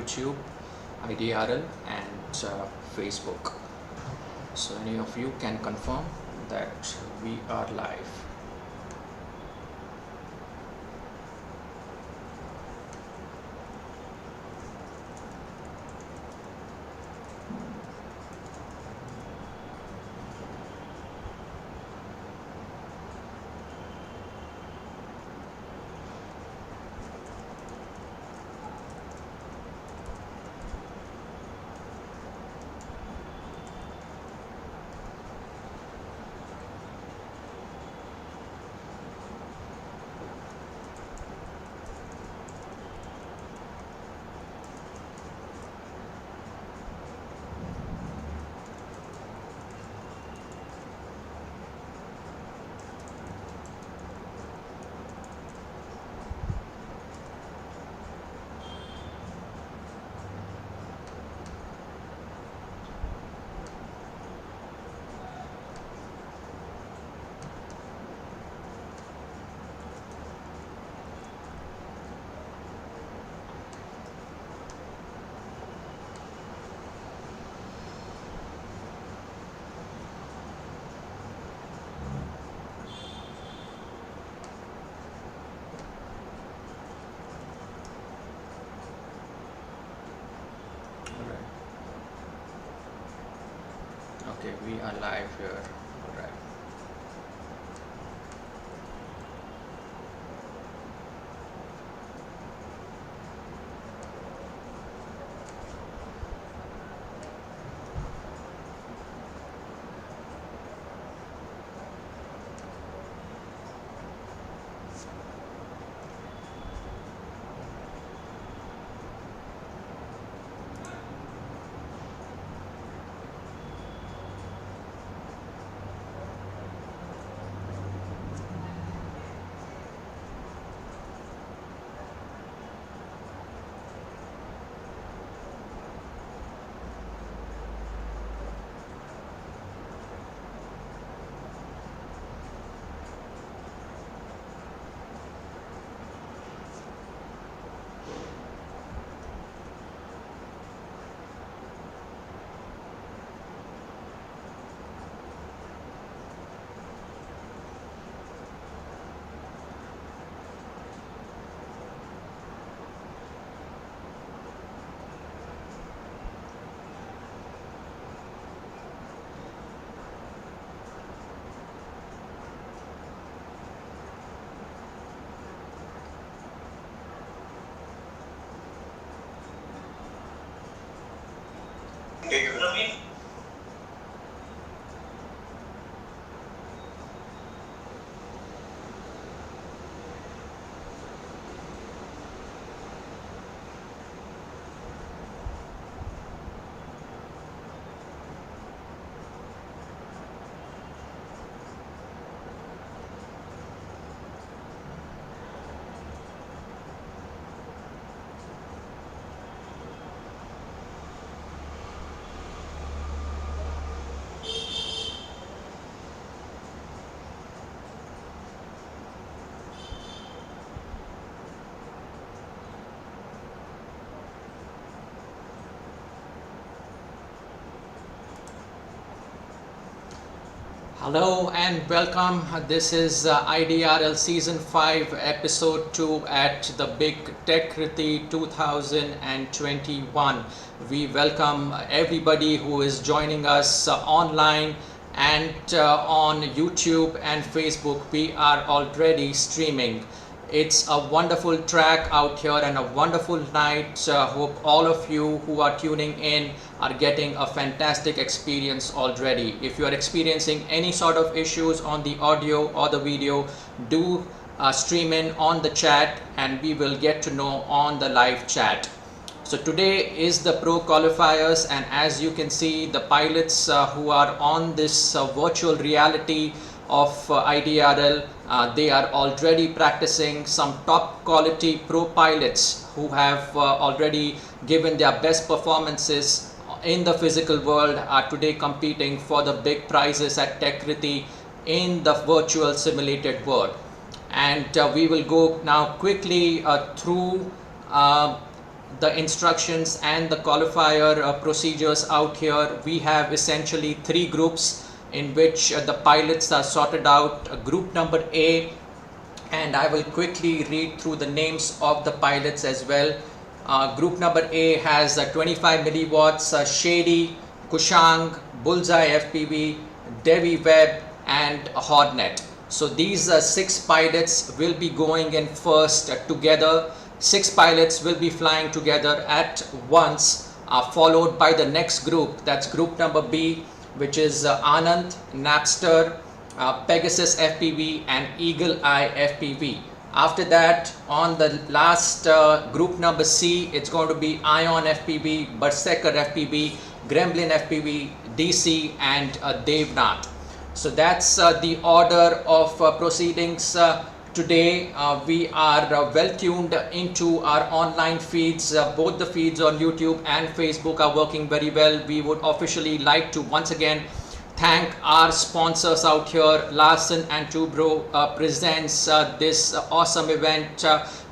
YouTube, IDRL and Facebook. So any of you can confirm that we are live. Okay, we are live here. All right. Hello and welcome. This is IDRL Season 5 Episode 2 at the Big Techkriti 2021. We welcome everybody who is joining us online and on YouTube and Facebook. We are already streaming. It's a wonderful track out here and a wonderful night. Hope all of you who are tuning in are getting a fantastic experience already. If you are experiencing any sort of issues on the audio or the video, do stream in on the chat and we will get to know on the live chat. So today is the Pro Qualifiers, and as you can see, the pilots who are on this virtual reality of IDRL, they are already practicing. Some top quality pro pilots who have already given their best performances in the physical world are today competing for the big prizes at Techkriti in the virtual simulated world. And we will go now quickly through the instructions and the qualifier procedures out here, we have essentially three groups in which the pilots are sorted out. Group number A, and I will quickly read through the names of the pilots as well. Group number A has 25 milliwatts, Shady, Kushang, Bullseye FPV, Devi Web and Hornet. So these 6 pilots will be going in first together. 6 pilots will be flying together at once, followed by the next group. That's group number B, which is Anand, Napster, Pegasus FPV and Eagle Eye FPV. After that, on the last group number C, it's going to be Ion FPV, Berserker FPV, Gremlin FPV, DC and Devnath. So that's the order of proceedings today. We are well tuned into our online feeds. Both the feeds on YouTube and Facebook are working very well. We would officially like to once again thank our sponsors out here. Larsen and Toubro presents this awesome event,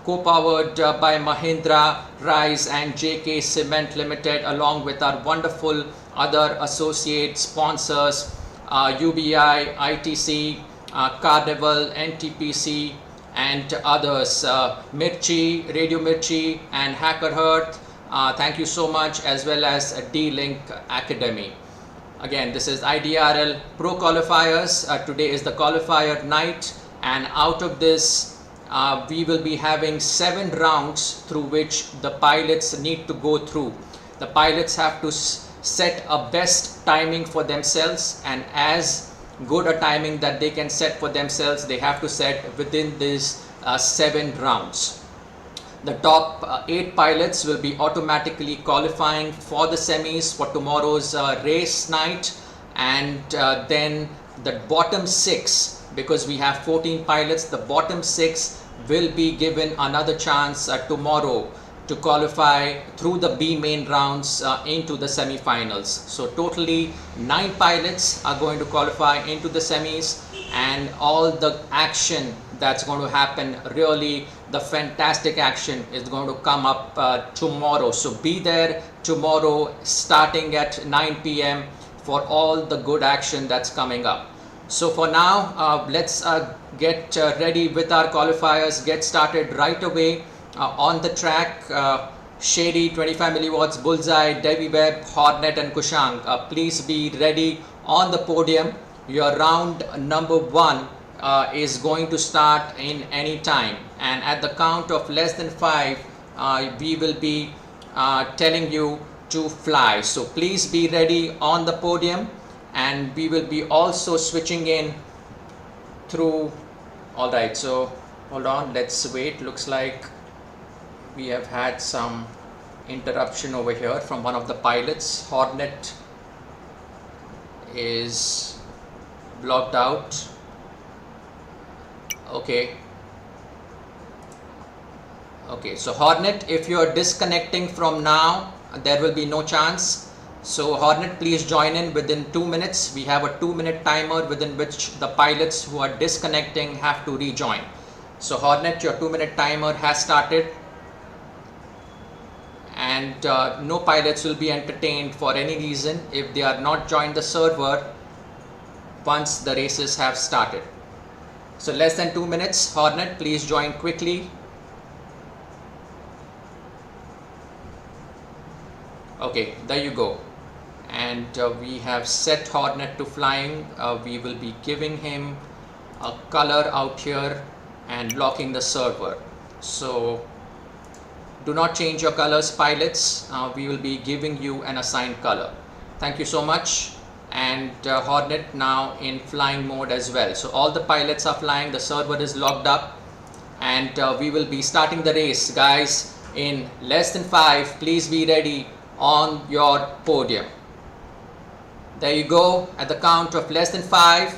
co-powered by Mahindra, Rise and JK Cement Limited, along with our wonderful other associate sponsors, UBI, ITC, Carnival, NTPC and others, Mirchi, Radio Mirchi and Hacker Hearth. Thank you so much, as well as D-Link Academy. Again, this is IDRL Pro Qualifiers. Today is the qualifier night, and out of this we will be having 7 rounds through which the pilots need to go through. The pilots have to set a best timing for themselves, and as good a timing that they can set for themselves, they have to set within these 7 rounds. The top 8 pilots will be automatically qualifying for the semis for tomorrow's race night, and then the bottom 6, because we have 14 pilots, the bottom 6 will be given another chance tomorrow to qualify through the B main rounds into the semi-finals. So totally 9 pilots are going to qualify into the semis, and all the action that's going to happen, really the fantastic action, is going to come up tomorrow. So be there tomorrow starting at 9 p.m. for all the good action that's coming up. So for now, let's get ready with our qualifiers, get started right away. On the track, Shady, 25 milliwatts, Bullseye, Devi Web, Hornet and Kushang. Please be ready on the podium. Your round number 1 is going to start in any time, and at the count of less than 5 we will be telling you to fly. So please be ready on the podium, and we will be also switching in through. Alright, so hold on, let's wait. Looks like we have had some interruption over here from one of the pilots. Hornet is blocked out. Okay, so Hornet, if you are disconnecting from now, there will be no chance. So Hornet, please join in within 2 minutes. We have a 2-minute timer within which the pilots who are disconnecting have to rejoin. So Hornet, your 2-minute timer has started, and no pilots will be entertained for any reason if they are not joined the server once the races have started. So less than 2 minutes. Hornet, please join quickly. Okay, there you go. And we have set Hornet to flying. We will be giving him a color out here and locking the server. So do not change your colors, pilots. We will be giving you an assigned color. Thank you so much. And Hornet now in flying mode as well. So all the pilots are flying, the server is locked up, and we will be starting the race, guys, in less than 5. Please be ready on your podium. There you go, at the count of less than 5,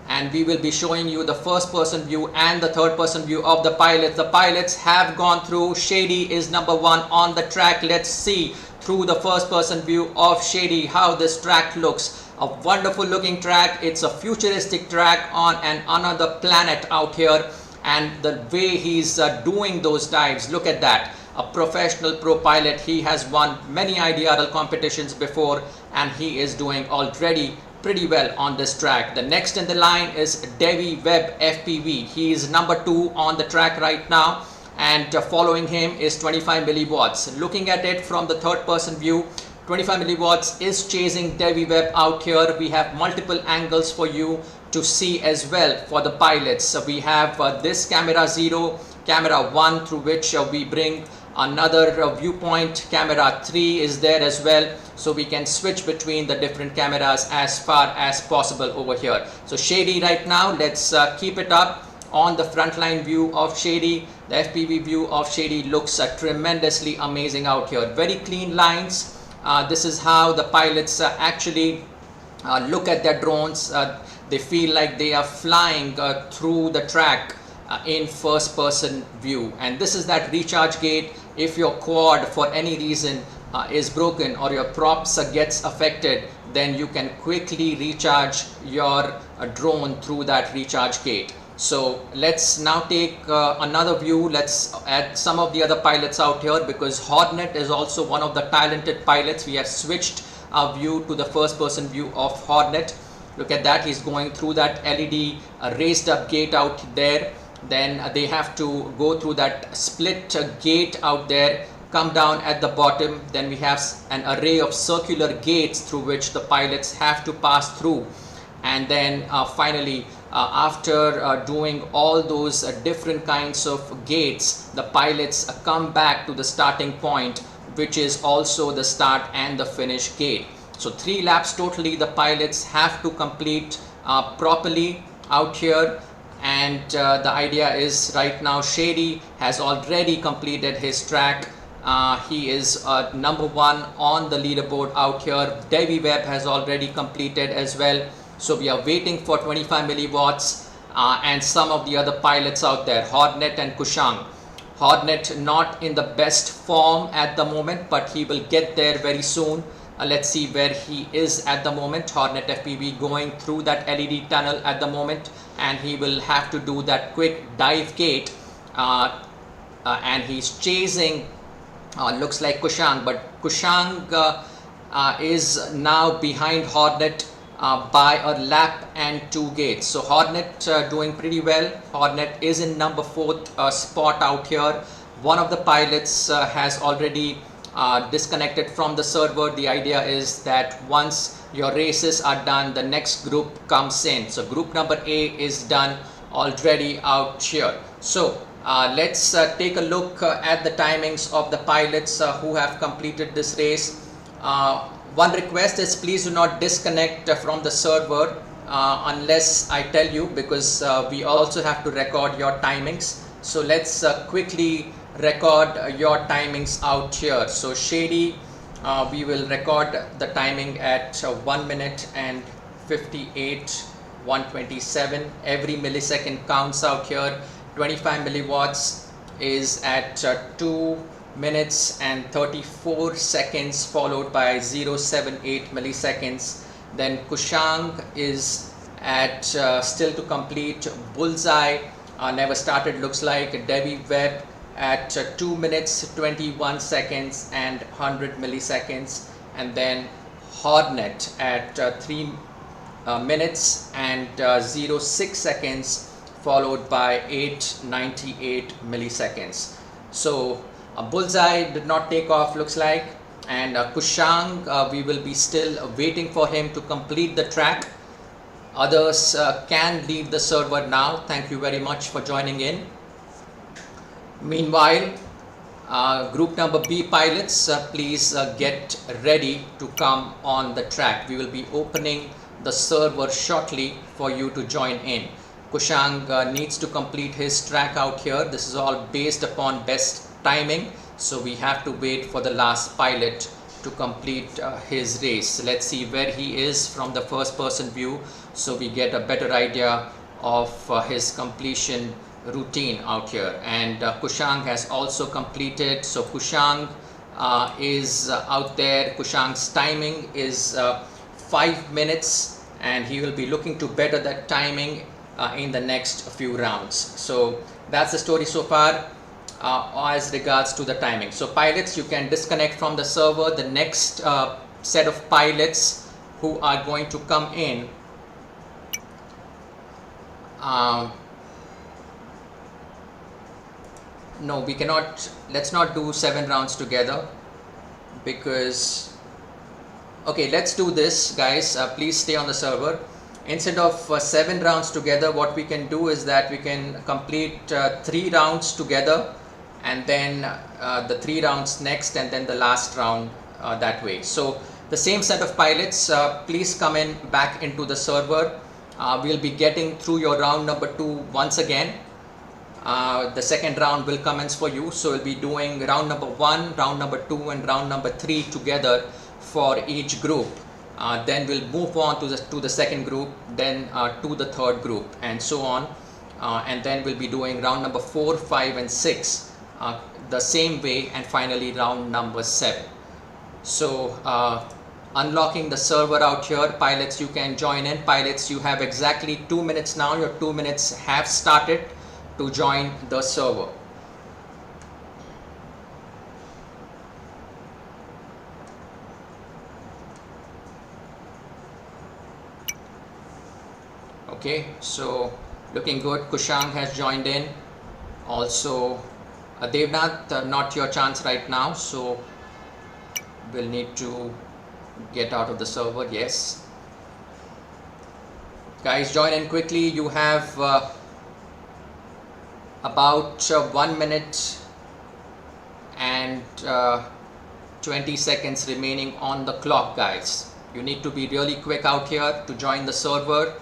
and we will be showing you the first person view and the third person view of the pilots. The pilots have gone through. Shady is number 1 on the track. Let's see through the first person view of Shady how this track looks. A wonderful looking track. It's a futuristic track on another planet out here, and the way he's doing those dives, look at that. a professional pro pilot. He has won many IDRL competitions before, and he is doing already pretty well on this track. The next in the line is Devi Webb FPV. He is number 2 on the track right now, and following him is 25 milliwatts. Looking at it from the third person view, 25 milliwatts is chasing Devi Webb out here. We have multiple angles for you to see as well for the pilots. So we have this camera 0, camera 1 through which we bring another viewpoint. Camera 3 is there as well, so we can switch between the different cameras as far as possible over here. So Shady right now, let's keep it up on the frontline view of Shady. The FPV view of Shady looks tremendously amazing out here. Very clean lines. This is how the pilots actually look at their drones. They feel like they are flying through the track in first person view. And this is that recharge gate. If your quad for any reason is broken or your props gets affected, then you can quickly recharge your drone through that recharge gate. So let's now take another view. Let's add some of the other pilots out here, because Hornet is also one of the talented pilots. We have switched our view to the first person view of Hornet. Look at that, he's going through that LED raised up gate out there. Then they have to go through that split gate out there, come down at the bottom. Then we have an array of circular gates through which the pilots have to pass through. And then finally, after doing all those different kinds of gates, the pilots come back to the starting point, which is also the start and the finish gate. So 3 laps totally the pilots have to complete properly out here. And the idea is right now Shady has already completed his track. He is number 1 on the leaderboard out here. Devi Webb has already completed as well. So we are waiting for 25 milliwatts and some of the other pilots out there, Hornet and Kushang. Hornet not in the best form at the moment, but he will get there very soon. Let's see where he is at the moment. Hornet FPV going through that LED tunnel at the moment, and he will have to do that quick dive gate, and he's chasing looks like Kushang, but Kushang is now behind Hornet by a lap and 2 gates. So Hornet doing pretty well. Hornet is in number 4th spot out here. One of the pilots has already disconnected from the server. The idea is that once your races are done, the next group comes in. So group number A is done already out here. So let's take a look at the timings of the pilots who have completed this race. One request is please do not disconnect from the server unless I tell you, because we also have to record your timings. So let's quickly record your timings out here. So Shady, we will record the timing at 1 minute and 58.127. Every millisecond counts out here. 25 milliwatts is at 2 minutes and 34 seconds, followed by 0.78 milliseconds. Then Kushang is at still to complete. Bullseye never started, looks like. Devi Webb at 2 minutes 21 seconds and 100 milliseconds, and then Hornet at 3 minutes and 0.6 seconds, followed by 8.98 milliseconds. So Bullseye did not take off, looks like, and Kushang, we will be still waiting for him to complete the track. Others can leave the server now. Thank you very much for joining in. Meanwhile, group number B pilots, please get ready to come on the track. We will be opening the server shortly for you to join in. Kushang needs to complete his track out here. This is all based upon best timing, so we have to wait for the last pilot to complete his race. Let's see where he is from the first person view, so we get a better idea of his completion routine out here. And Kushang has also completed. So Kushang is out there. Kushang's timing is 5 minutes, and he will be looking to better that timing in the next few rounds. So that's the story so far. as regards to the timing. So pilots, you can disconnect from the server. The next set of pilots who are going to come in, no, we cannot, let's not do 7 rounds together, because okay, let's do this, guys. Please stay on the server. Instead of 7 rounds together, what we can do is that we can complete 3 rounds together, and then the 3 rounds next, and then the last round that way. So the same set of pilots, please come in back into the server. We'll be getting through your round number 2 once again. The second round will commence for you, so we'll be doing round number 1, round number 2, and round number 3 together for each group. Then we'll move on to the second group, then to the third group, and so on. And then we'll be doing round number 4, 5, and 6 the same way, and finally round number 7. So unlocking the server out here. Pilots, you can join in. Pilots, you have exactly 2 minutes now. Your 2 minutes have started to join the server. Okay, so looking good. Kushang has joined in. Also, Devnath, not your chance right now, so we'll need to get out of the server. Yes, guys, join in quickly. You have about 1 minute and 20 seconds remaining on the clock, guys. You need to be really quick out here to join the server.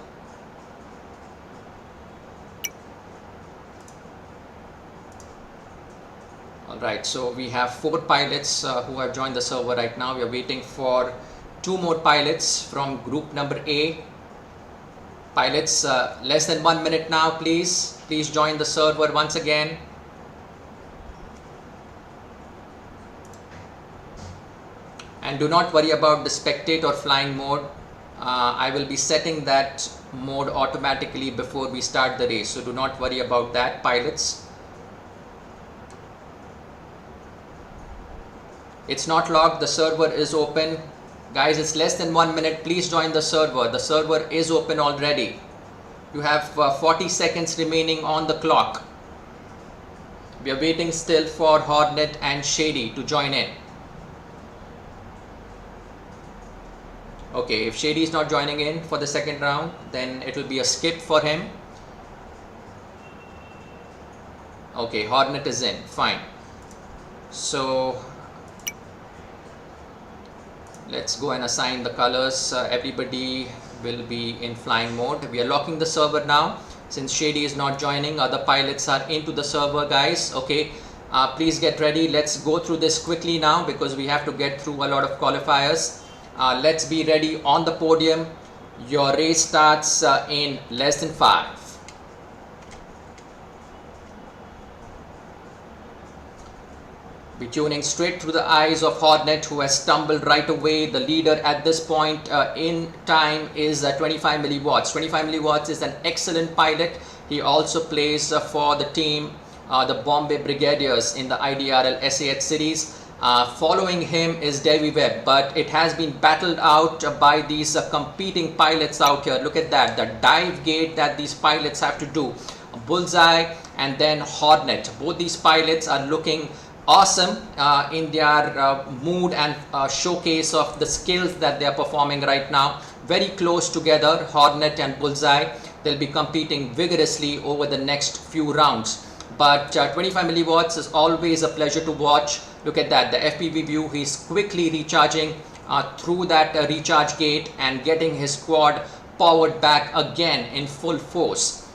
Alright, so we have 4 pilots who have joined the server right now. We are waiting for 2 more pilots from group number A. Pilots, less than 1 minute now, please. Please join the server once again. And do not worry about the spectate or flying mode. I will be setting that mode automatically before we start the race, so do not worry about that, pilots. It's not locked, the server is open. Guys, it's less than 1 minute. Please join the server. The server is open already. You have 40 seconds remaining on the clock. We are waiting still for Hornet and Shady to join in. Okay, if Shady is not joining in for the second round, then it will be a skip for him. Okay, Hornet is in. Fine. So let's go and assign the colors. Everybody will be in flying mode. We are locking the server now. Since Shady is not joining, other pilots are into the server, guys. Okay, please get ready. Let's go through this quickly now, because we have to get through a lot of qualifiers. Let's be ready on the podium. Your race starts in less than 5. Be tuning straight through the eyes of Hornet, who has stumbled right away. The leader at this point in time is 25 milliwatts. 25 milliwatts is an excellent pilot. He also plays for the team, the Bombay Brigadiers, in the IDRL S5Ep2 series. Following him is Davy Webb, but it has been battled out by these competing pilots out here. Look at that, the dive gate that these pilots have to do. Bullseye and then Hornet. Both these pilots are looking awesome in their mood and showcase of the skills that they are performing right now. Very close together, Hornet and Bullseye. They'll be competing vigorously over the next few rounds. But 25 milliwatts is always a pleasure to watch. Look at that, the FPV view. He's quickly recharging through that recharge gate and getting his squad powered back again in full force.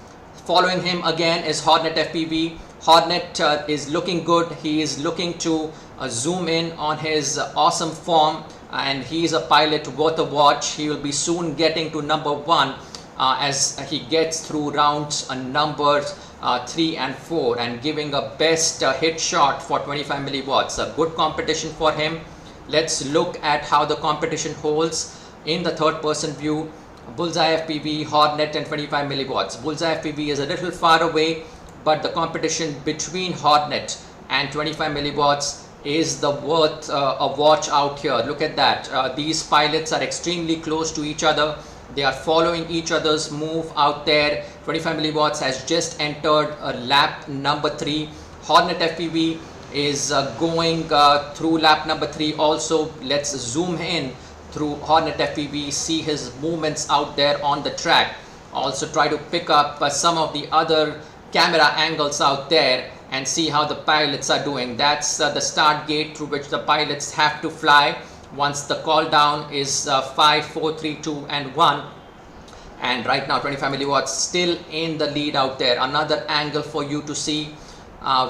Following him again is Hornet FPV. Hornet is looking good. He is looking to zoom in on his awesome form, and he is a pilot worth a watch. He will be soon getting to number 1 as he gets through rounds numbers 3 and 4 and giving a best hit shot for 25 milliwatts. A good competition for him. Let's look at how the competition holds in the third person view. Bullseye FPV, Hornet and 25 milliwatts. Bullseye FPV is a little far away, but the competition between Hornet and 25 milliwatts is the worth a watch out here. Look at that. These pilots are extremely close to each other. They are following each other's move out there. 25 milliwatts has just entered lap number 3. Hornet FPV is going through lap number 3 also. Let's zoom in through Hornet FPV, see his movements out there on the track. Also try to pick up some of the other camera angles out there and see how the pilots are doing. That's the start gate through which the pilots have to fly once the call down is 5, 4, 3, 2 and 1. And right now 25 milliwatts still in the lead out there. Another angle for you to see,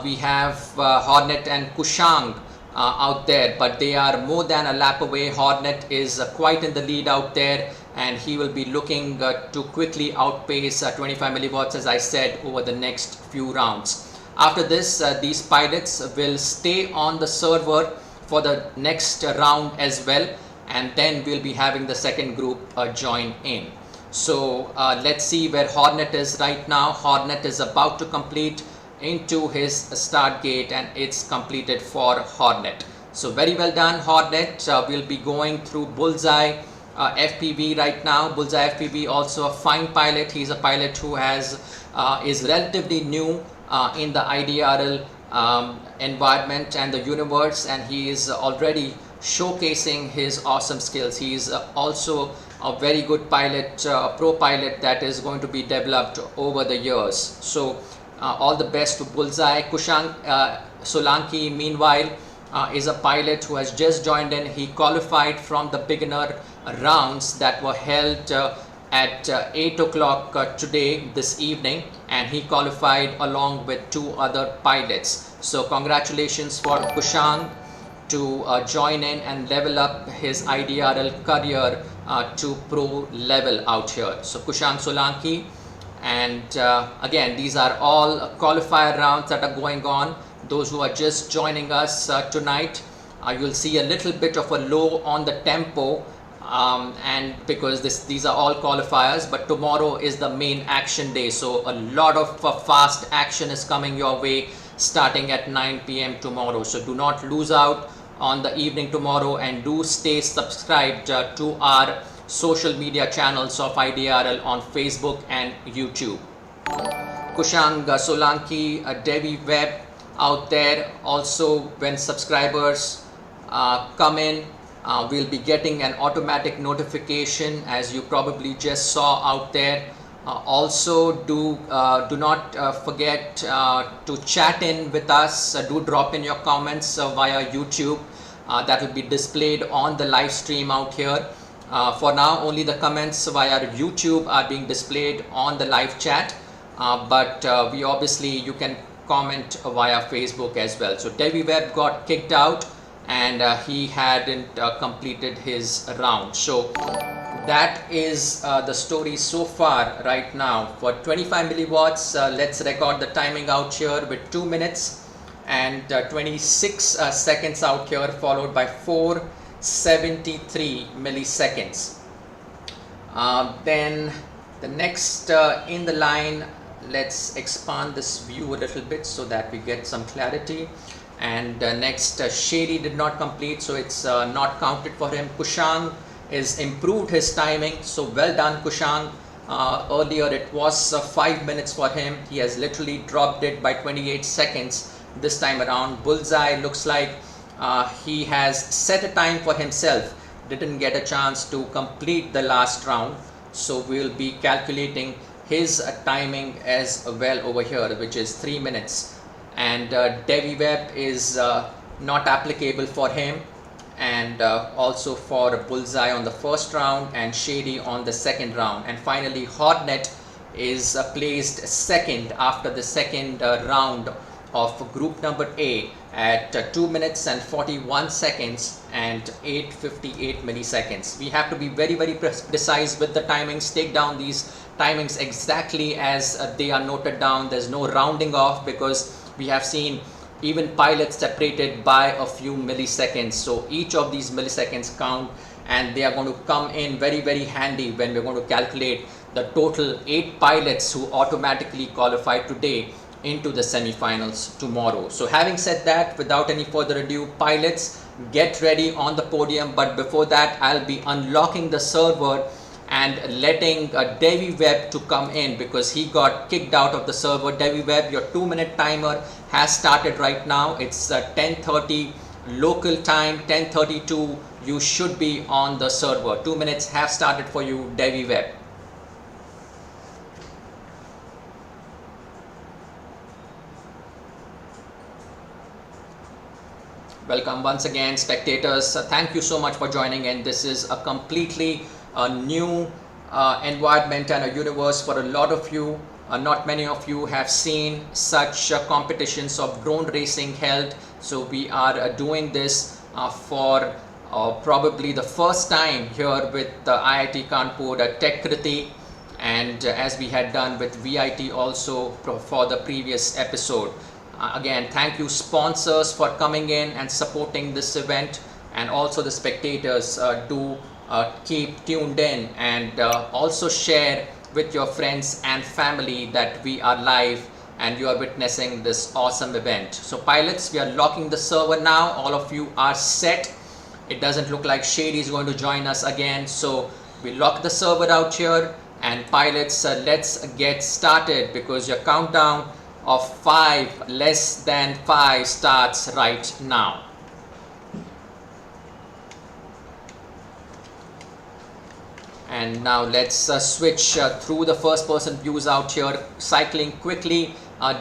we have Hornet and Kushang out there, but they are more than a lap away. Hornet is quite in the lead out there, and he will be looking to quickly outpace 25 milliwatts, as I said, over the next few rounds. After this, these pilots will stay on the server for the next round as well, and then we'll be having the second group join in. So let's see where Hornet is right now. Hornet is about to complete into his start gate, and it's completed for Hornet. So very well done, Hornet. We'll be going through Bullseye FPV right now. Bullseye FPV also a fine pilot. He's a pilot who is relatively new in the IDRL environment and the universe, and he is already showcasing his awesome skills. He is also a very good pilot, a pro pilot that is going to be developed over the years. So all the best to Bullseye. Kushang Solanki, meanwhile, is a pilot who has just joined in. He qualified from the beginner rounds that were held at 8 o'clock today, this evening, and he qualified along with 2 other pilots. So congratulations for Kushang to join in and level up his IDRL career to pro level out here. So Kushang Solanki. And again, these are all qualifier rounds that are going on. Those who are just joining us tonight, you'll see a little bit of a low on the tempo, and because these are all qualifiers, but tomorrow is the main action day, so a lot of fast action is coming your way starting at 9 p.m. tomorrow. So do not lose out on the evening tomorrow, and do stay subscribed to our social media channels of IDRL on Facebook and YouTube. Kushang Solanki, Devi Web out there. Also, when subscribers come in, we'll be getting an automatic notification, as you probably just saw out there. Also, do not forget to chat in with us. Do drop in your comments via YouTube. That will be displayed on the live stream out here. For now, only the comments via YouTube are being displayed on the live chat, but you can comment via Facebook as well. So Devi Web got kicked out, and he hadn't completed his round. So that is the story so far right now. For 25 milliwatts, let's record the timing out here with 2 minutes and 26 seconds out here, followed by 473 milliseconds. Then the next in the line, let's expand this view a little bit so that we get some clarity. And next, Shady did not complete, so it's not counted for him. Kushang is improved his timing, so well done, Kushang. Earlier it was 5 minutes for him. He has literally dropped it by 28 seconds this time around. Bullseye looks like he has set a time for himself, didn't get a chance to complete the last round, so we'll be calculating his timing as well over here, which is 3 minutes. And Devi Web is not applicable for him, and also for Bullseye on the first round and Shady on the second round. And finally Hornet is placed second after the second round of group number A at 2 minutes and 41 seconds and 858 milliseconds. We have to be very precise with the timings. Take down these timings exactly as they are noted down. There's no rounding off, because we have seen even pilots separated by a few milliseconds. So each of these milliseconds count, and they are going to come in very handy when we're going to calculate the total 8 pilots who automatically qualified today into the semi-finals tomorrow. So having said that, without any further ado, pilots, get ready on the podium. But before that, I'll be unlocking the server and letting Davy Webb to come in, because he got kicked out of the server. Davy Webb, your 2-minute timer has started right now. It's 10:30 local time, 10:32. You should be on the server. 2 minutes have started for you, Davy Webb. Welcome once again, spectators. Thank you so much for joining in. This is a completely new environment and a universe for a lot of you. Not many of you have seen such competitions of drone racing held. So we are doing this for probably the first time here with IIT Kanpur Techkriti, and as we had done with VIT also for the previous episode. Again, thank you sponsors for coming in and supporting this event, and also the spectators do keep tuned in, and also share with your friends and family that we are live and you are witnessing this awesome event. So pilots, we are locking the server now. All of you are set. It doesn't look like Shady is going to join us again, so we lock the server out here. And pilots, let's get started, because your countdown of 5 less than 5 starts right now. And now let's switch through the first person views out here, cycling quickly.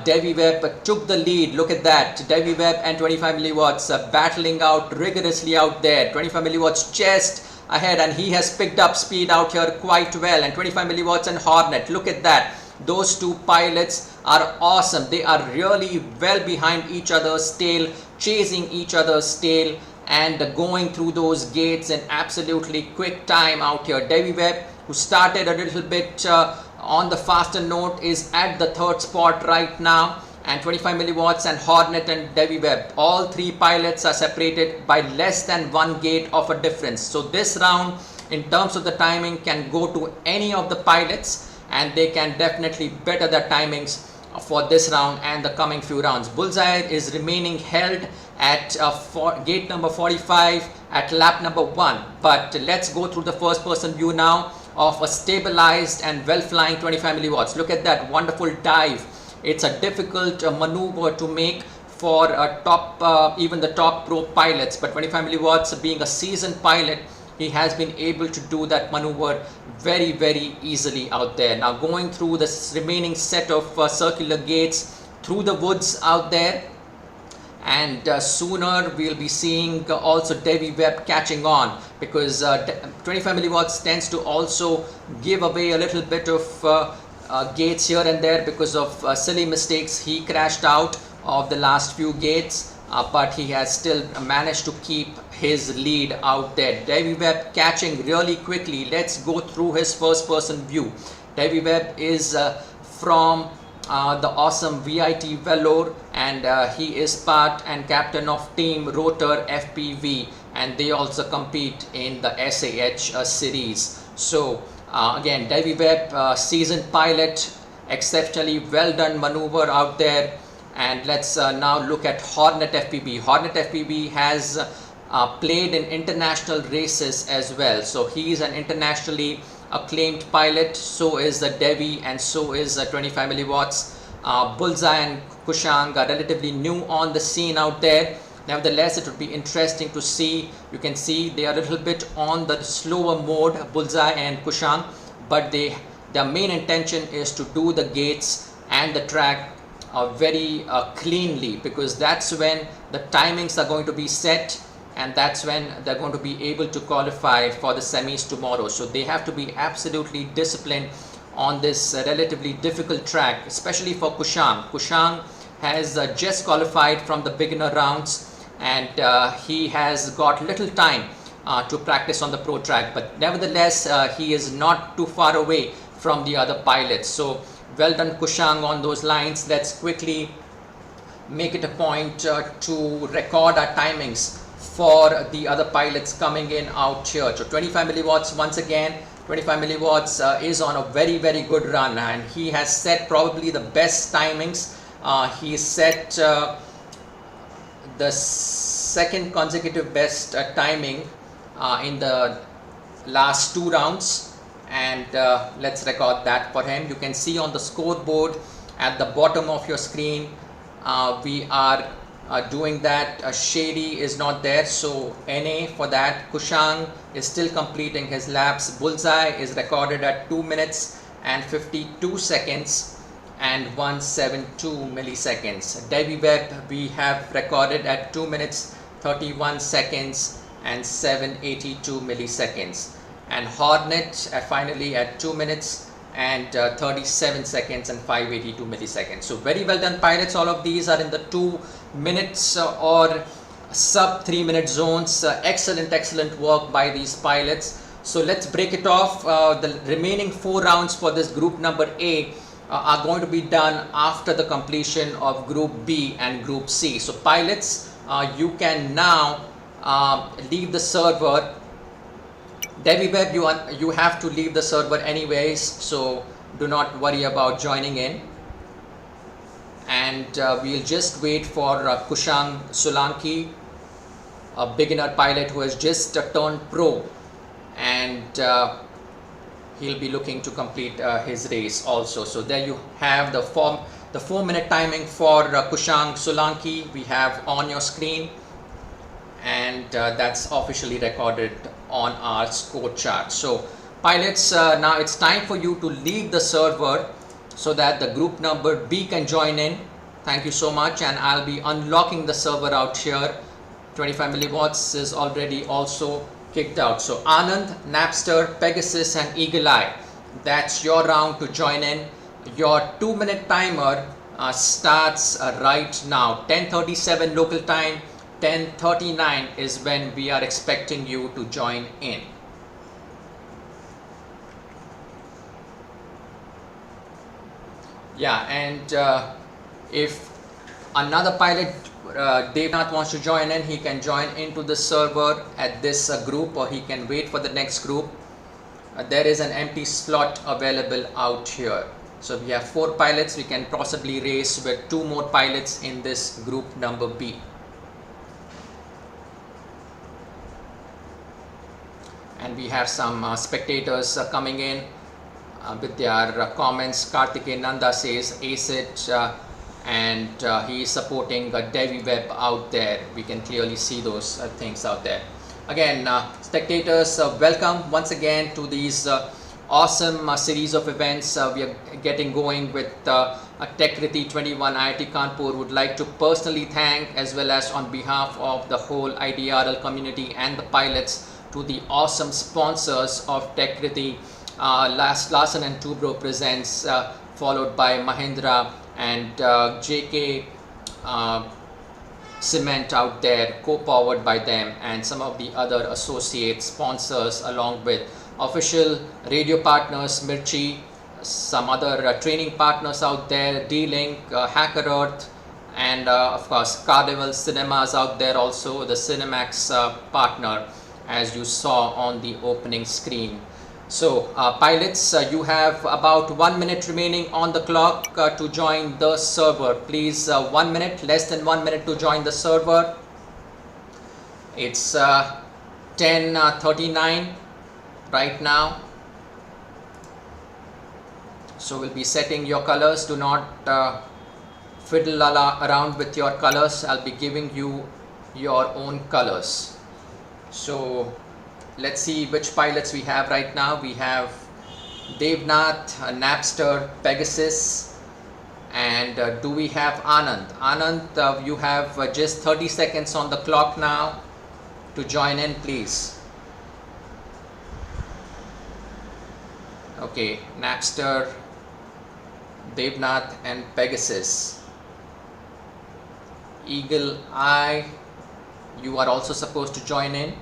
Davy Webb took the lead. Look at that. Davy Webb and 25 milliwatts battling out rigorously out there. 25 milliwatts just ahead, and he has picked up speed out here quite well. And 25 milliwatts and Hornet, look at that. Those two pilots are awesome. They are really well behind each other's tail, chasing each other's tail, and going through those gates in absolutely quick time out here. Davy Webb, who started a little bit on the faster note, is at the 3rd spot right now. And 25 milliwatts and Hornet and Davy Webb, all 3 pilots are separated by less than 1 gate of a difference. So this round, in terms of the timing, can go to any of the pilots, and they can definitely better their timings for this round and the coming few rounds. Bullseye is remaining held at gate number 45 at lap number 1. But let's go through the first person view now of a stabilized and well flying 25 milliwatts. Look at that wonderful dive. It's a difficult maneuver to make for even the top pro pilots, but 25 milliwatts, being a seasoned pilot, he has been able to do that maneuver very, very easily out there. Now going through this remaining set of circular gates through the woods out there, and sooner we'll be seeing also Davy Webb catching on, because 25 milliwatts tends to also give away a little bit of gates here and there because of silly mistakes. He crashed out of the last few gates, but he has still managed to keep his lead out there. Davy Webb catching really quickly. Let's go through his first person view. Davy Webb is from the awesome VIT Velour, and he is part and captain of team Rotor FPV, and they also compete in the SAH series. So again, Davy Webb, seasoned pilot, exceptionally well done maneuver out there. And let's now look at Hornet FPV. Hornet FPV has played in international races as well. So he is an internationally acclaimed pilot. So is Davy, and so is 25 milliwatts. Bullseye and Kushang are relatively new on the scene out there. Nevertheless, it would be interesting to see. You can see they are a little bit on the slower mode, Bullseye and Kushang, but their main intention is to do the gates and the track very cleanly, because that's when the timings are going to be set, and that's when they're going to be able to qualify for the semis tomorrow. So they have to be absolutely disciplined on this relatively difficult track, especially for Kushang. Kushang has just qualified from the beginner rounds, and he has got little time to practice on the pro track, but nevertheless he is not too far away from the other pilots. So well done Kushang on those lines. Let's quickly make it a point to record our timings for the other pilots coming in out here. So 25 milliwatts once again. 25 milliwatts is on a very, very good run, and he has set probably the best timings He set the second consecutive best timing in the last 2 rounds, and let's record that for him. You can see on the scoreboard at the bottom of your screen, we are doing that. Shady is not there, so NA for that. Kushang is still completing his laps. Bullseye is recorded at 2 minutes and 52 seconds and 172 milliseconds. Devi Webb we have recorded at 2 minutes 31 seconds and 782 milliseconds, and Hornet finally at 2 minutes and 37 seconds and 582 milliseconds. So very well done, pilots. All of these are in the 2 minutes or sub 3 minute zones. Excellent work by these pilots. So let's break it off. The remaining 4 rounds for this group number A are going to be done after the completion of group B and group C. So pilots, you can now leave the server. Devi Webb, you have to leave the server anyways, so do not worry about joining in. And we'll just wait for Kushang Solanki, a beginner pilot who has just turned pro, and he'll be looking to complete his race also. So there you have the 4 minute timing for Kushang Solanki we have on your screen, and that's officially recorded on our score chart. So pilots, now it's time for you to leave the server so that the group number B can join in. Thank you so much, and I'll be unlocking the server out here. 25 milliwatts is already also kicked out. So Anand, Napster, Pegasus and Eagle Eye, that's your round to join in. Your 2 minute timer starts right now. 10:37 local time, 10:39 is when we are expecting you to join in. Yeah, and if another pilot, Devnath, wants to join in, he can join into the server at this group, or he can wait for the next group. There is an empty slot available out here. So we have 4 pilots. We can possibly race with 2 more pilots in this group number B. And we have some spectators coming in with their comments. Kartike Nanda says ace it, and he is supporting Devi Webb out there. We can clearly see those things out there. Again, spectators, welcome once again to these awesome series of events we are getting going with Techkriti 21 IIT Kanpur. Would like to personally thank, as well as on behalf of the whole IDRL community and the pilots, to the awesome sponsors of Techkriti, Larsen & Toubro presents, followed by Mahindra and JK Cement out there, co-powered by them, and some of the other associate sponsors, along with official radio partners, Mirchi, some other training partners out there, D-Link, Hacker Earth, and of course Carnival Cinemas out there also, the Cinemax partner, as you saw on the opening screen. So pilots, you have about 1 minute remaining on the clock to join the server. Please, 1 minute, less than 1 minute to join the server. It's 10:39 right now. So we'll be setting your colors. Do not fiddle around with your colors. I'll be giving you your own colors. So let's see which pilots we have right now. We have Devnath, Napster, Pegasus, and do we have Anand? Anand, you have just 30 seconds on the clock now to join in, please. Okay, Napster, Devnath and Pegasus. Eagle Eye, you are also supposed to join in.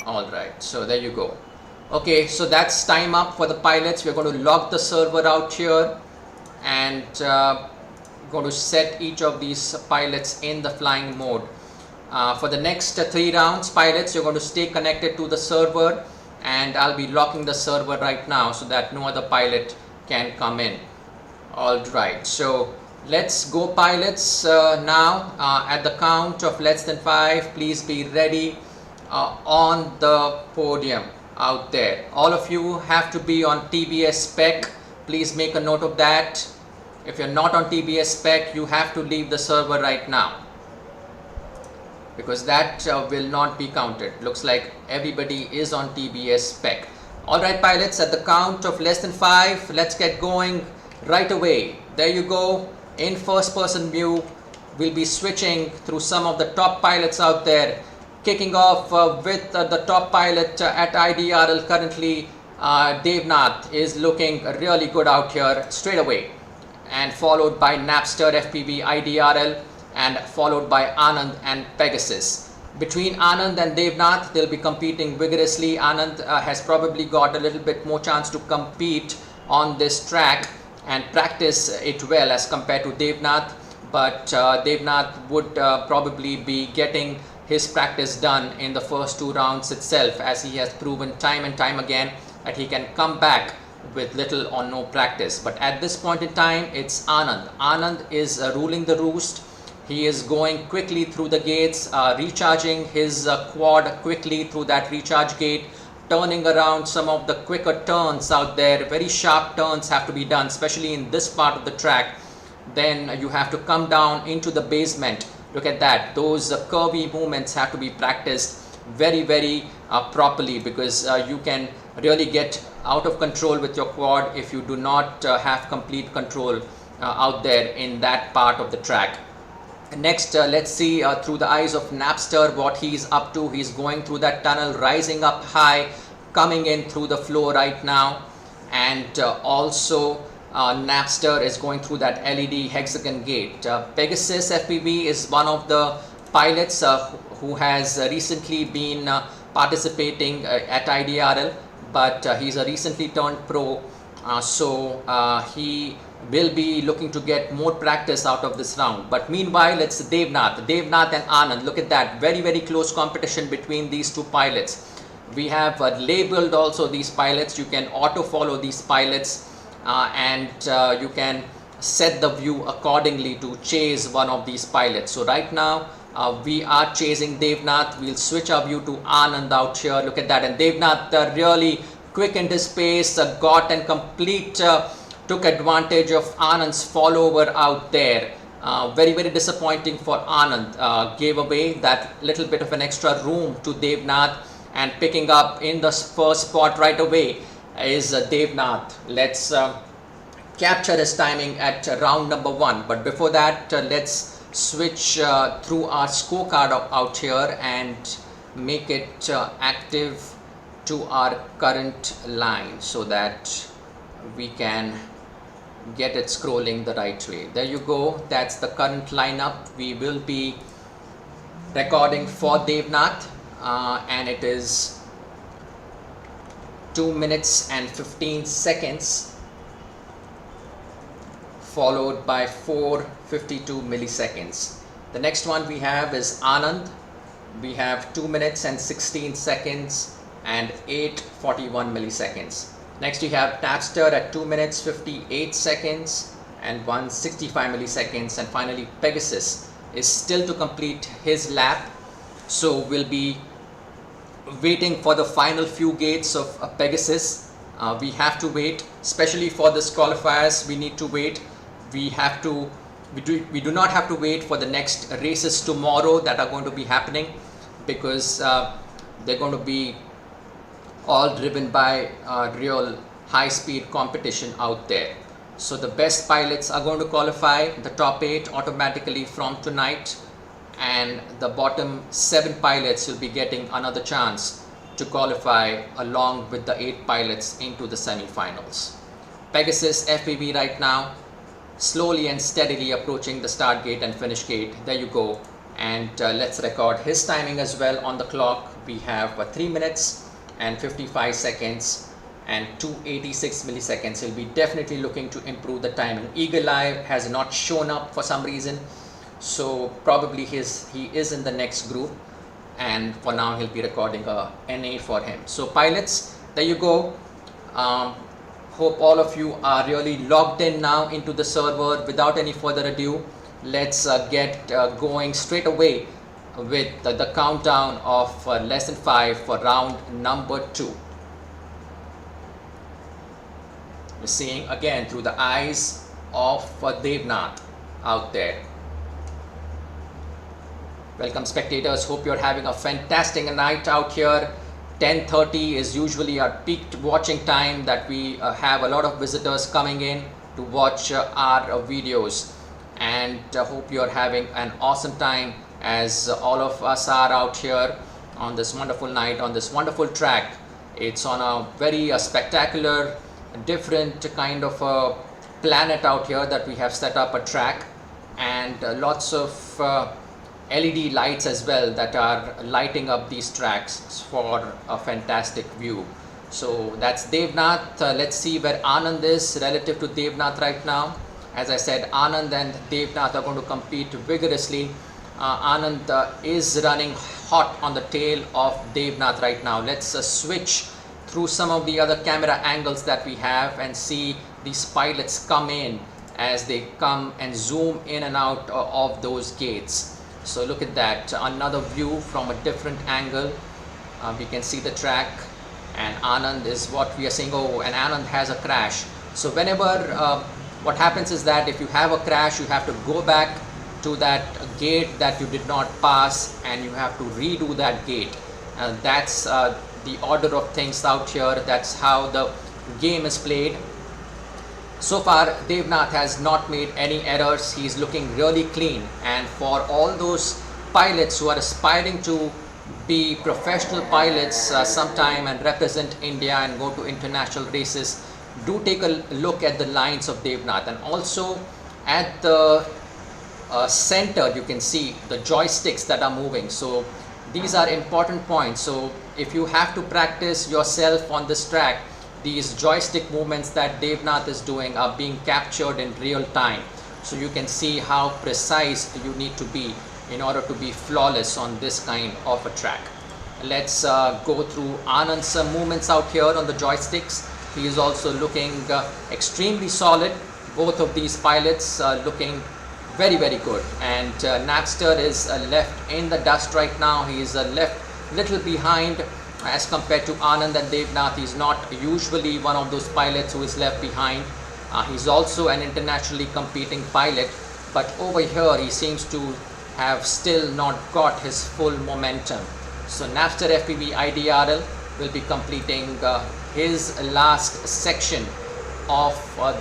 Alright, so there you go. Okay, so that's time up for the pilots. We're going to log the server out here and going to set each of these pilots in the flying mode. For the next 3 rounds, pilots, you're going to stay connected to the server, and I'll be locking the server right now so that no other pilot can come in. Alright, so let's go, pilots. Now at the count of less than 5, please be ready on the podium out there. All of you have to be on TBS spec. Please make a note of that. If you're not on TBS spec, you have to leave the server right now, because that will not be counted. Looks like everybody is on TBS spec. Alright, pilots, at the count of less than 5, let's get going right away. There you go. In first person view, we'll be switching through some of the top pilots out there, kicking off with the top pilot at IDRL currently. Devnath is looking really good out here straight away, and followed by Napster, FPV, IDRL, and followed by Anand and Pegasus. Between Anand and Devnath, they'll be competing vigorously. Anand has probably got a little bit more chance to compete on this track and practice it well as compared to Devnath, but Devnath would probably be getting his practice done in the first 2 rounds itself, as he has proven time and time again that he can come back with little or no practice. But at this point in time, it's Anand. Anand is ruling the roost. He is going quickly through the gates, recharging his quad quickly through that recharge gate, turning around some of the quicker turns out there. Very sharp turns have to be done, especially in this part of the track. Then you have to come down into the basement. Look at that. Those curvy movements have to be practiced very properly, because you can really get out of control with your quad if you do not have complete control out there in that part of the track. Next, let's see through the eyes of Napster what he's up to. He's going through that tunnel, rising up high, coming in through the floor right now, and also Napster is going through that LED hexagon gate. Pegasus FPV is one of the pilots who has recently been participating at IDRL, but he's a recently turned pro, so he will be looking to get more practice out of this round. But meanwhile, it's Devnath and Anand. Look at that, very close competition between these 2 pilots. We have labeled also these pilots. You can auto follow these pilots, and you can set the view accordingly to chase one of these pilots. So right now we are chasing Devnath. We'll switch our view to Anand out here. Look at that, and Devnath really quickened his pace, got and complete took advantage of Anand's follower out there. Very disappointing for Anand. Gave away that little bit of an extra room to Devnath, and picking up in the first spot right away is Devnath. Let's capture his timing at round number 1. But before that, let's switch through our scorecard out here and make it active to our current line so that we can get it scrolling the right way. There you go. That's the current lineup we will be recording for Devnath, and it is 2 minutes and 15 seconds followed by 4:52 milliseconds. The next one we have is Anand. We have 2 minutes and 16 seconds and 8:41 milliseconds. Next we have Napster at 2 minutes 58 seconds and 165 milliseconds. And finally Pegasus is still to complete his lap, so we'll be waiting for the final few gates of Pegasus. We have to wait, especially for this qualifiers. We need to wait. We do not have to wait for the next races tomorrow that are going to be happening, because they're going to be all driven by real high-speed competition out there. So the best pilots are going to qualify, the top 8 automatically from tonight, and the bottom 7 pilots will be getting another chance to qualify along with the 8 pilots into the semi-finals. Pegasus FPV right now slowly and steadily approaching the start gate and finish gate. There you go. And let's record his timing as well on the clock. We have 3 minutes and 55 seconds and 286 milliseconds. He'll be definitely looking to improve the timing. Eagle Eye has not shown up for some reason, so probably he is in the next group. and for now he'll be recording a NA for him. So pilots, there you go. Hope all of you are really logged in now into the server. Without any further ado, let's get going straight away with the countdown of lesson 5 for round number 2. We're seeing again through the eyes of Devnath out there. Welcome spectators, hope you're having a fantastic night out here. 10:30 is usually our peak watching time that we have a lot of visitors coming in to watch our videos, and hope you're having an awesome time as all of us are out here on this wonderful night on this wonderful track. It's on a very spectacular, different kind of a planet out here that we have set up a track, and lots of LED lights as well that are lighting up these tracks for a fantastic view. So that's Devnath. Let's see where Anand is relative to Devnath right now. As I said, Anand and Devnath are going to compete vigorously. Anand is running hot on the tail of Devnath right now. Let's switch through some of the other camera angles that we have and see these pilots come in as they come and zoom in and out of those gates. So look at that, another view from a different angle. We can see the track, and Anand is what we are saying. Oh, and Anand has a crash. So whenever what happens is that if you have a crash, you have to go back to that gate that you did not pass, and you have to redo that gate. That's the order of things out here. That's how the game is played. So far, Devnath has not made any errors. He's looking really clean, and for all those pilots who are aspiring to be professional pilots sometime and represent India and go to international races, do take a look at the lines of Devnath, and also at the center you can see the joysticks that are moving. So these are important points. So if you have to practice yourself on this track, these joystick movements that Devnath is doing are being captured in real time. So you can see how precise you need to be in order to be flawless on this kind of a track. Let's go through Anand's movements out here on the joysticks. He is also looking extremely solid. Both of these pilots looking very good. And Napster is left in the dust right now. He is left little behind as compared to Anand and Devnath. He's not usually one of those pilots who is left behind. He's also an internationally competing pilot, but over here he seems to have still not got his full momentum. So Napster FPV IDRL will be completing his last section of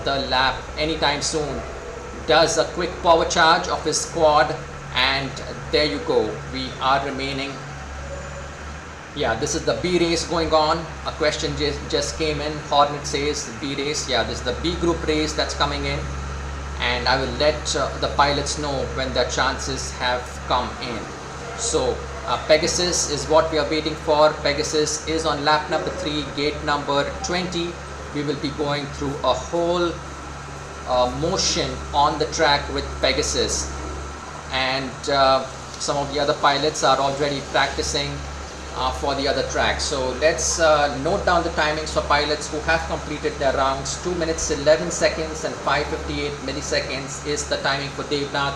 the lap anytime soon. Does a quick power charge of his quad, and there you go. We are remaining. Yeah, this is the B race going on. A question just came in. Hornet says B race. Yeah, this is the B group race that's coming in, and I will let the pilots know when their chances have come in. So Pegasus is what we are waiting for. Pegasus is on lap number 3, gate number 20. We will be going through a whole motion on the track with Pegasus, and some of the other pilots are already practicing for the other tracks. So let's note down the timings for pilots who have completed their rounds. 2 minutes 11 seconds and 558 milliseconds is the timing for Devnath,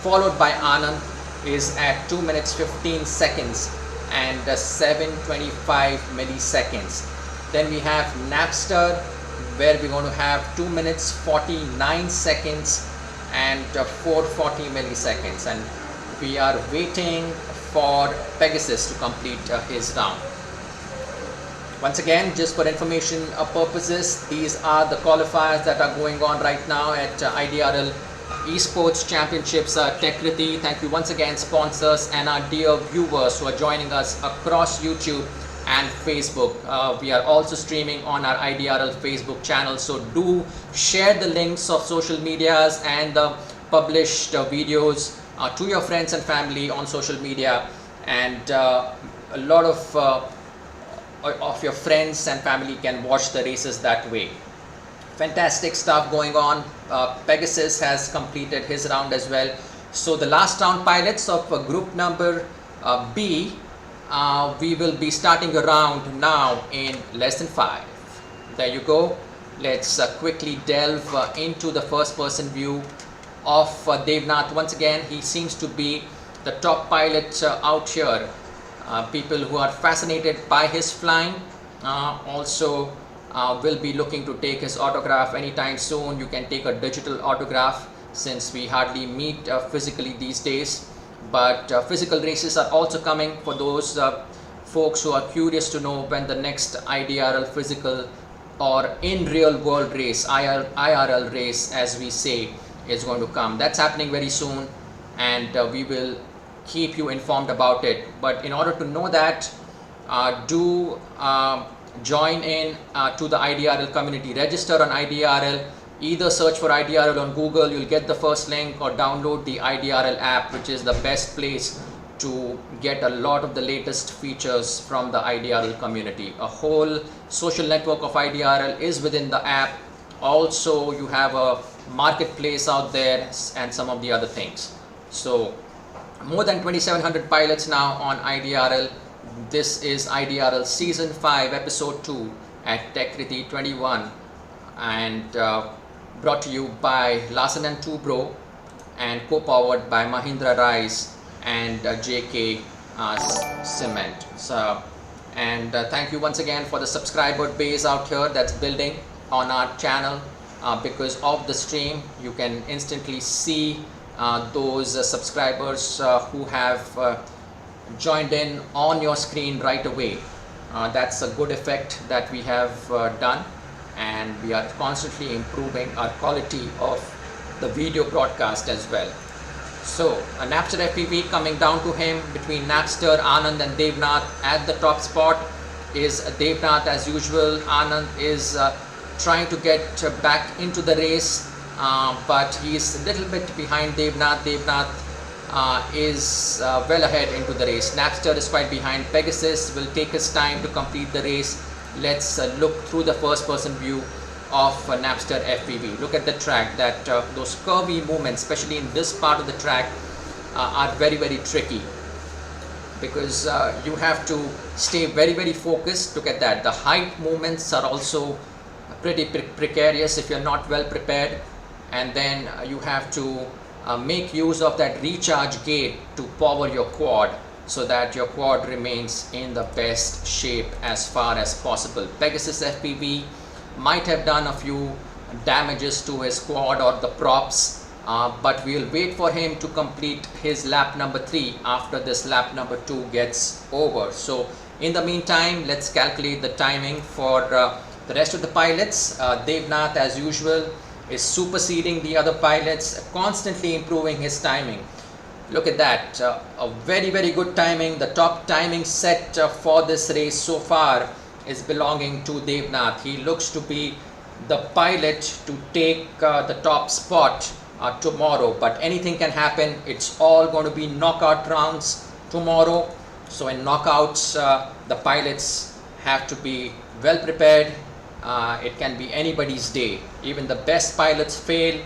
followed by Anand is at 2 minutes 15 seconds and 725 milliseconds. Then we have Napster, where we're going to have 2 minutes 49 seconds and 440 milliseconds, and we are waiting for Pegasus to complete his round. Once again, just for information purposes, these are the qualifiers that are going on right now at IDRL Esports Championships Techkriti. Thank you once again, sponsors, and our dear viewers who are joining us across YouTube and Facebook. We are also streaming on our IDRL Facebook channel, so do share the links of social medias and the published videos to your friends and family on social media, and a lot of your friends and family can watch the races that way. Fantastic stuff going on. Pegasus has completed his round as well. So the last round pilots of group number B we will be starting a round now in less than 5. There you go. Let's quickly delve into the first person view of Devnath. Once again, he seems to be the top pilot out here. People who are fascinated by his flying also will be looking to take his autograph anytime soon. You can take a digital autograph since we hardly meet physically these days. But physical races are also coming for those folks who are curious to know when the next IDRL physical or in real world race, IRL race as we say, is going to come. That's happening very soon, and we will keep you informed about it. But in order to know that, do join in to the IDRL community. Register on IDRL. Either search for IDRL on Google, you'll get the first link, or download the IDRL app, which is the best place to get a lot of the latest features from the IDRL community. A whole social network of IDRL is within the app. Also, you have a marketplace out there and some of the other things. So more than 2,700 pilots now on IDRL. This is IDRL Season 5 Episode 2 at Techkriti 21, and brought to you by Larsen & Toubro and co-powered by Mahindra Rise and JK Cement. So, and thank you once again for the subscriber base out here that's building on our channel. Because of the stream, you can instantly see those subscribers who have joined in on your screen right away. That's a good effect that we have done, and we are constantly improving our quality of the video broadcast as well. So a Napster FPV coming down to him between Napster, Anand and Devnath. At the top spot is Devnath as usual. Anand is trying to get back into the race, but he's a little bit behind Devnath. Devnath is well ahead into the race. Napster is quite behind. Pegasus will take his time to complete the race. Let's look through the first person view of Napster FPV. Look at the track. That those curvy movements, especially in this part of the track, are very tricky, because you have to stay very focused. Look at that. The height movements are also pretty precarious if you're not well prepared, and then you have to make use of that recharge gate to power your quad, so that your quad remains in the best shape as far as possible. Pegasus FPV might have done a few damages to his quad or the props, but we'll wait for him to complete his lap number 3 after this lap number 2 gets over. So in the meantime, let's calculate the timing for the rest of the pilots. Devnath, as usual, is superseding the other pilots, constantly improving his timing. Look at that, a very good timing. The top timing set for this race so far is belonging to Devnath. He looks to be the pilot to take the top spot tomorrow, but anything can happen. It's all going to be knockout rounds tomorrow. So in knockouts, the pilots have to be well prepared. It can be anybody's day. Even the best pilots fail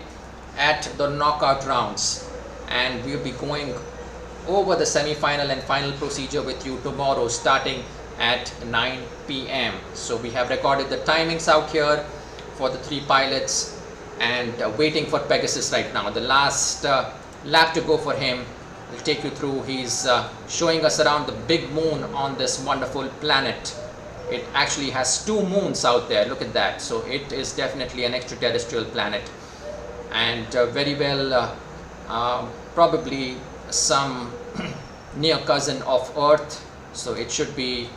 at the knockout rounds. And we'll be going over the semi-final and final procedure with you tomorrow starting at 9 p.m. So we have recorded the timings out here for the 3 pilots, and waiting for Pegasus right now. The last lap to go for him. We'll take you through. He's showing us around the big moon on this wonderful planet. It actually has 2 moons out there. Look at that. So it is definitely an extraterrestrial planet, and very well probably some near cousin of Earth. So it should be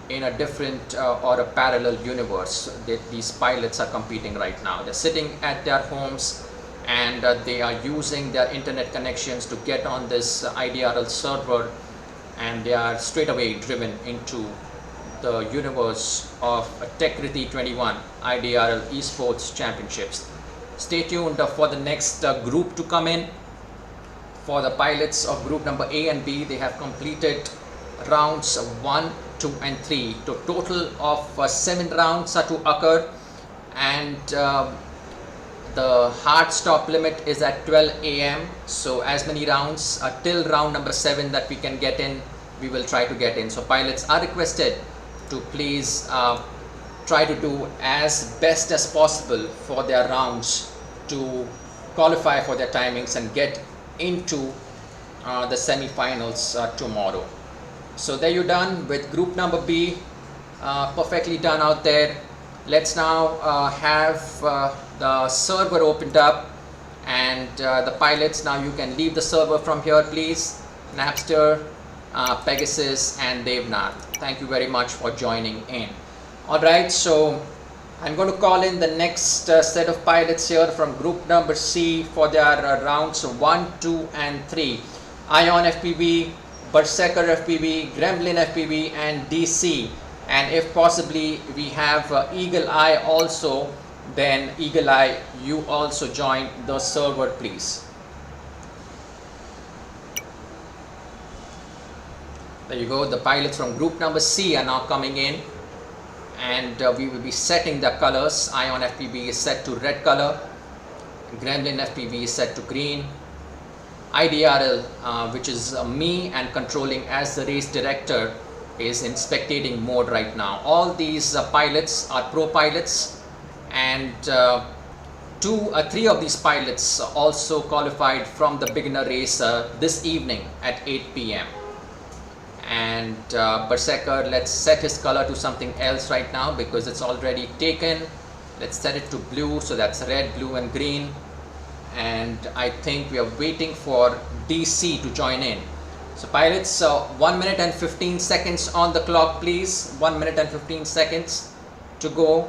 in a different or a parallel universe that these pilots are competing right now. They're sitting at their homes, and they are using their internet connections to get on this IDRL server, and they are straight away driven into the universe of Techkriti 21 IDRL Esports Championships. Stay tuned for the next group to come in. For the pilots of group number A and B, they have completed rounds 1, 2 and 3. The total of 7 rounds are to occur, and the hard stop limit is at 12 a.m. So as many rounds till round number 7 that we can get in we will try to get in. So pilots are requested to please try to do as best as possible for their rounds to qualify for their timings and get into the semi-finals tomorrow. So there you're done with group number B. Perfectly done out there. Let's now have the server opened up, and the pilots, now you can leave the server from here please. Napster, Pegasus and Devnath, thank you very much for joining in. Alright, so I'm going to call in the next set of pilots here from group number C for their rounds 1, 2 and 3. Ion FPV, Berserker FPV, Gremlin FPV and DC. And if possibly we have Eagle Eye also, then Eagle Eye, you also join the server please. There you go, the pilots from group number C are now coming in, and we will be setting the colors. Ion FPV is set to red color, Gremlin FPV is set to green, IDRL, which is me and controlling as the race director, is in spectating mode right now. All these pilots are pro pilots, and 3 of these pilots also qualified from the beginner race this evening at 8 p.m. And Berserker, let's set his color to something else right now because it's already taken. Let's set it to blue, so that's red, blue and green. And I think we are waiting for DC to join in. So pilots, 1 minute and 15 seconds on the clock please. 1 minute and 15 seconds to go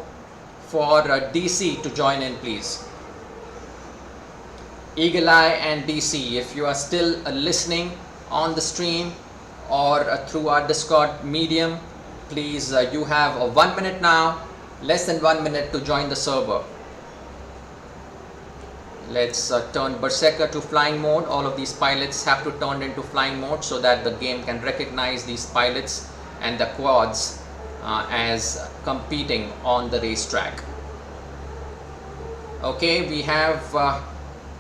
for DC to join in please. Eagle Eye and DC, if you are still listening on the stream or through our Discord medium, please, you have 1 minute now, less than 1 minute to join the server. Let's turn Berserker to flying mode. All of these pilots have to turn into flying mode so that the game can recognize these pilots and the quads as competing on the racetrack. Okay, we have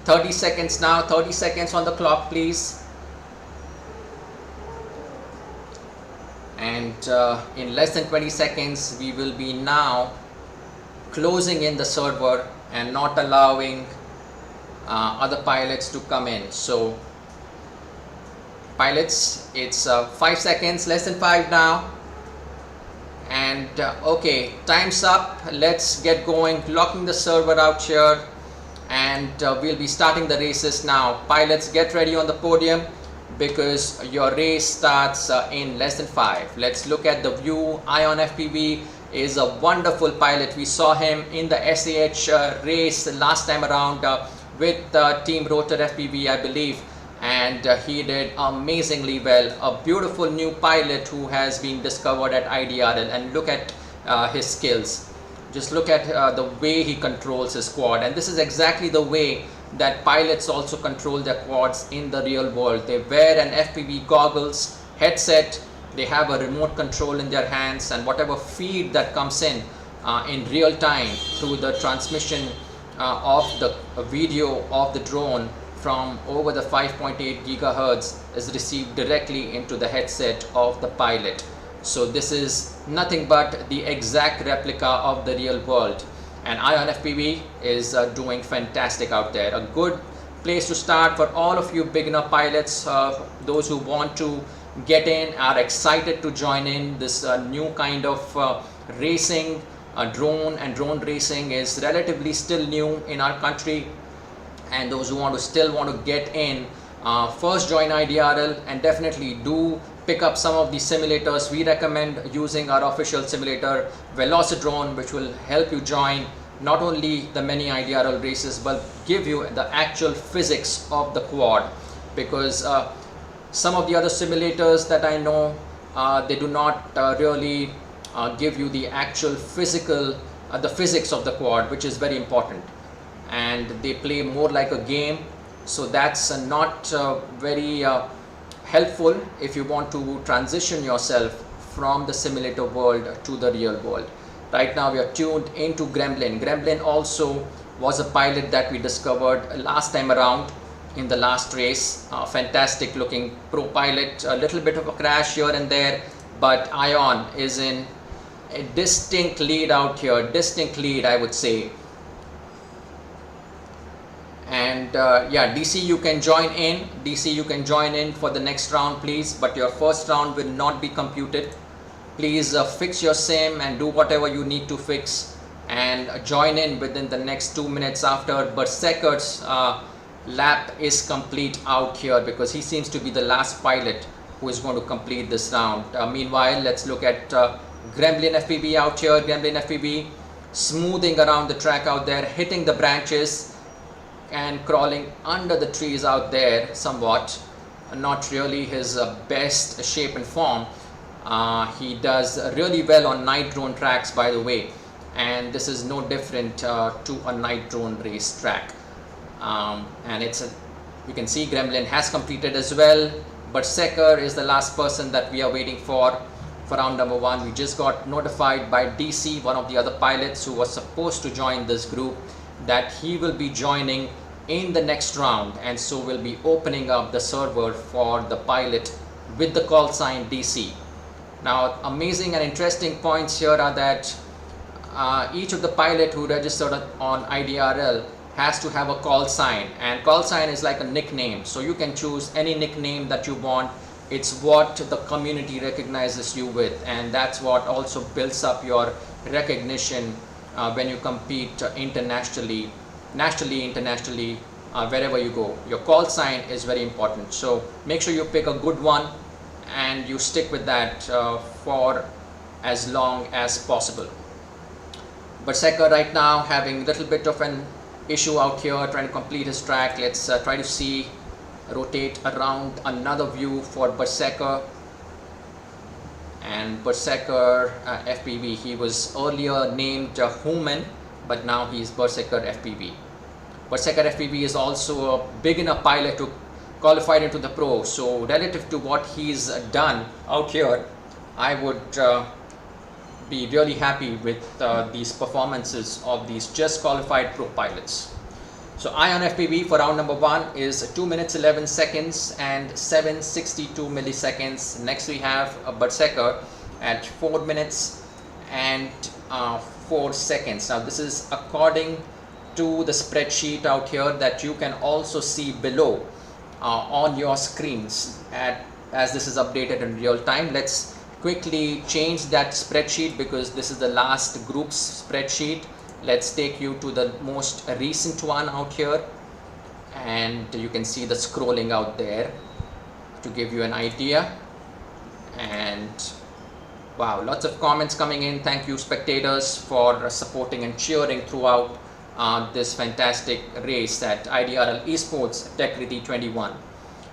30 seconds now, 30 seconds on the clock please. And in less than 20 seconds we will be now closing in the server and not allowing other pilots to come in. So pilots, it's 5 seconds, less than 5 now. And okay, time's up. Let's get going, locking the server out here, and we'll be starting the races now. Pilots, get ready on the podium because your race starts in less than 5. Let's look at the view. Ion FPV is a wonderful pilot. We saw him in the SAH race last time around with Team Rotor FPV, I believe, and he did amazingly well. A beautiful new pilot who has been discovered at IDRL, and look at his skills. Just look at the way he controls his quad, and this is exactly the way that pilots also control their quads in the real world. They wear an FPV goggles, headset, they have a remote control in their hands, and whatever feed that comes in real time through the transmission of the video of the drone from over the 5.8 gigahertz is received directly into the headset of the pilot. So this is nothing but the exact replica of the real world, and Ion FPV is doing fantastic out there. A good place to start for all of you beginner pilots, those who want to get in, are excited to join in this new kind of racing. Drone and drone racing is relatively still new in our country, and those who still want to get in, first join IDRL and definitely do pick up some of the simulators. We recommend using our official simulator Velocidrone, which will help you join not only the many IDRL races but give you the actual physics of the quad, because some of the other simulators that I know, they do not really give you the actual physical, the physics of the quad, which is very important, and they play more like a game. So that's not very helpful if you want to transition yourself from the simulator world to the real world. Right now we are tuned into Gremlin. Gremlin also was a pilot that we discovered last time around, in the last race. Fantastic looking pro pilot, a little bit of a crash here and there, but Ion is in a distinct lead out here, distinct lead I would say. And yeah, DC, you can join in. DC, you can join in for the next round please, but your first round will not be computed. Please fix your sim and do whatever you need to fix and join in within the next 2 minutes after Berserker's lap is complete out here, because he seems to be the last pilot who is going to complete this round. Meanwhile, let's look at Gremlin FPV out here. Gremlin FPV smoothing around the track out there, hitting the branches and crawling under the trees out there somewhat. Not really his best shape and form. He does really well on night drone tracks, by the way, and this is no different to a night drone race track. And you can see Gremlin has completed as well. Berserker is the last person that we are waiting for round number 1. We just got notified by DC, one of the other pilots who was supposed to join this group, that he will be joining in the next round, and so we'll be opening up the server for the pilot with the call sign DC. Now, amazing and interesting points here are that each of the pilot who registered on IDRL has to have a call sign, and call sign is like a nickname, so you can choose any nickname that you want. It's what the community recognizes you with, and that's what also builds up your recognition when you compete internationally, nationally, internationally, wherever you go. Your call sign is very important, so make sure you pick a good one and you stick with that for as long as possible. Berserker right now having a little bit of an issue out here, trying to complete his track. Let's try to see, rotate around another view for Berserker. And Berserker FPV, he was earlier named Human, but now he is Berserker FPV. Berserker FPV is also a beginner pilot who qualified into the pro, so relative to what he's done out here, I would be really happy with these performances of these just qualified pro pilots. So Ion FPV for round number 1 is 2 minutes 11 seconds and 762 milliseconds. Next we have a Berserker at 4 minutes and 4 seconds. Now this is according to the spreadsheet out here that you can also see below on your screens as this is updated in real time. Let's quickly change that spreadsheet because this is the last group's spreadsheet. Let's take you to the most recent one out here, and you can see the scrolling out there to give you an idea. And wow, lots of comments coming in. Thank you spectators for supporting and cheering throughout this fantastic race at IDRL Esports Techkriti 21.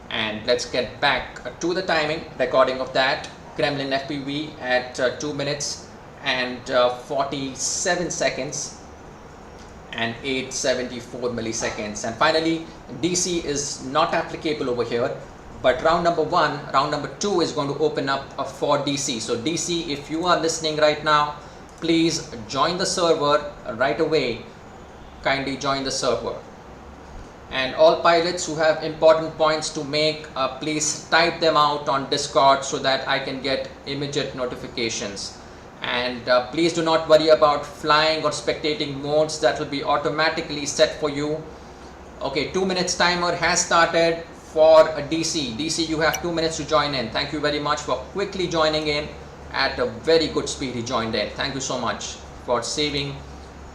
And let's get back to the timing recording of that. Gremlin FPV at 2 minutes and 47 seconds and 874 milliseconds. And finally, DC is not applicable over here, but round number 1, round number 2 is going to open up for DC. So DC, if you are listening right now, please join the server right away. Kindly join the server. And all pilots who have important points to make, please type them out on Discord so that I can get immediate notifications. And please do not worry about flying or spectating modes, that will be automatically set for you. Okay, 2 minutes timer has started for DC. DC, you have 2 minutes to join in. Thank you very much for quickly joining in at a very good speed. He joined in. Thank you so much for saving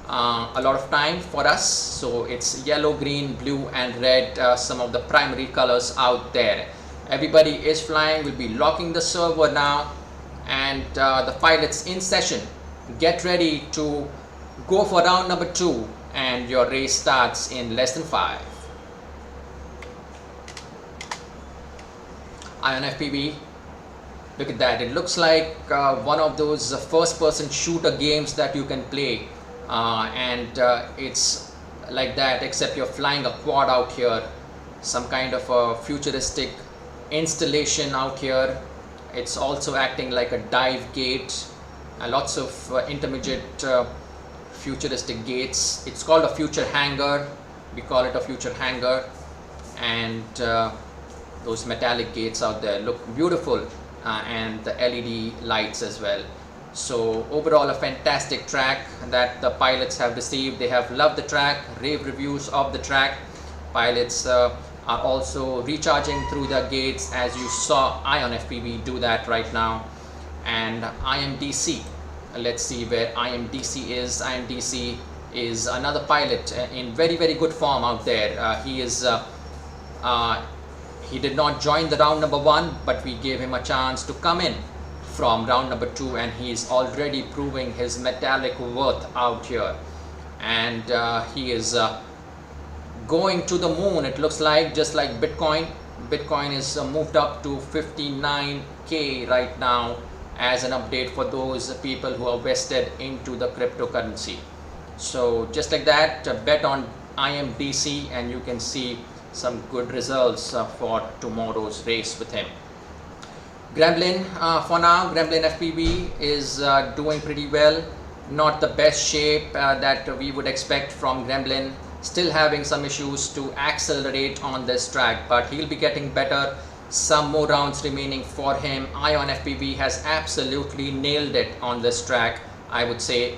a lot of time for us. So it's yellow, green, blue and red, some of the primary colors out there. Everybody is flying. We'll be locking the server now, and the pilots in session. Get ready to go for round number 2, and your race starts in less than 5. Ion FPV, look at that. It looks like one of those first person shooter games that you can play. It's like that, except you're flying a quad out here, some kind of a futuristic installation out here. It's also acting like a dive gate, lots of intermediate futuristic gates. It's called a future hangar. We call it a future hangar. and those metallic gates out there look beautiful, and the LED lights as well. So overall a fantastic track that the pilots have received. They have loved the track, rave reviews of the track. Pilots are also recharging through the gates, as you saw Ion FPV do that right now. And IMDC, let's see where IMDC is. IMDC is another pilot in very good form out there. He did not join the round number 1, but we gave him a chance to come in from round number 2, and he is already proving his metallic worth out here. And he is going to the moon, it looks like, just like Bitcoin. Bitcoin is moved up to 59k right now as an update for those people who are vested into the cryptocurrency. So just like that, bet on IMDC and you can see some good results for tomorrow's race with him. Gremlin, for now, Gremlin FPV is doing pretty well. Not the best shape that we would expect from Gremlin. Still having some issues to accelerate on this track, but he'll be getting better. Some more rounds remaining for him. Ion FPV has absolutely nailed it on this track, I would say.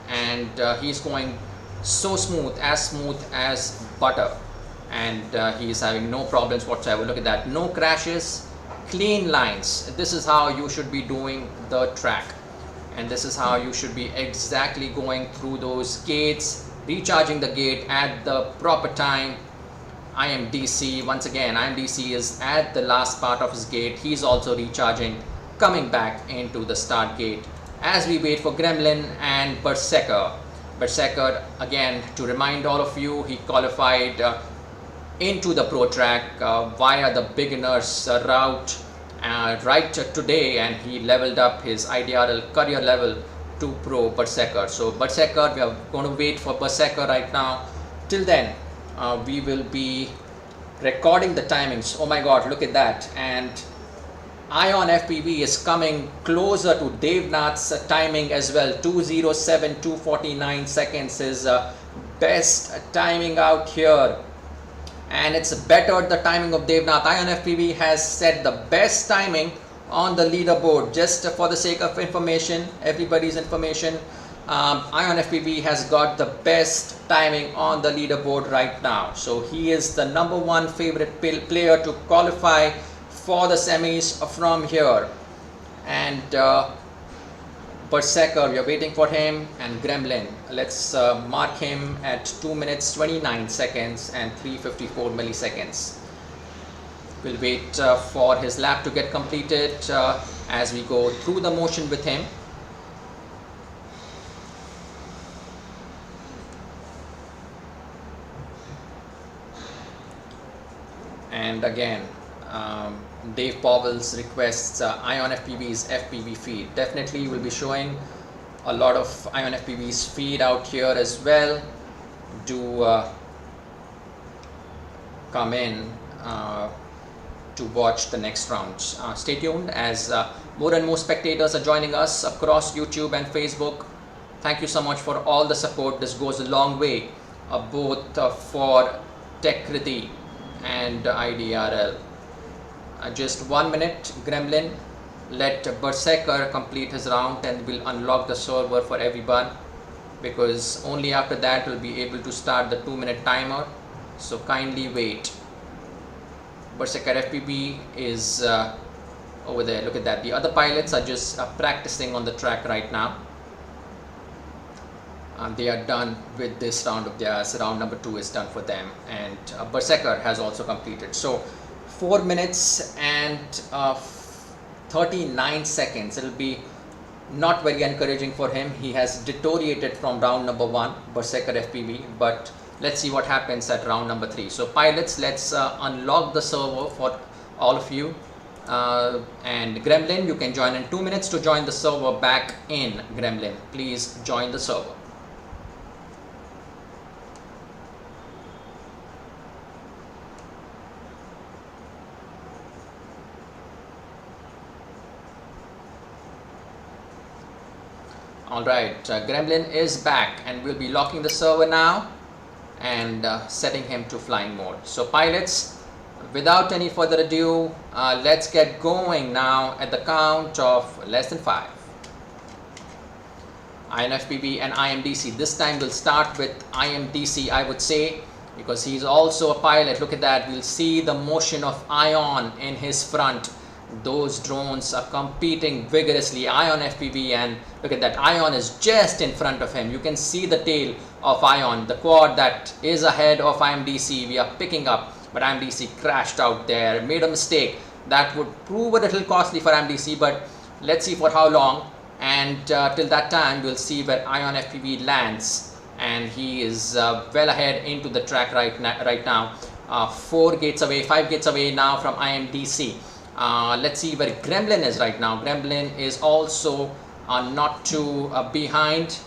And he's going so smooth as butter. And he's having no problems whatsoever. Look at that, no crashes, clean lines. This is how you should be doing the track, and this is how you should be exactly going through those gates, recharging the gate at the proper time. IMDC, once again, IMDC is at the last part of his gate. He's also recharging, coming back into the start gate as we wait for Gremlin and Berserker. Berserker, again, to remind all of you, he qualified into the pro track via the beginners route right today, and he leveled up his IDRL career level to pro Berserker. So Berserker, we are going to wait for Berserker right now. Till then, we will be recording the timings. Oh my god, look at that. And Ion FPV is coming closer to Devnath's timing as well. 2:07:249 seconds is best timing out here, and it's better the timing of Devnath. Ion FPV has set the best timing on the leaderboard. Just for the sake of information, everybody's information, Ion FPV has got the best timing on the leaderboard right now. So he is the #1 favorite player to qualify for the semis from here. And Berserker, we are waiting for him. And Gremlin, let's mark him at 2 minutes 29 seconds and 354 milliseconds. We'll wait for his lap to get completed as we go through the motion with him. And again, Dave Powell's requests Ion FPV's FPV feed. Definitely will be showing a lot of Ion FPV's feed out here as well. Do come in to watch the next rounds. Stay tuned as more and more spectators are joining us across YouTube and Facebook. Thank you so much for all the support. This goes a long way, both for Techkriti and IDRL. Just 1 minute, Gremlin. Let Berserker complete his round and we'll unlock the server for everyone, because only after that we'll be able to start the 2-minute timer. So kindly wait. Berserker FPV is over there. Look at that. The other pilots are just practicing on the track right now. They are done with this round of theirs. Round number 2 is done for them, and Berserker has also completed. So 4 minutes and 39 seconds. It'll be not very encouraging for him. He has deteriorated from round number 1, Berserker FPV, but let's see what happens at round number 3. So pilots, let's unlock the server for all of you. And Gremlin, you can join in 2 minutes to join the server back in. Gremlin, please join the server. Alright, Gremlin is back and we'll be locking the server now. and setting him to flying mode. So pilots, without any further ado, let's get going now at the count of less than 5. INFPB and IMDC. This time we'll start with IMDC, I would say, because he's also a pilot. Look at that. We'll see the motion of Ion in his front. Those drones are competing vigorously. Ion FPV, and look at that. Ion is just in front of him. You can see the tail of Ion, the quad that is ahead of IMDC. We are picking up, but IMDC crashed out there, made a mistake. That would prove a little costly for IMDC, but let's see for how long. And till that time, we'll see where Ion FPV lands, and he is well ahead into the track right now. 4 gates away, 5 gates away now from IMDC. Let's see where Gremlin is right now. Gremlin is also not too behind,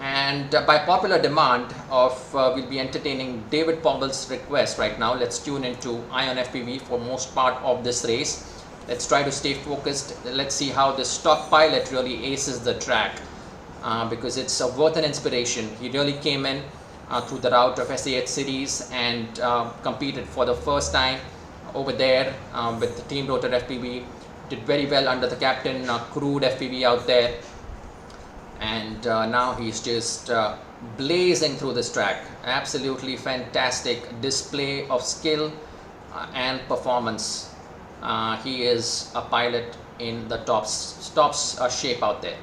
and by popular demand of we'll be entertaining David Powell's request right now. Let's tune into Ion FPV for most part of this race. Let's try to stay focused. Let's see how the stock pilot really aces the track, because it's worth an inspiration. He really came in through the route of SAH series and competed for the first time over there with the Team Rotor FPV. Did very well under the captain, Crude FPV out there, and now he's just blazing through this track. Absolutely fantastic display of skill and performance. He is a pilot in the tops shape out there.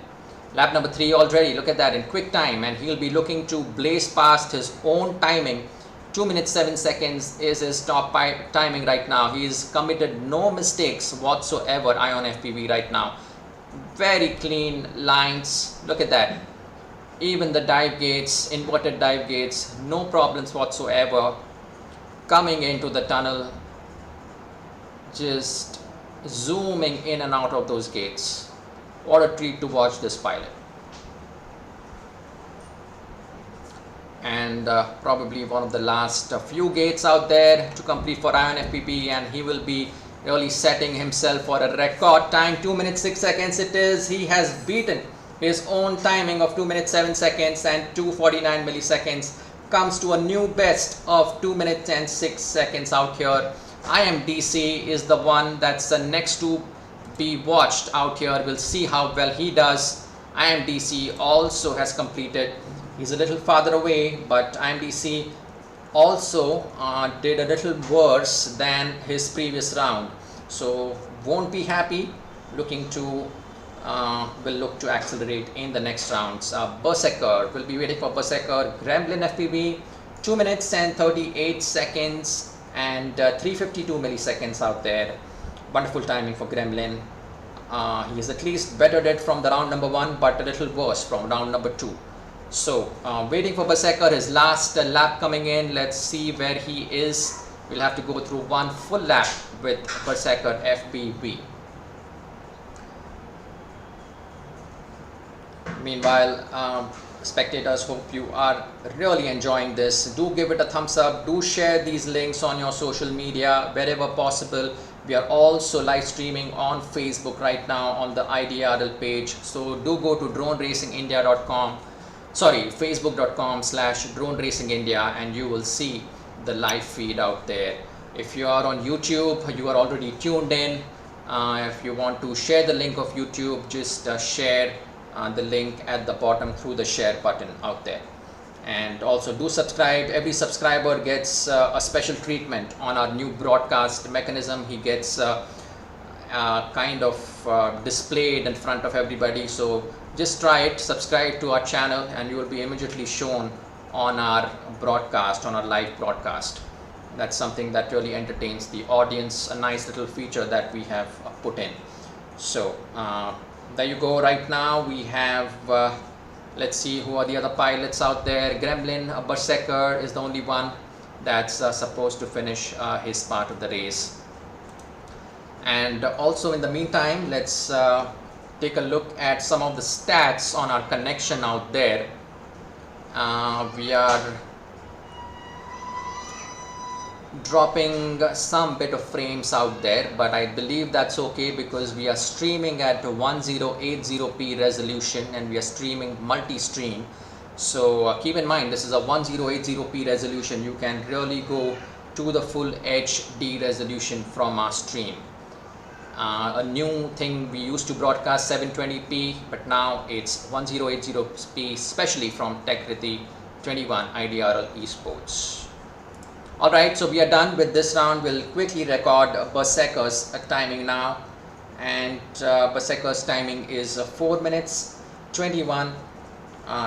Lap number 3 already. Look at that, in quick time, and he'll be looking to blaze past his own timing. 2 minutes 7 seconds is his top timing right now. He's committed no mistakes whatsoever. Ion FPV right now, very clean lines. Look at that. Even the dive gates, inverted dive gates, no problems whatsoever. Coming into the tunnel, just zooming in and out of those gates. What a treat to watch this pilot. And probably one of the last few gates out there to complete for Ion FPV, and he will be really setting himself for a record time. 2 minutes 6 seconds it is. He has beaten his own timing of 2 minutes 7 seconds, and 249 milliseconds comes to a new best of 2 minutes and 6 seconds out here. IMDC is the one that's the next to be watched out here. We'll see how well he does. IMDC also has completed. He's a little farther away, but IMDC also did a little worse than his previous round, so won't be happy. Looking to will look to accelerate in the next rounds. Berserker, will be waiting for Berserker. Gremlin FPV, 2 minutes and 38 seconds and 352 milliseconds out there. Wonderful timing for Gremlin. He is at least bettered it from the round number 1, but a little worse from round number 2. So waiting for Berserker, his last lap coming in. Let's see where he is. We'll have to go through one full lap with Berserker FPV. Meanwhile, spectators, hope you are really enjoying this. Do give it a thumbs up. Do share these links on your social media wherever possible. We are also live streaming on Facebook right now on the IDRL page. So do go to droneracingindia.com. Sorry, facebook.com/droneracingindia, and you will see the live feed out there. If you are on YouTube, you are already tuned in. If you want to share the link of YouTube, just share the link at the bottom through the share button out there. And also do subscribe. Every subscriber gets a special treatment on our new broadcast mechanism. He gets kind of displayed in front of everybody. So just try it, subscribe to our channel, and you will be immediately shown on our broadcast, on our live broadcast. That's something that really entertains the audience, a nice little feature that we have put in. So there you go. Right now we have let's see who are the other pilots out there. Gremlin Berserker is the only one that's supposed to finish his part of the race. And also in the meantime, let's take a look at some of the stats on our connection out there. We are dropping some bit of frames out there, but I believe that's okay because we are streaming at 1080p resolution and we are streaming multi-stream. So keep in mind, this is a 1080p resolution. You can really go to the full HD resolution from our stream. A new thing, we used to broadcast 720p, but now it's 1080p, especially from Techkriti 21 IDRL Esports. Alright, so we are done with this round. We'll quickly record Berserker's timing now, and Berserker's timing is 4 minutes 21.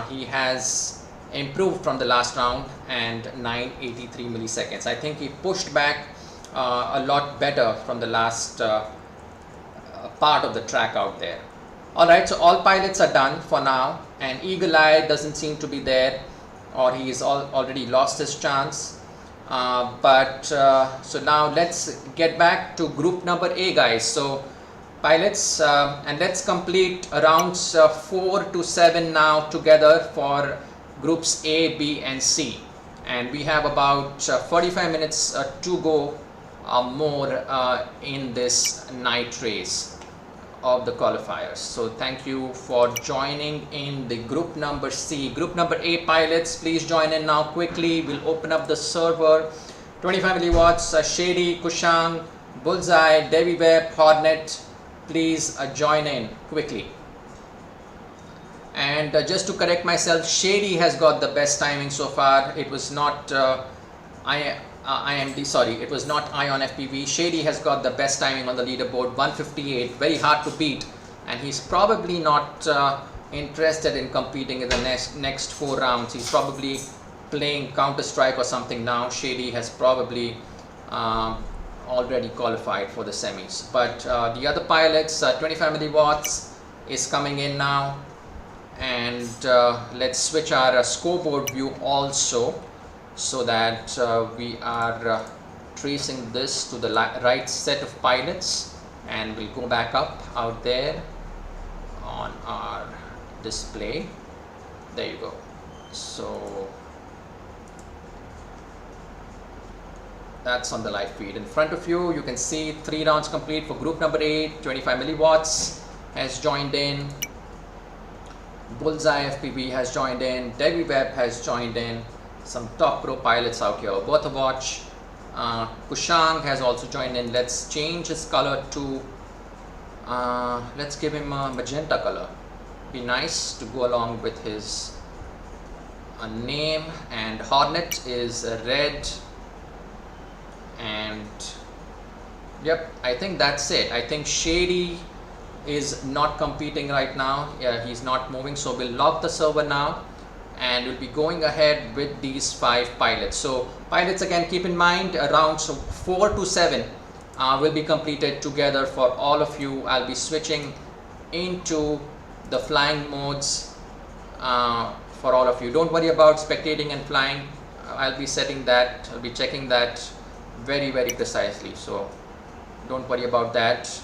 He has improved from the last round and 983 milliseconds. I think he pushed back a lot better from the last part of the track out there. Alright, so all pilots are done for now, and Eagle Eye doesn't seem to be there, or he's already lost his chance. So now let's get back to group number A, guys. So pilots, and let's complete rounds 4 to 7 now together for groups A, B and C, and we have about 45 minutes to go more in this night race of the qualifiers. So thank you for joining in the group number C. Group number A pilots, please join in now quickly. We'll open up the server. 25 milliwatts, Shady, Kushang, Bullseye, Devi Web, Hornet, please join in quickly. And just to correct myself, Shady has got the best timing so far. It was not IMD, sorry, it was not Ion FPV. Shady has got the best timing on the leaderboard, 158, very hard to beat, and he's probably not interested in competing in the next 4 rounds. He's probably playing Counter-Strike or something now. Shady has probably already qualified for the semis. But the other pilots, 25 milliwatts is coming in now, and let's switch our scoreboard view also, so that we are tracing this to the right set of pilots, and we'll go back up out there on our display. There you go. So that's on the live feed. In front of you, you can see 3 rounds complete for group number 8. 25 milliwatts has joined in, Bullseye FPV has joined in, Devi Web has joined in, some top pro pilots out here. Worth a watch. Kushang has also joined in. Let's change his color to let's give him a magenta color. Be nice to go along with his name. And Hornet is red, and yep, I think that's it. I think Shady is not competing right now. Yeah, he's not moving, so we'll lock the server now, and we'll be going ahead with these 5 pilots. So pilots, again, keep in mind rounds 4 to 7 will be completed together for all of you. I'll be switching into the flying modes for all of you. Don't worry about spectating and flying. I'll be setting that, I'll be checking that very precisely, so don't worry about that.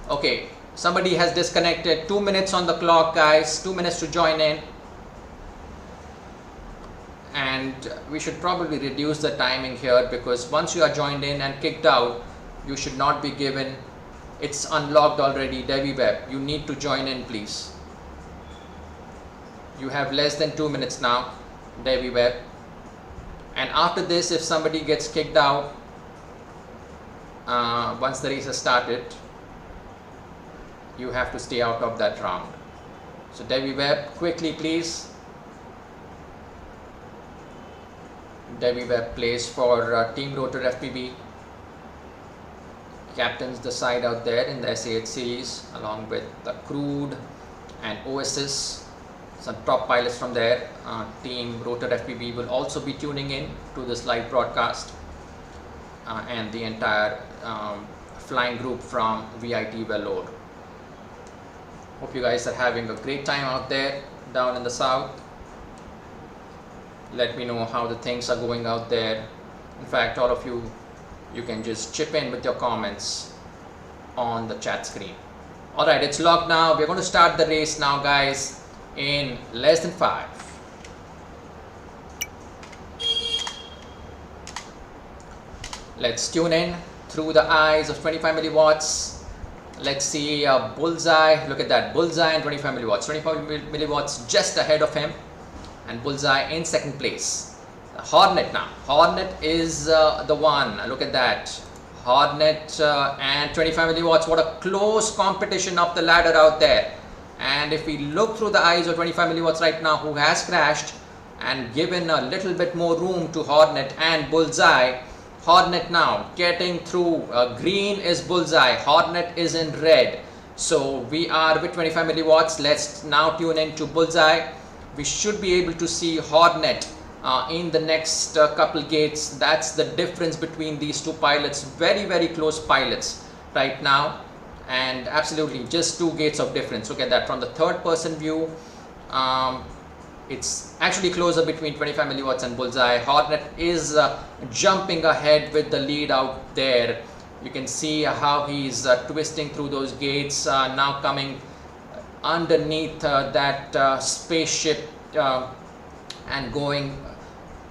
Okay, somebody has disconnected. 2 minutes on the clock, guys. 2 minutes to join in. And we should probably reduce the timing here, because once you are joined in and kicked out, you should not be given, it's unlocked already. Devi Web, you need to join in, please. You have less than 2 minutes now, Devi Web. And after this, if somebody gets kicked out once the race has started, you have to stay out of that round. So Devi Web, quickly please. Devi Web plays for Team Rotor FPV, captains the side out there in the SA8 series, along with the Crude and OSS, some top pilots from there. Team Rotor FPV will also be tuning in to this live broadcast, and the entire flying group from VIT Vellore. Hope you guys are having a great time out there down in the south. Let me know how the things are going out there. In fact, all of you, you can just chip in with your comments on the chat screen. Alright, it's locked now. We're going to start the race now, guys, in less than 5. Let's tune in through the eyes of 25 milliwatts. Let's see Bullseye. Look at that, Bullseye and 25 milliwatts. 25 milliwatts just ahead of him. and Bullseye in second place. Hornet now. Hornet is the one. Look at that. Hornet and 25 milliwatts. What a close competition up the ladder out there. And if we look through the eyes of 25 milliwatts right now, who has crashed and given a little bit more room to Hornet and Bullseye. Hornet now getting through. Green is Bullseye. Hornet is in red. So we are with 25 milliwatts. Let's now tune in to Bullseye. We should be able to see Hornet in the next couple gates. That's the difference between these two pilots. Very, very close pilots right now. And absolutely just 2 gates of difference. Look at that from the third person view. It's actually closer between 25 milliwatts and Bullseye. Hornet is jumping ahead with the lead out there. You can see how he's twisting through those gates, now coming underneath that spaceship and going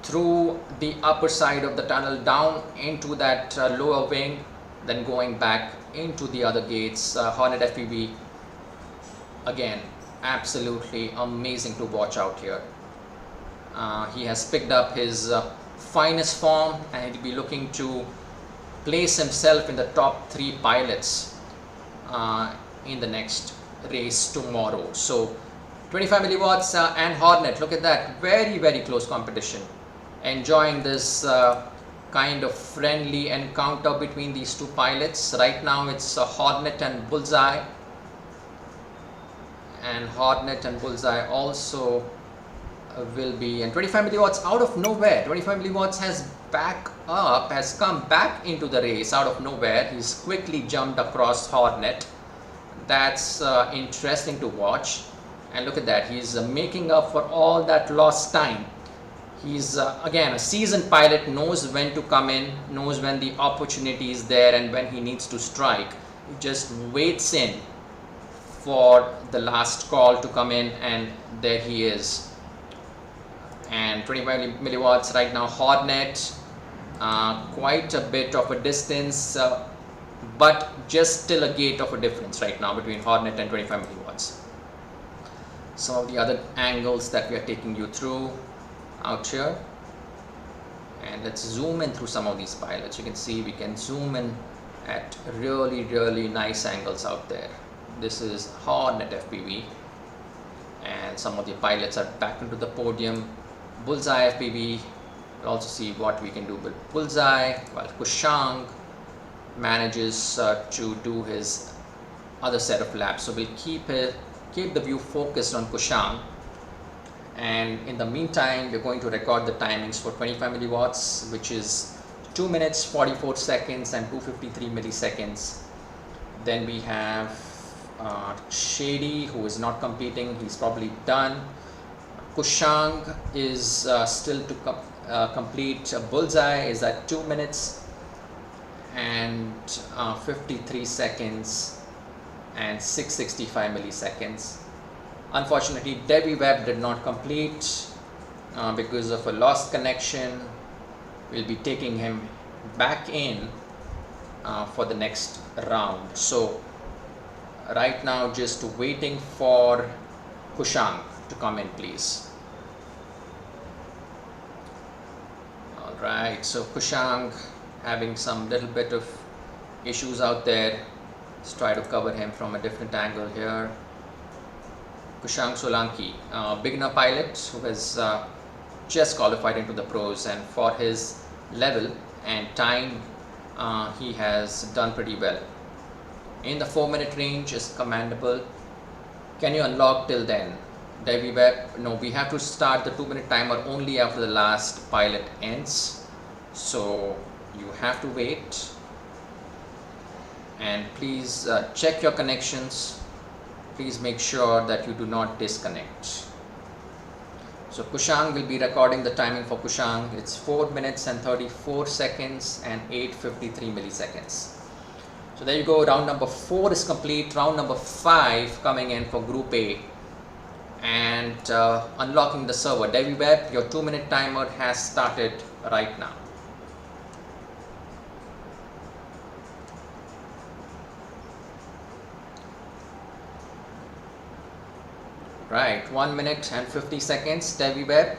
through the upper side of the tunnel down into that lower wing, then going back into the other gates. Hornet FPV again, absolutely amazing to watch out here. He has picked up his finest form and he'll be looking to place himself in the top 3 pilots in the next race tomorrow. So 25 milliwatts and Hornet, look at that, very, very close competition. Enjoying this kind of friendly encounter between these 2 pilots. Right now it's Hornet and Bullseye. And Hornet and Bullseye also will be, and 25 milliwatts out of nowhere. 25 milliwatts has come back into the race out of nowhere. He's quickly jumped across Hornet. That's interesting to watch. And look at that, he's making up for all that lost time. He's again a seasoned pilot, knows when to come in, knows when the opportunity is there and when he needs to strike. He just waits in for the last call to come in, and there he is. And 25 milliwatts right now, Hornet, quite a bit of a distance, but just still a gate of a difference right now between Hornet and 25 milliwatts. Some of the other angles that we are taking you through out here, and let's zoom in through some of these pilots. You can see we can zoom in at really, really nice angles out there. This is Hornet FPV, and some of the pilots are back into the podium. Bullseye FPV, we'll also see what we can do with Bullseye, while Kushang manages to do his other set of laps. So we'll keep the view focused on Kushang, and in the meantime we're going to record the timings for 25 milliwatts, which is 2 minutes 44 seconds and 253 milliseconds. Then we have Shady, who is not competing, he's probably done. Kushang is still to complete. Bullseye is at 2 minutes and 53 seconds and 665 milliseconds. Unfortunately, Debbie Webb did not complete because of a lost connection. We'll be taking him back in for the next round. So right now just waiting for Kushang to come in, please. Alright, so Kushang having some little bit of issues out there. Let's try to cover him from a different angle here. Kushang Solanki, beginner pilot who has just qualified into the pros, and for his level and time he has done pretty well. In the 4-minute range is commendable. Can you unlock till then? Debbie Webb, no, we have to start the 2-minute timer only after the last pilot ends. So you have to wait, and please check your connections. Please make sure that you do not disconnect. So Kushang will be recording the timing for Kushang. It's 4 minutes and 34 seconds and 853 milliseconds. So there you go, round number 4 is complete. Round number 5 coming in for Group A, and unlocking the server. Debbie Webb, your 2-minute timer has started right now. Right, 1 minute and 50 seconds, Devi Webb.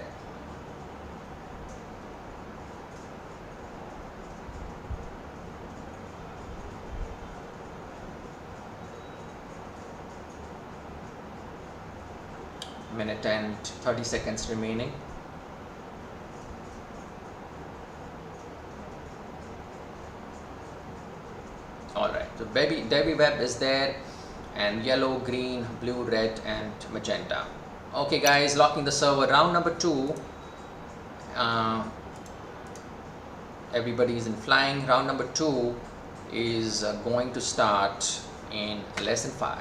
Minute and 30 seconds remaining. Alright, so Devi Webb is there, and yellow, green, blue, red and magenta. Okay guys, locking the server. Round number 2. Everybody is in flying. Round number 2 is going to start in less than 5.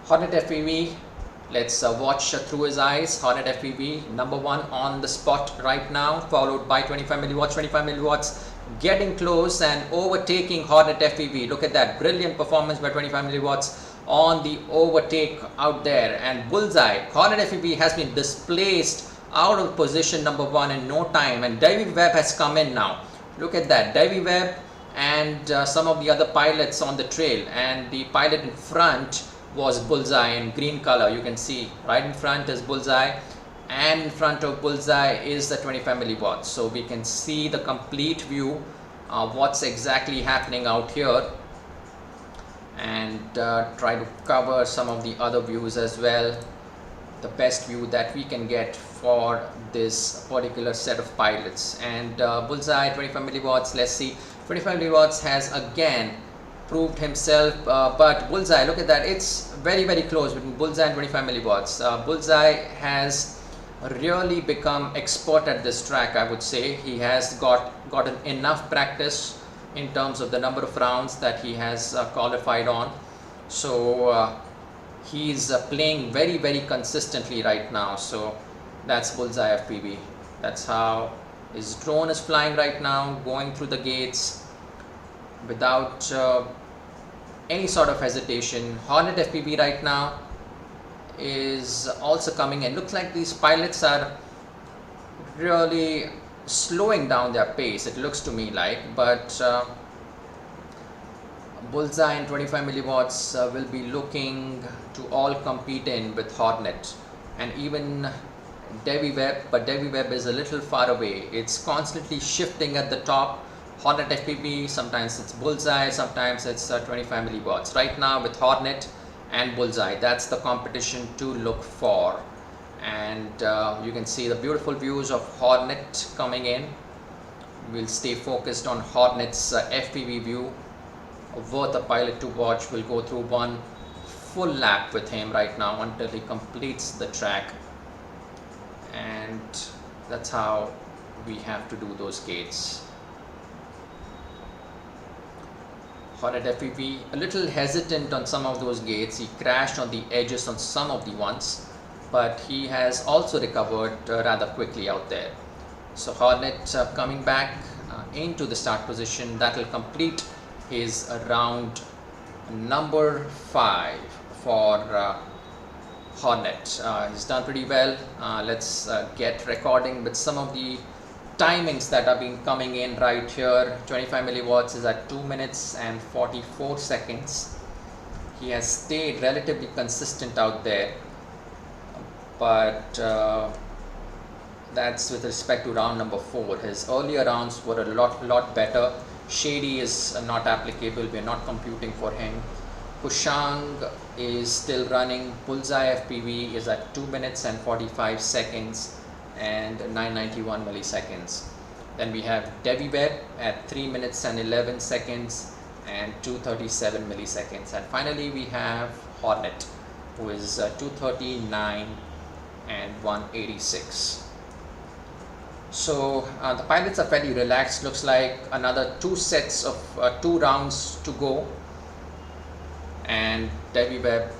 Hornet FPV, let's watch through his eyes. Hornet FPV, number 1 on the spot right now, followed by 25 milliwatts. 25 milliwatts getting close and overtaking Hornet FPV. Look at that, brilliant performance by 25 milliwatts on the overtake out there. And Bullseye, Hornet FPV has been displaced out of position number 1 in no time, and Devi Webb has come in now. Look at that, Devi Webb and some of the other pilots on the trail, and the pilot in front was Bullseye in green color. You can see right in front is Bullseye, and in front of Bullseye is the 25 milliwatts. So we can see the complete view of what's exactly happening out here, and try to cover some of the other views as well, the best view that we can get for this particular set of pilots. And Bullseye 25 milliwatts, let's see, 25 milliwatts has again proved himself, but Bullseye, look at that, it's very close between Bullseye and 25 milliwatts. Bullseye has really become expert at this track, I would say. He has gotten enough practice in terms of the number of rounds that he has qualified on. So he's playing very consistently right now. So that's Bullseye FPV. That's how his drone is flying right now, going through the gates without any sort of hesitation. Hornet FPV right now is also coming in. Looks like these pilots are really slowing down their pace, it looks to me like, but Bullseye and 25 milliwatts will be looking to all compete in with Hornet, and even Devi Webb, but Devi Webb is a little far away. It's constantly shifting at the top. Hornet FPV, sometimes it's Bullseye, sometimes it's 25 milliwatts. Right now with Hornet and Bullseye, that's the competition to look for. And you can see the beautiful views of Hornet coming in. We'll stay focused on Hornet's FPV view. Worth a pilot to watch. We'll go through one full lap with him right now until he completes the track. And that's how we have to do those gates. Hornet FPV a little hesitant on some of those gates. He crashed on the edges on some of the ones, but he has also recovered rather quickly out there. So Hornet coming back into the start position. That will complete his round number 5 for Hornet. He's done pretty well. Let's get recording with some of the timings that have been coming in right here. 25 milliwatts is at 2 minutes and 44 seconds. He has stayed relatively consistent out there, but that's with respect to round number 4. His earlier rounds were a lot better. Shady is not applicable, we're not computing for him. Kushang is still running. Bullseye FPV is at 2 minutes and 45 seconds and 991 milliseconds. Then we have Devi Webb at 3 minutes and 11 seconds and 237 milliseconds. And finally we have Hornet, who is 239 and 186. So the pilots are fairly relaxed. Looks like another 2 sets of 2 rounds to go, and Devi Webb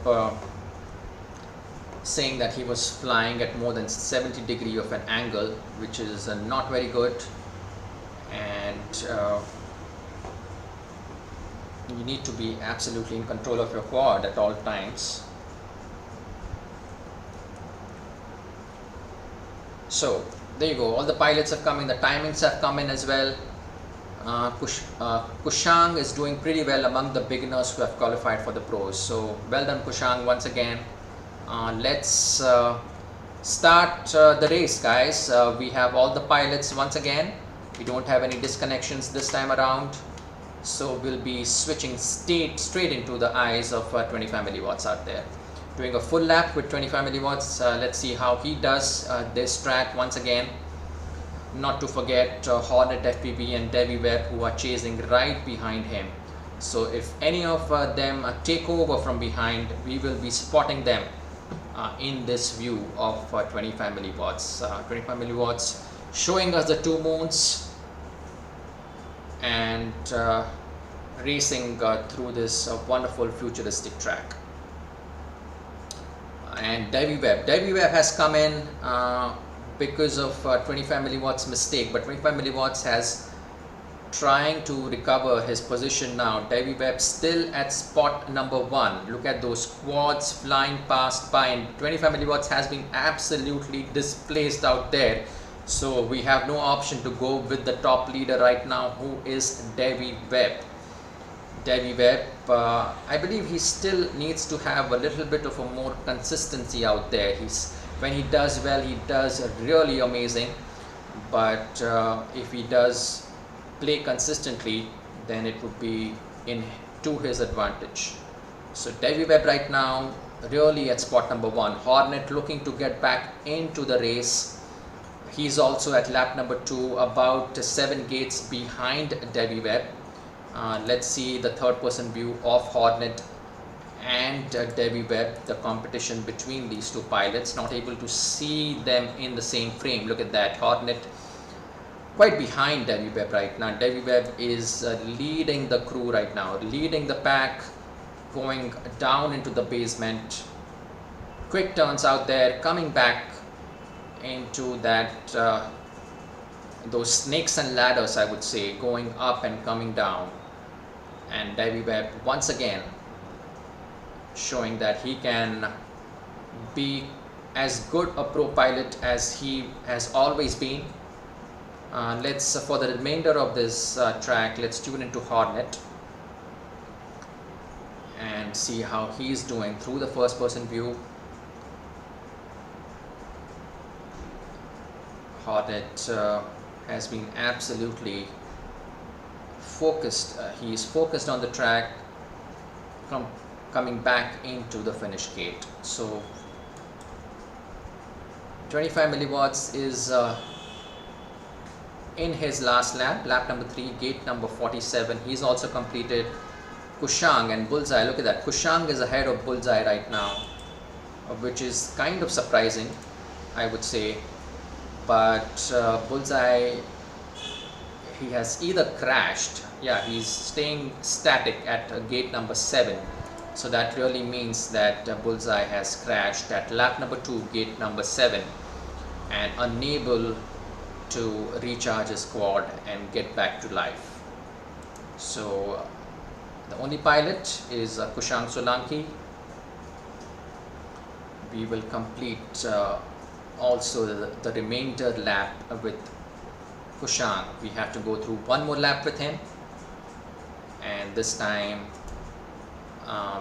saying that he was flying at more than 70 degrees of an angle, which is not very good, and you need to be absolutely in control of your quad at all times. So there you go, all the pilots have come in, the timings have come in as well. Kushang is doing pretty well among the beginners who have qualified for the pros. So well done, Kushang, once again. Let's start the race, guys. We have all the pilots once again. We don't have any disconnections this time around. So we'll be switching straight into the eyes of 25 milliwatts out there. Doing a full lap with 25 milliwatts. Let's see how he does this track once again. Not to forget Hornet FPV and Devi Webb, who are chasing right behind him. So if any of them take over from behind, we will be spotting them in this view of 25 milliwatts. 25 milliwatts showing us the two moons and racing through this wonderful futuristic track. And Devi Webb has come in because of 25 milliwatts mistake, but 25 milliwatts has trying to recover his position now. Devi Webb still at spot number 1. Look at those quads flying past by, and 25 milliwatts has been absolutely displaced out there. So we have no option to go with the top leader right now, who is Devi Webb. Devi Webb, I believe he still needs to have a little bit of a more consistency out there. When he does well, he does really amazing, but if he does play consistently, then it would be to his advantage. So Devi Webb right now really at spot number 1. Hornet looking to get back into the race. He's also at lap number 2, about 7 gates behind Devi Webb. Let's see the third person view of Hornet and Devi Webb, the competition between these two pilots. Not able to see them in the same frame. Look at that, Hornet quite behind Devi Webb right now. Devi Webb is leading the crew right now, leading the pack, going down into the basement. Quick turns out there, coming back into that those snakes and ladders, I would say, going up and coming down. And Devi Webb once again showing that he can be as good a pro pilot as he has always been. Let's for the remainder of this track, let's tune into Hornet and see how he's doing through the first person view. Hornet has been absolutely focused. He is focused on the track, coming back into the finish gate. So 25 milliwatts is in his last lap number 3, gate number 47. He's also completed Kushang and Bullseye. Look at that, Kushang is ahead of Bullseye right now, which is kind of surprising, I would say. But Bullseye, he has either crashed, he's staying static at gate number 7. So that really means that Bullseye has crashed at lap number 2, gate number 7, and unable to recharge his quad and get back to life. So the only pilot is Kushang Solanki. We will complete also the remainder lap with Kushang. We have to go through one more lap with him, and this time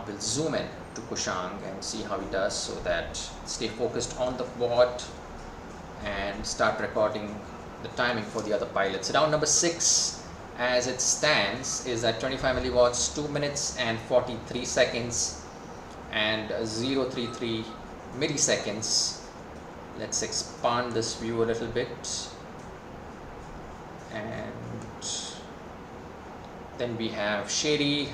we'll zoom in to Kushang and see how he does, so that stay focused on the quad and start recording the timing for the other pilots. Round number 6 as it stands is at 25 milliwatts, 2 minutes and 43 seconds and 033 milliseconds. Let's expand this view a little bit, and then we have Shady.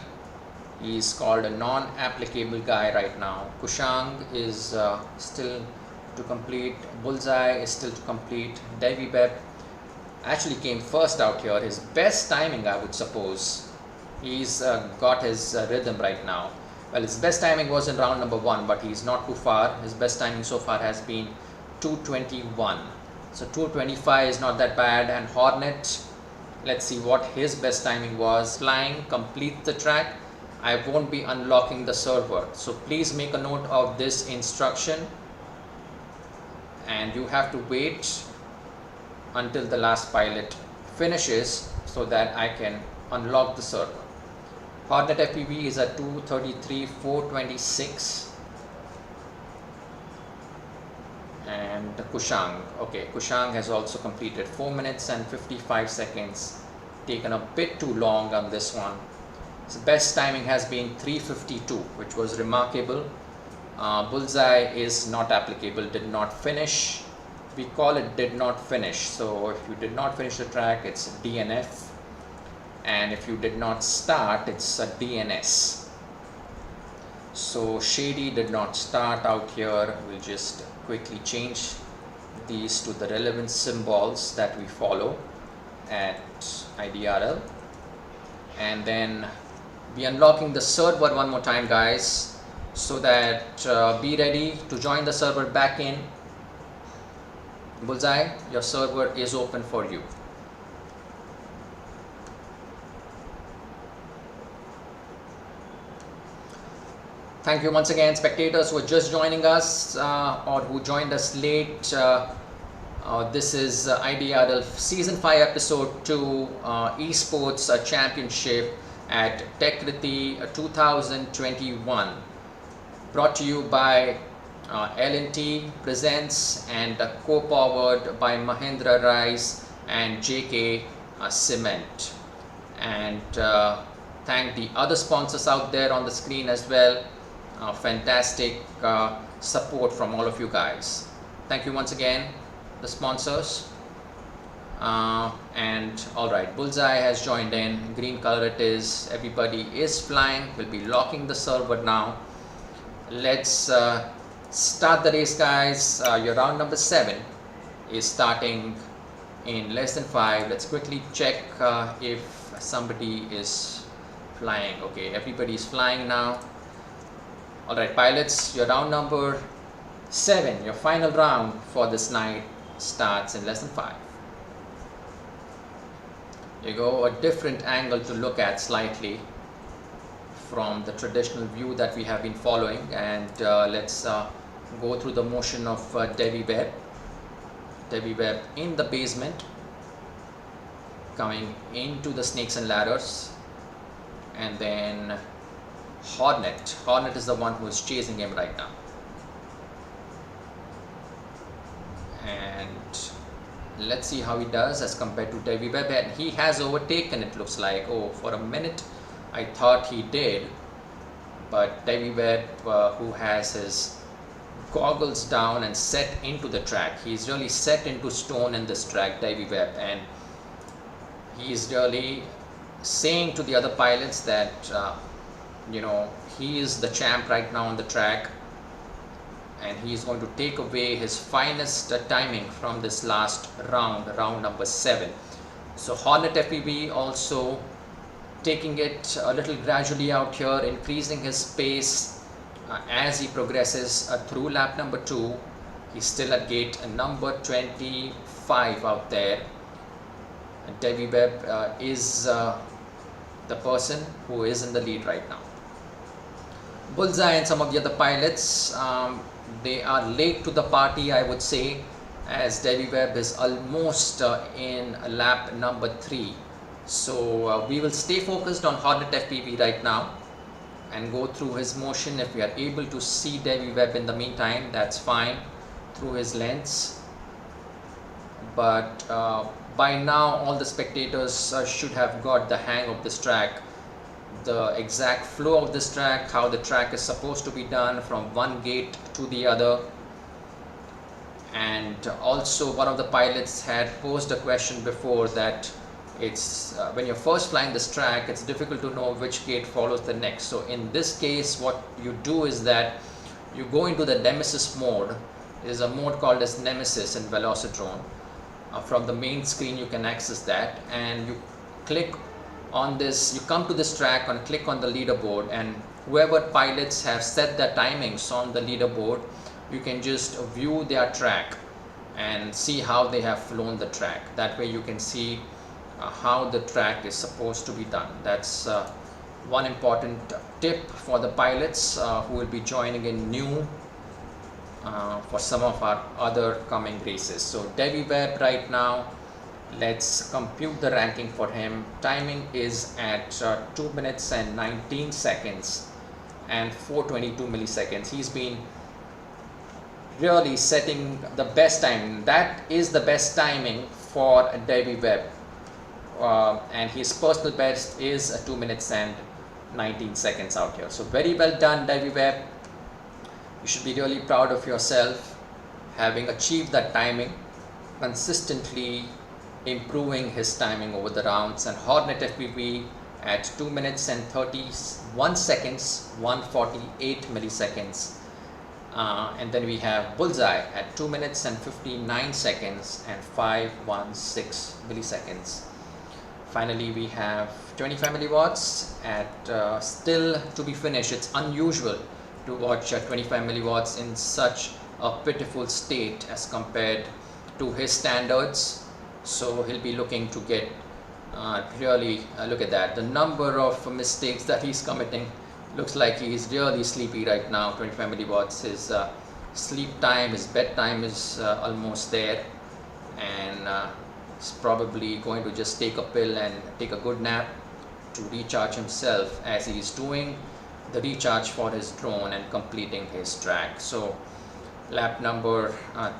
He's called a non-applicable guy right now. Kushang is still to complete. Bullseye is still to complete. Devi Webb actually came first out here. His best timing, I would suppose. He's got his rhythm right now. Well, his best timing was in round number 1, but he's not too far. His best timing so far has been 2:21. So 2:25 is not that bad. And Hornet, let's see what his best timing was. Flying, complete the track. I won't be unlocking the server, so please make a note of this instruction, and you have to wait until the last pilot finishes so that I can unlock the server. Hornet FPV is at 233,426. And Kushang, okay, Kushang has also completed 4 minutes and 55 seconds, taken a bit too long on this one. His best timing has been 3:52, which was remarkable. Bullseye is not applicable, did not finish. We call it did not finish, so if you did not finish the track, it's DNF, and if you did not start, it's a DNS. So Shady did not start out here. We'll just quickly change these to the relevant symbols that we follow at IDRL, and then be unlocking the server one more time, guys, so that be ready to join the server back in. Bullseye, your server is open for you. Thank you once again, spectators who are just joining us or who joined us late. This is IDRL Season 5 Episode 2 Esports Championship at Techkriti 2021. Brought to you by L&T Presents and co-powered by Mahindra Rice and JK Cement. And thank the other sponsors out there on the screen as well. Fantastic support from all of you guys. Thank you once again, the sponsors. And alright, Bullseye has joined in. Green color it is. Everybody is flying. We'll be locking the server now. Let's start the race, guys. Your round number 7 is starting in less than 5. Let's quickly check if somebody is flying. Okay, everybody is flying now. Alright, pilots, your round number 7, your final round for this night, starts in less than 5. You go a different angle to look at slightly from the traditional view that we have been following, and let's go through the motion of Devi Web. Devi Web in the basement, coming into the snakes and ladders, and then Hornet. Hornet is the one who is chasing him right now. And let's see how he does as compared to Devi Web. And he has overtaken, it looks like. Oh, for a minute I thought he did. But Devi Web, who has his goggles down and set into the track. He's really set into stone in this track, Devi Web. And he's really saying to the other pilots that you know, he is the champ right now on the track, and he's going to take away his finest timing from this last round, round number 7. So Hornet FPV also taking it a little gradually out here, increasing his pace as he progresses through lap number 2. He's still at gate number 25 out there. Devi Web is the person who is in the lead right now. Bullseye and some of the other pilots, they are late to the party, I would say, as Devi Web is almost in lap number 3. So we will stay focused on Hornet FPV right now and go through his motion. If we are able to see Devi Web in the meantime, that's fine, through his lens. But by now all the spectators should have got the hang of this track, the exact flow of this track, how the track is supposed to be done from one gate to the other. And also one of the pilots had posed a question before that it's when you're first flying this track, it's difficult to know which gate follows the next. So in this case, what you do is that you go into the Nemesis mode. There's a mode called as Nemesis in Velocidrone. From the main screen you can access that, and you click on this, you come to this track and click on the leaderboard, and whoever pilots have set their timings on the leaderboard, you can just view their track and see how they have flown the track. That way you can see how the track is supposed to be done. That's one important tip for the pilots who will be joining in new for some of our other coming races. So Devi Web right now Let's compute the ranking for him. Timing is at 2 minutes and 19 seconds and 422 milliseconds. He's been really setting the best time. That is the best timing for Davy Webb. And his personal best is 2 minutes and 19 seconds out here. So very well done, Davy Webb. You should be really proud of yourself having achieved that timing, consistently improving his timing over the rounds. And Hornet FPV at 2 minutes and 31 seconds, 148 milliseconds. And then we have Bullseye at 2 minutes and 59 seconds and 516 milliseconds. Finally, we have 25 milliwatts at still to be finished. It's unusual to watch 25 milliwatts in such a pitiful state as compared to his standards. So he'll be looking to get really look at that, the number of mistakes that he's committing. Looks like he's really sleepy right now. 25 milliwatts, his sleep time, his bedtime is almost there, and he's probably going to just take a pill and take a good nap to recharge himself as he's doing the recharge for his drone and completing his track. So lap number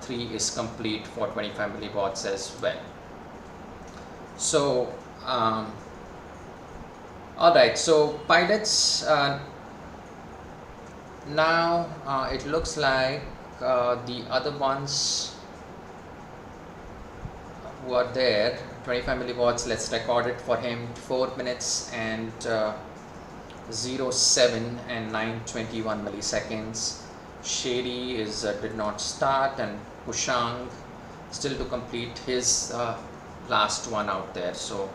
3 is complete for 25 milliwatts as well. So alright, so pilots, now it looks like the other ones who are there, 25 milliwatts, let's record it for him. 4 minutes and 07 and 921 milliseconds. Shady is did not start, and Kushang still to complete his last one out there. So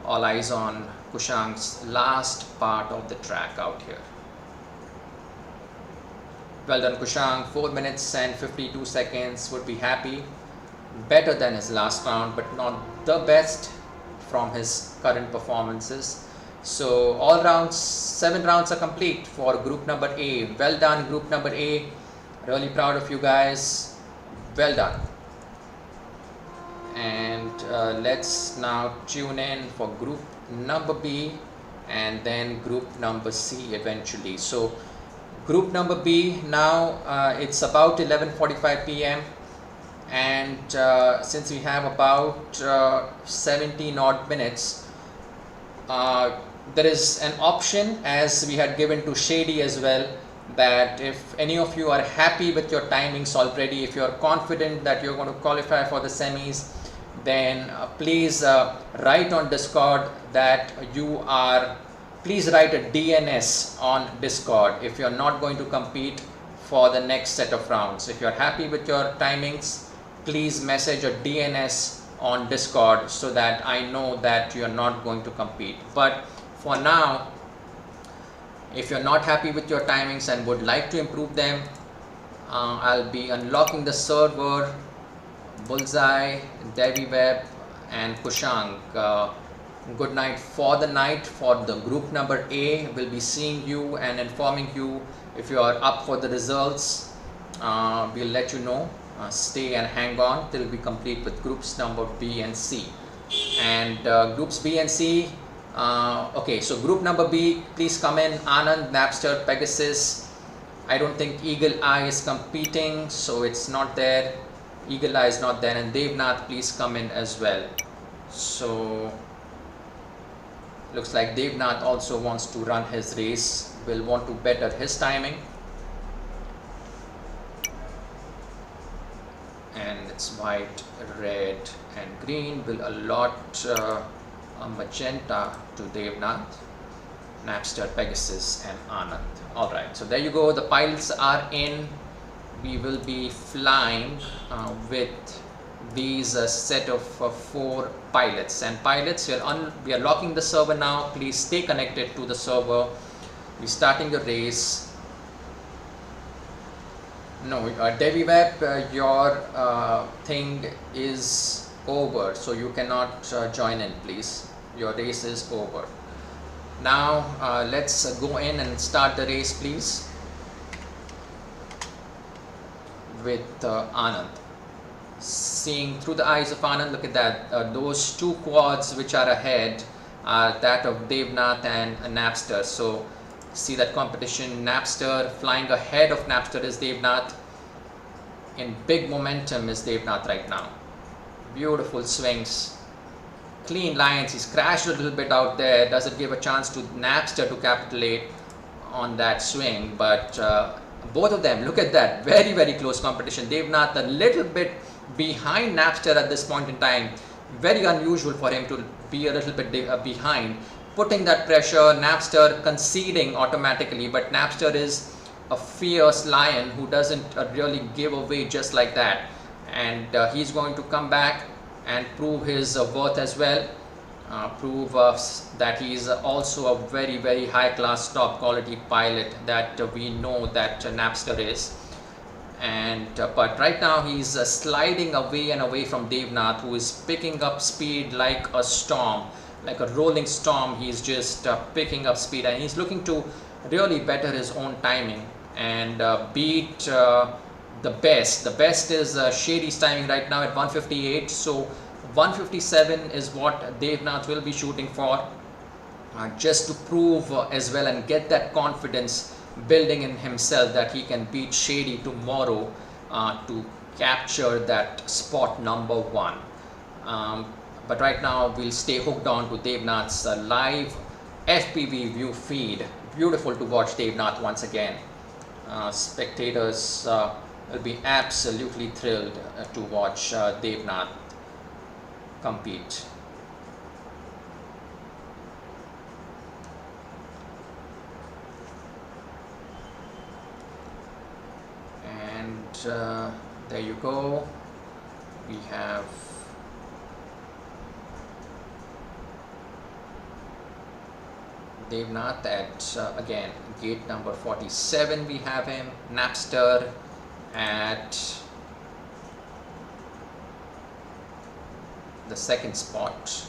all eyes on Kushang's last part of the track out here. Well done, Kushang. 4 minutes and 52 seconds. Would be happy. Better than his last round, but not the best from his current performances. So all rounds, 7 rounds are complete for group number A. Well done, group number A. Really proud of you guys. Well done. And let's now tune in for group number B and then group number C eventually. So group number B now, it's about 11:45 p.m. and since we have about 17 odd minutes, there is an option, as we had given to Shady as well, that if any of you are happy with your timings already, if you are confident that you're going to qualify for the semis, then please write on Discord that you are, please write a DNS on Discord if you're not going to compete for the next set of rounds. If you're happy with your timings, please message a DNS on Discord so that I know that you're not going to compete. But for now, if you're not happy with your timings and would like to improve them, I'll be unlocking the server. Bullseye, Davy Webb and Kushang, good night for the night for the group number A. We'll be seeing you and informing you if you are up for the results. We'll let you know. Stay and hang on till we complete with groups number B and C. And groups B and C, okay, so group number B, please come in. Anand, Napster, Pegasus. I don't think Eagle Eye is competing, so it's not there. Eagle Eye is not there, and Devnath, please come in as well. So looks like Devnath also wants to run his race, will want to better his timing. And it's white, red and green. Will allot a magenta to Devnath, Napster, Pegasus and Anand. Alright, so there you go, the pilots are in. We will be flying with these set of 4 pilots. And pilots, we are locking the server now. Please stay connected to the server. We're starting the race. No, Davy Webb, your thing is over, so you cannot join in, please. Your race is over. Now let's go in and start the race, please, with Anand. Seeing through the eyes of Anand, look at that. Those two quads which are ahead are that of Devnath and Napster. So see that competition. Napster flying ahead of Napster is Devnath. In big momentum is Devnath right now. Beautiful swings, clean lines. He's crashed a little bit out there. Doesn't give a chance to Napster to capitulate on that swing, but both of them, look at that, very, very close competition. Devnath a little bit behind Napster at this point in time. Very unusual for him to be a little bit behind, putting that pressure. Napster conceding automatically, but Napster is a fierce lion who doesn't really give away just like that, and he's going to come back and prove his worth as well. Prove that he is also a very, very high class top quality pilot that we know that Napster is. And but right now he's sliding away and away from Devnath, who is picking up speed like a storm, like a rolling storm. He's just picking up speed, and he's looking to really better his own timing and beat the best. The best is Shady's timing right now at 158. So 157 is what Devnath will be shooting for, just to prove as well and get that confidence building in himself that he can beat Shady tomorrow to capture that spot number 1. But right now we'll stay hooked on to Devnath's live FPV view feed. Beautiful to watch Devnath once again. Spectators will be absolutely thrilled to watch Devnath compete. And there you go. We have Devnath at again gate number 47. We have him. Napster at the second spot.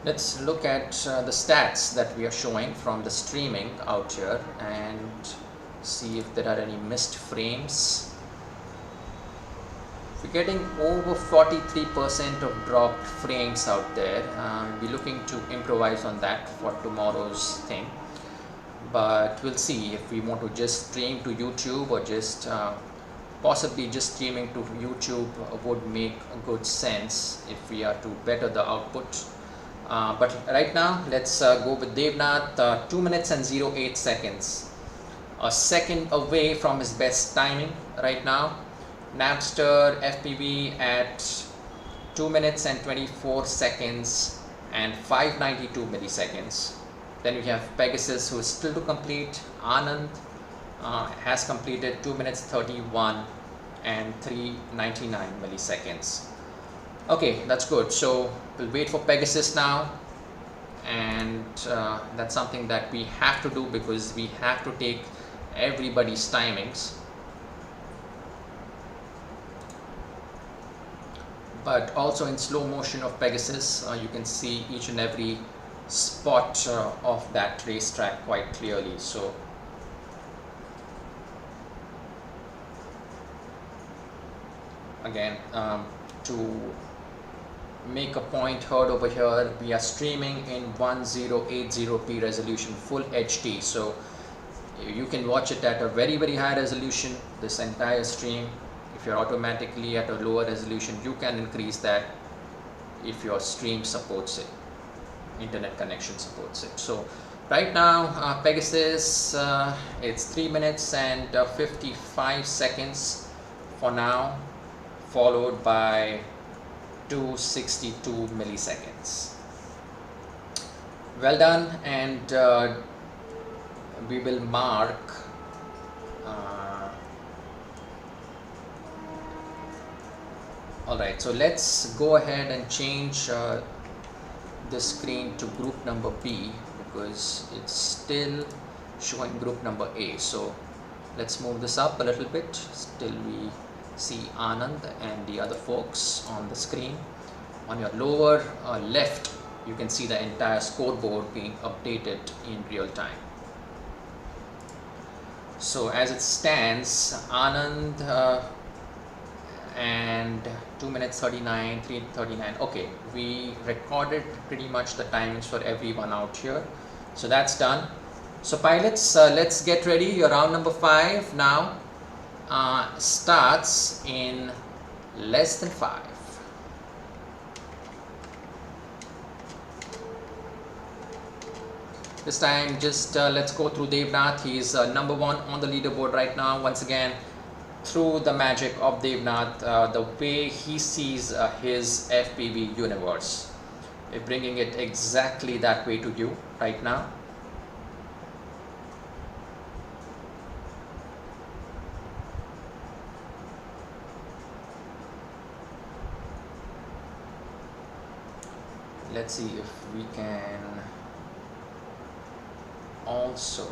Let's look at the stats that we are showing from the streaming out here and see if there are any missed frames. We're getting over 43% of dropped frames out there. We're looking to improvise on that for tomorrow's thing, but we'll see if we want to just stream to YouTube or just possibly just streaming to YouTube would make a good sense if we are to better the output. But right now let's go with Devnath. 2 minutes and 08 seconds, a second away from his best timing right now. Napster FPV at 2 minutes and 24 seconds and 592 milliseconds. Then we have Pegasus, who is still to complete. Anand has completed 2 minutes 31 and 399 milliseconds. Okay, that's good. So we'll wait for Pegasus now, and that's something that we have to do because we have to take everybody's timings. But also in slow motion of Pegasus, you can see each and every spot of that racetrack quite clearly. So again, to make a point heard over here, we are streaming in 1080p resolution, full HD. So you can watch it at a very, very high resolution, this entire stream. If you're automatically at a lower resolution, you can increase that if your stream supports it, internet connection supports it. So right now Pegasus, it's 3 minutes and 55 seconds for now, followed by 262 milliseconds. Well done, and we will mark alright, so let's go ahead and change the screen to group number B because it's still showing group number A. So let's move this up a little bit. Still we see Anand and the other folks on the screen. On your lower left, you can see the entire scoreboard being updated in real time. So as it stands, Anand and 2 minutes 39, 3:39. Okay, we recorded pretty much the timings for everyone out here. So that's done. So pilots, let's get ready. Your round number 5 now starts in less than 5. This time just let's go through Devnath. He's number 1 on the leaderboard right now. Once again, through the magic of Devnath, the way he sees his FPV universe, we're bringing it exactly that way to you right now. Let's see if we can also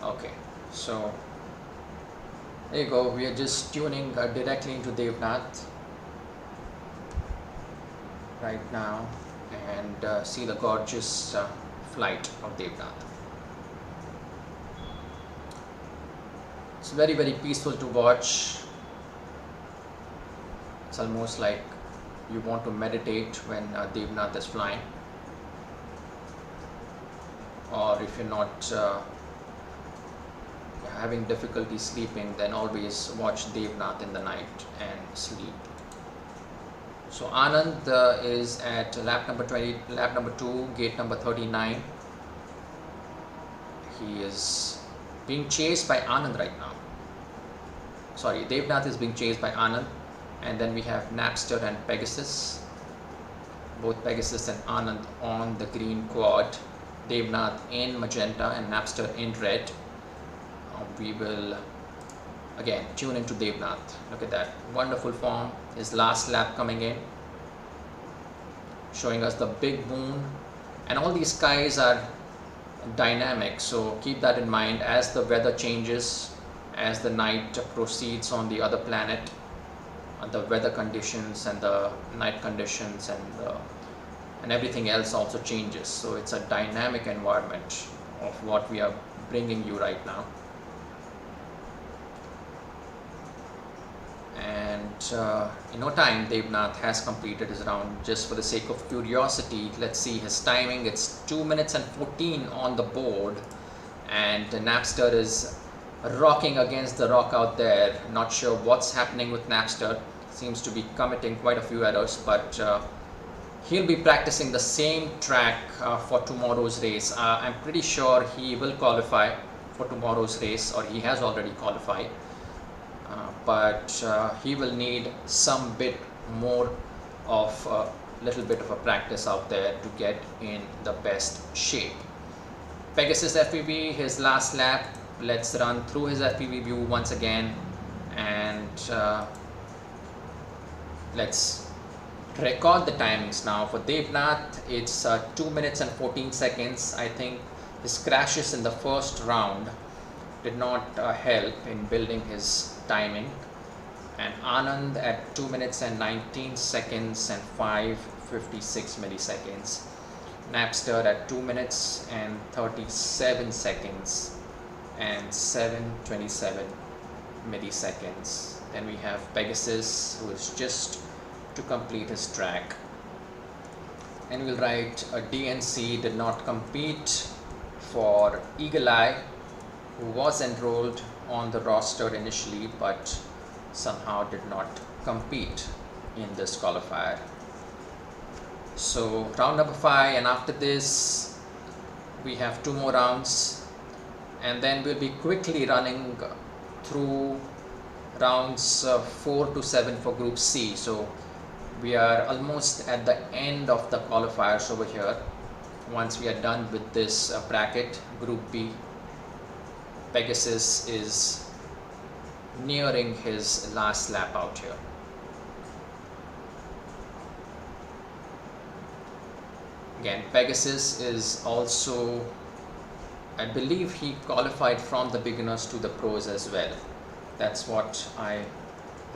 okay, so there you go. We are just tuning directly into Devnath right now and see the gorgeous flight of Devnath. It's very, very peaceful to watch. It's almost like you want to meditate when Devnath is flying. Or if you're not having difficulty sleeping, then always watch Devnath in the night and sleep. So Anand is at lap number 20, lap number 2, gate number 39. He is being chased by Anand right now. Sorry, Devnath is being chased by Anand, and then we have Napster and Pegasus. Both Pegasus and Anand on the green quad. Devnath in magenta and Napster in red. We will again tune into Devnath. Look at that wonderful form. His last lap coming in, showing us the big moon, and all these skies are dynamic, so keep that in mind as the weather changes, as the night proceeds on the other planet. The weather conditions and the night conditions and everything else also changes. So it's a dynamic environment of what we are bringing you right now. And in no time, Devnath has completed his round. Just for the sake of curiosity, let's see his timing. It's 2 minutes and 14 on the board, and Napster is rocking against the rock out there. Not sure what's happening with Napster. Seems to be committing quite a few errors, but he'll be practicing the same track for tomorrow's race. I'm pretty sure he will qualify for tomorrow's race, or he has already qualified. But he will need some bit more of a little bit of a practice out there to get in the best shape. Pegasus FPV, his last lap. Let's run through his FPV view once again, and let's record the timings now. For Devnath, it's 2 minutes and 14 seconds. I think his crashes in the first round did not help in building his timing. And Anand at 2 minutes and 19 seconds and 5:56 milliseconds. Napster at 2 minutes and 37 seconds and 7:27 milliseconds. Then we have Pegasus, who is just to complete his track. And we'll write a DNC did not compete for Eagle Eye, who was enrolled on the roster initially but somehow did not compete in this qualifier. So round number 5, and after this we have 2 more rounds, and then we'll be quickly running through rounds 4 to 7 for Group C. So we are almost at the end of the qualifiers over here. Once we are done with this bracket, Group B, Pegasus is nearing his last lap out here. Again, Pegasus is also, I believe he qualified from the beginners to the pros as well. That's what I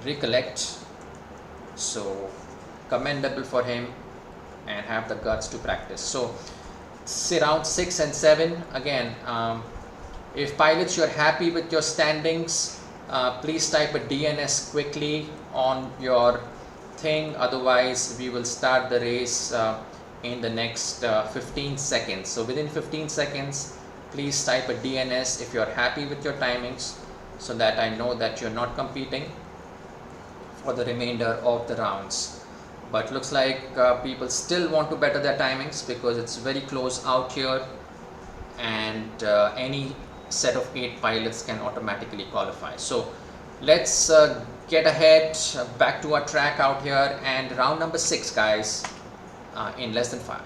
recollect. So commendable for him. and have the guts to practice. So round 6 and 7 again. If pilots, you're happy with your standings, please type a DNS quickly on your thing, otherwise we will start the race in the next 15 seconds. So within 15 seconds, please type a DNS if you're happy with your timings, so that I know that you're not competing for the remainder of the rounds. But looks like people still want to better their timings because it's very close out here, and any set of 8 pilots can automatically qualify. So let's get ahead back to our track out here, and round number 6, guys, in less than 5.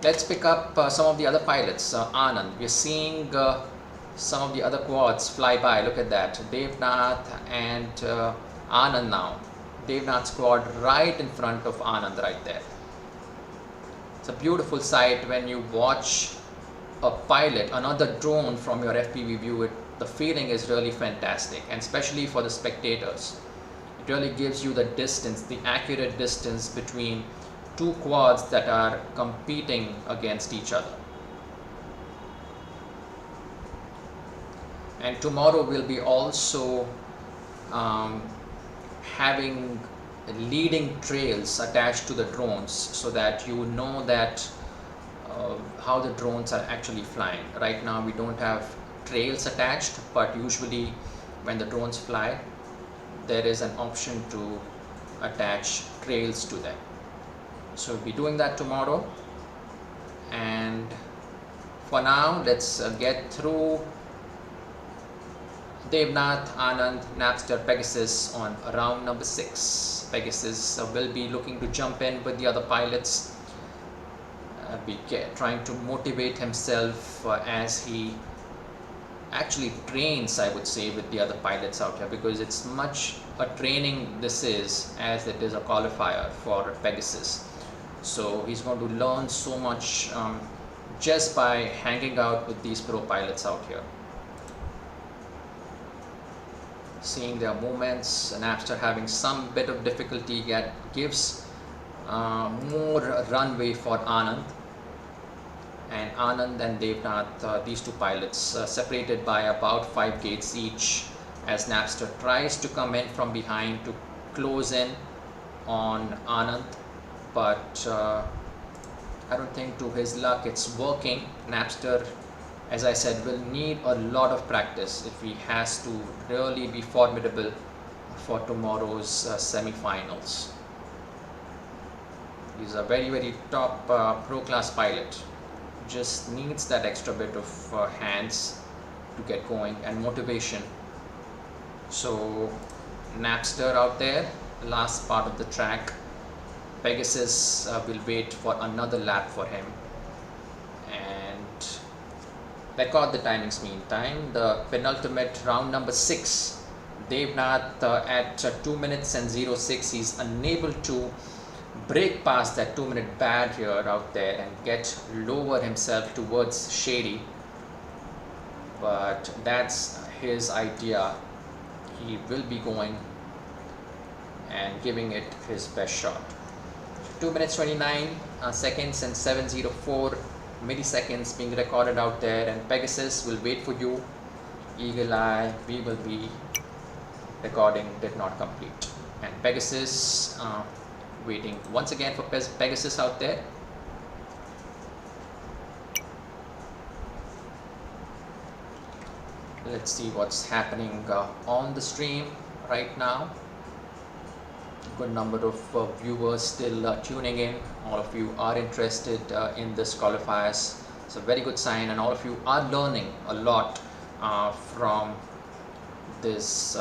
Let's pick up some of the other pilots. Anand, we're seeing some of the other quads fly by. Look at that, Devnath and Anand now. Devnath's quad right in front of Anand right there. It's a beautiful sight when you watch a pilot, another drone from your FPV view. The feeling is really fantastic, and especially for the spectators. It really gives you the distance, the accurate distance between 2 quads that are competing against each other. And tomorrow we'll be also having leading trails attached to the drones, so that you know that how the drones are actually flying. Right now we don't have trails attached, but usually when the drones fly, there is an option to attach trails to them. So we'll be doing that tomorrow. And for now, let's get through Devnath, Anand, Napster, Pegasus on round number 6. Pegasus will be looking to jump in with the other pilots, trying to motivate himself as he actually trains, I would say, with the other pilots out here, because it's much a training this is as it is a qualifier for Pegasus. So he's going to learn so much just by hanging out with these pro pilots out here. Seeing their movements, and after having some bit of difficulty, gives more runway for Anand. And Anand and Devnath, these 2 pilots, separated by about 5 gates each, as Napster tries to come in from behind to close in on Anand. But I don't think, to his luck, it's working. Napster, as I said, will need a lot of practice if he has to really be formidable for tomorrow's semi-finals. He's a very, very top pro class pilot. Just needs that extra bit of hands to get going and motivation. So Napster out there, last part of the track. Pegasus will wait for another lap for him, and record the timings meantime. The penultimate round number 6, Devnath at 2 minutes and 06, he's unable to break past that 2-minute barrier out there and get lower himself towards Shady, but that's his idea. He will be going and giving it his best shot. 2 minutes 29 seconds and 704 milliseconds being recorded out there, and Pegasus will wait for you. Eagle eye, we will be recording did not complete, and Pegasus waiting once again for Pegasus out there. Let's see what's happening on the stream right now. Good number of viewers still tuning in. All of you are interested in this qualifiers. It's a very good sign, and all of you are learning a lot from this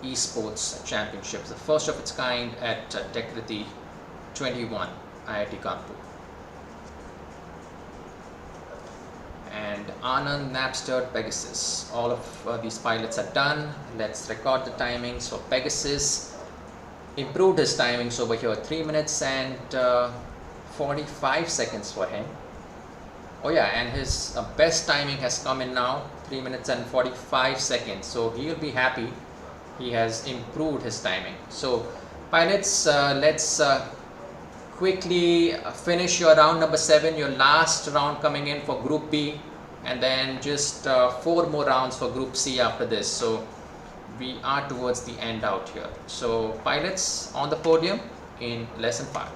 esports championships, the first of its kind at Techkriti 21, IIT Kanpur. And Anand, Napster, Pegasus, all of these pilots are done. Let's record the timings. So Pegasus improved his timings over here, 3 minutes and 45 seconds for him. Oh yeah, and his best timing has come in now, 3 minutes and 45 seconds. So he'll be happy he has improved his timing. So pilots, let's quickly finish your round number 7, your last round coming in for Group B, and then just 4 more rounds for Group C after this. So we are towards the end out here. So pilots on the podium in lesson 5.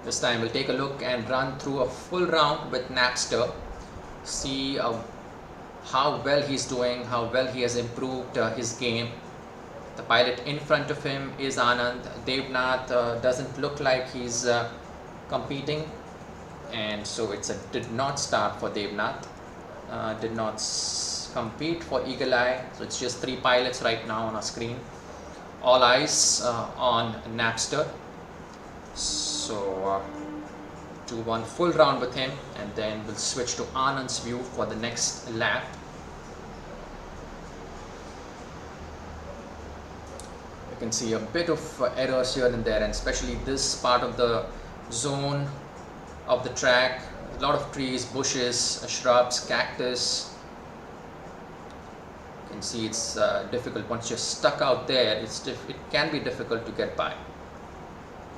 This time we'll take a look and run through a full round with Napster, see how well he's doing, how well he has improved his game. The pilot in front of him is Anand. Devnath doesn't look like he's competing, and so it's a did not start for Devnath, did not compete for Eagle Eye. So it's just 3 pilots right now on our screen. All eyes on Napster. So do one full round with him, and then we'll switch to Anand's view for the next lap. You can see a bit of errors here and there, and especially this part of the zone of the track, a lot of trees, bushes, shrubs, cactus. You can see it's difficult once you're stuck out there. It can be difficult to get by,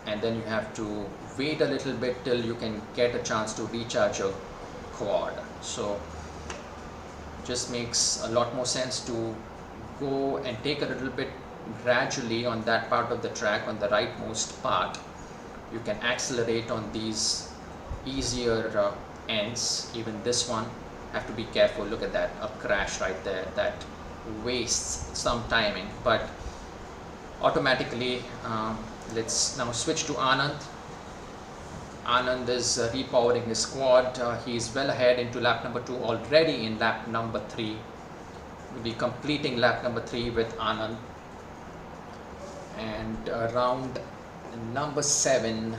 and then you have to wait a little bit till you can get a chance to recharge your quad. So just makes a lot more sense to go and take a little bit gradually on that part of the track, on the rightmost part. You can accelerate on these easier ends. Even this one, have to be careful. Look at that, a crash right there, that wastes some timing. But automatically, let's now switch to Anand. Anand is repowering his squad. He's well ahead into lap number 2, already in lap number 3. We'll be completing lap number 3 with Anand. And round number 7,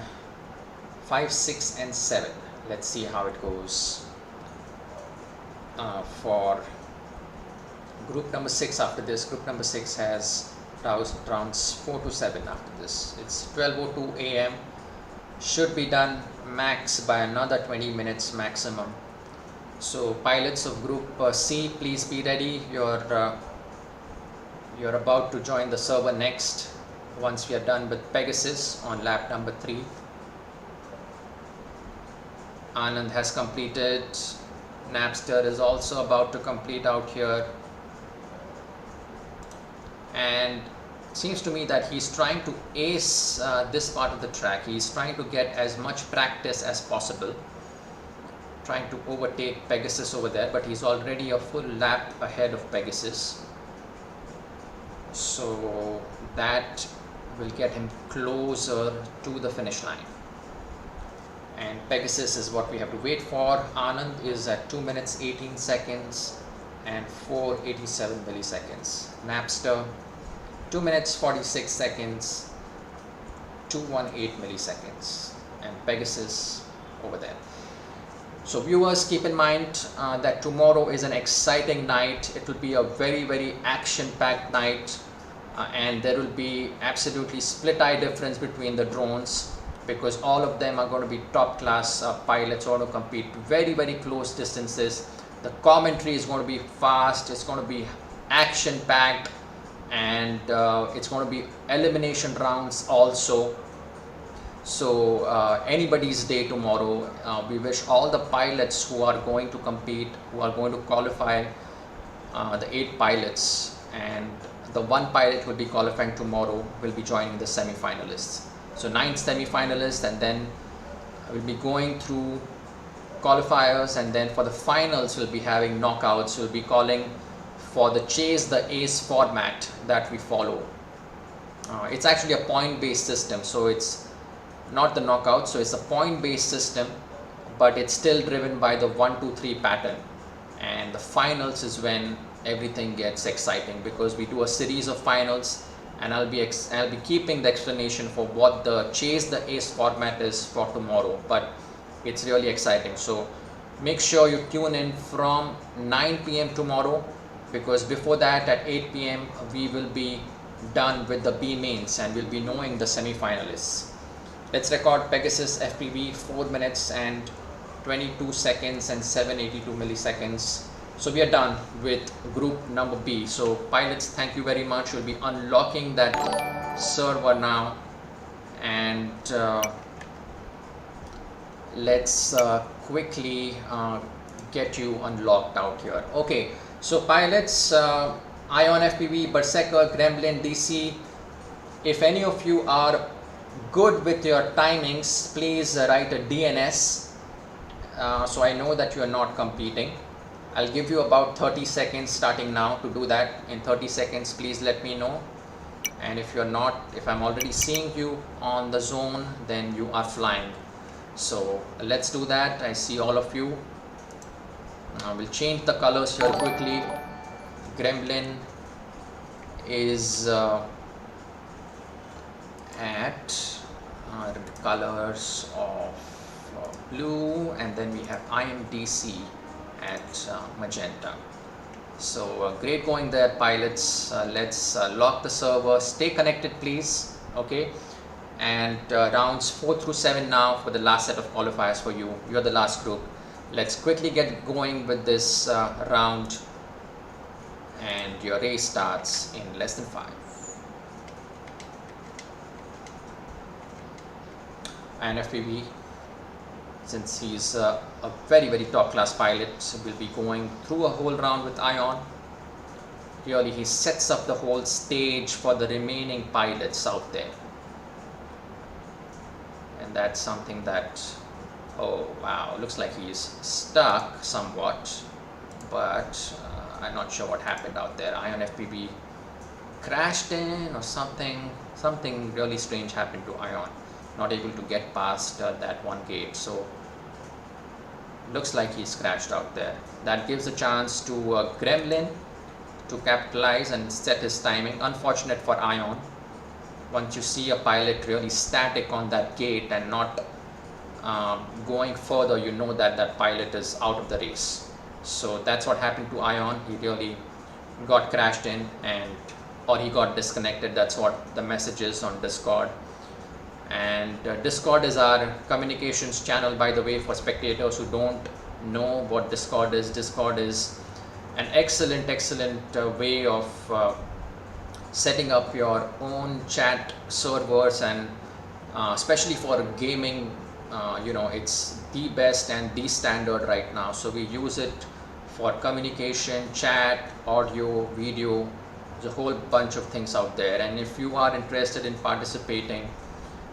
5, 6 and 7. Let's see how it goes for group number 6 after this. Group number 6 has rounds 4 to 7 after this. It's 12:02 AM. Should be done max by another 20 minutes maximum. So pilots of group C, please be ready. You're about to join the server next once we are done with Pegasus on lap number 3. Anand has completed. Napster is also about to complete out here. And it seems to me that he's trying to ace this part of the track. He's trying to get as much practice as possible, trying to overtake Pegasus over there, but he's already a full lap ahead of Pegasus. So that will get him closer to the finish line. And Pegasus is what we have to wait for. Anand is at 2 minutes 18 seconds and 487 milliseconds. Napster 2 minutes 46 seconds, 218 milliseconds, and Pegasus over there. So viewers, keep in mind that tomorrow is an exciting night. It will be a very, very action-packed night, and there will be absolutely split-eye difference between the drones, because all of them are going to be top-class pilots who are going to compete very, very close distances. The commentary is going to be fast, it's going to be action-packed, and it's going to be elimination rounds also. So anybody's day tomorrow. We wish all the pilots who are going to compete, who are going to qualify, the 8 pilots, and the 1 pilot who will be qualifying tomorrow will be joining the semi-finalists. So 9 semi-finalists, and then we'll be going through qualifiers, and then for the finals we'll be having knockouts. We'll be calling for the chase the ace format that we follow. It's actually a point-based system, so it's not the knockout, so it's a point-based system, but it's still driven by the 1, 2, 3 pattern. And the finals is when everything gets exciting, because we do a series of finals, and I'll be keeping the explanation for what the chase the ace format is for tomorrow, but it's really exciting. So make sure you tune in from 9 PM tomorrow, because before that at 8 PM we will be done with the B mains and we'll be knowing the semi-finalists. Let's record Pegasus FPV 4 minutes and 22 seconds and 782 milliseconds. So we are done with group number B. So pilots, thank you very much. We'll be unlocking that server now, and let's quickly get you unlocked out here. Okay, so pilots, Ion FPV, Berserker, Gremlin, DC, if any of you are good with your timings, please write a DNS so I know that you are not competing. I'll give you about 30 seconds starting now to do that. In 30 seconds, please let me know. And if you're not, if I'm already seeing you on the zone, then you are flying. So let's do that. I see all of you. We'll change the colors here quickly. Gremlin is at colors of blue, and then we have IMDC at magenta. So great going there, pilots. Let's lock the server. Stay connected, please. Okay, and rounds 4 through 7 now for the last set of qualifiers for you. You're the last group. Let's quickly get going with this round, and your race starts in less than 5. And FPV, since he's a very top class pilot, will be going through a whole round with Ion. Really, he sets up the whole stage for the remaining pilots out there, and that's something that, oh wow, looks like he's stuck somewhat, but I'm not sure what happened out there. Ion FPV crashed in or something really strange happened to Ion, not able to get past that one gate. So looks like he's crashed out there. That gives a chance to Gremlin to capitalize and set his timing. Unfortunate for Ion. Once you see a pilot really static on that gate and not going further, you know that that pilot is out of the race. So that's what happened to Ion. He really got crashed in, or he got disconnected. That's what the message is on Discord. And Discord is our communications channel, by the way, for spectators who don't know what Discord is. Discord is an excellent way of setting up your own chat servers, and especially for gaming, it's the best and the standard right now. So we use it for communication, chat, audio, video. There's a whole bunch of things out there, and if you are interested in participating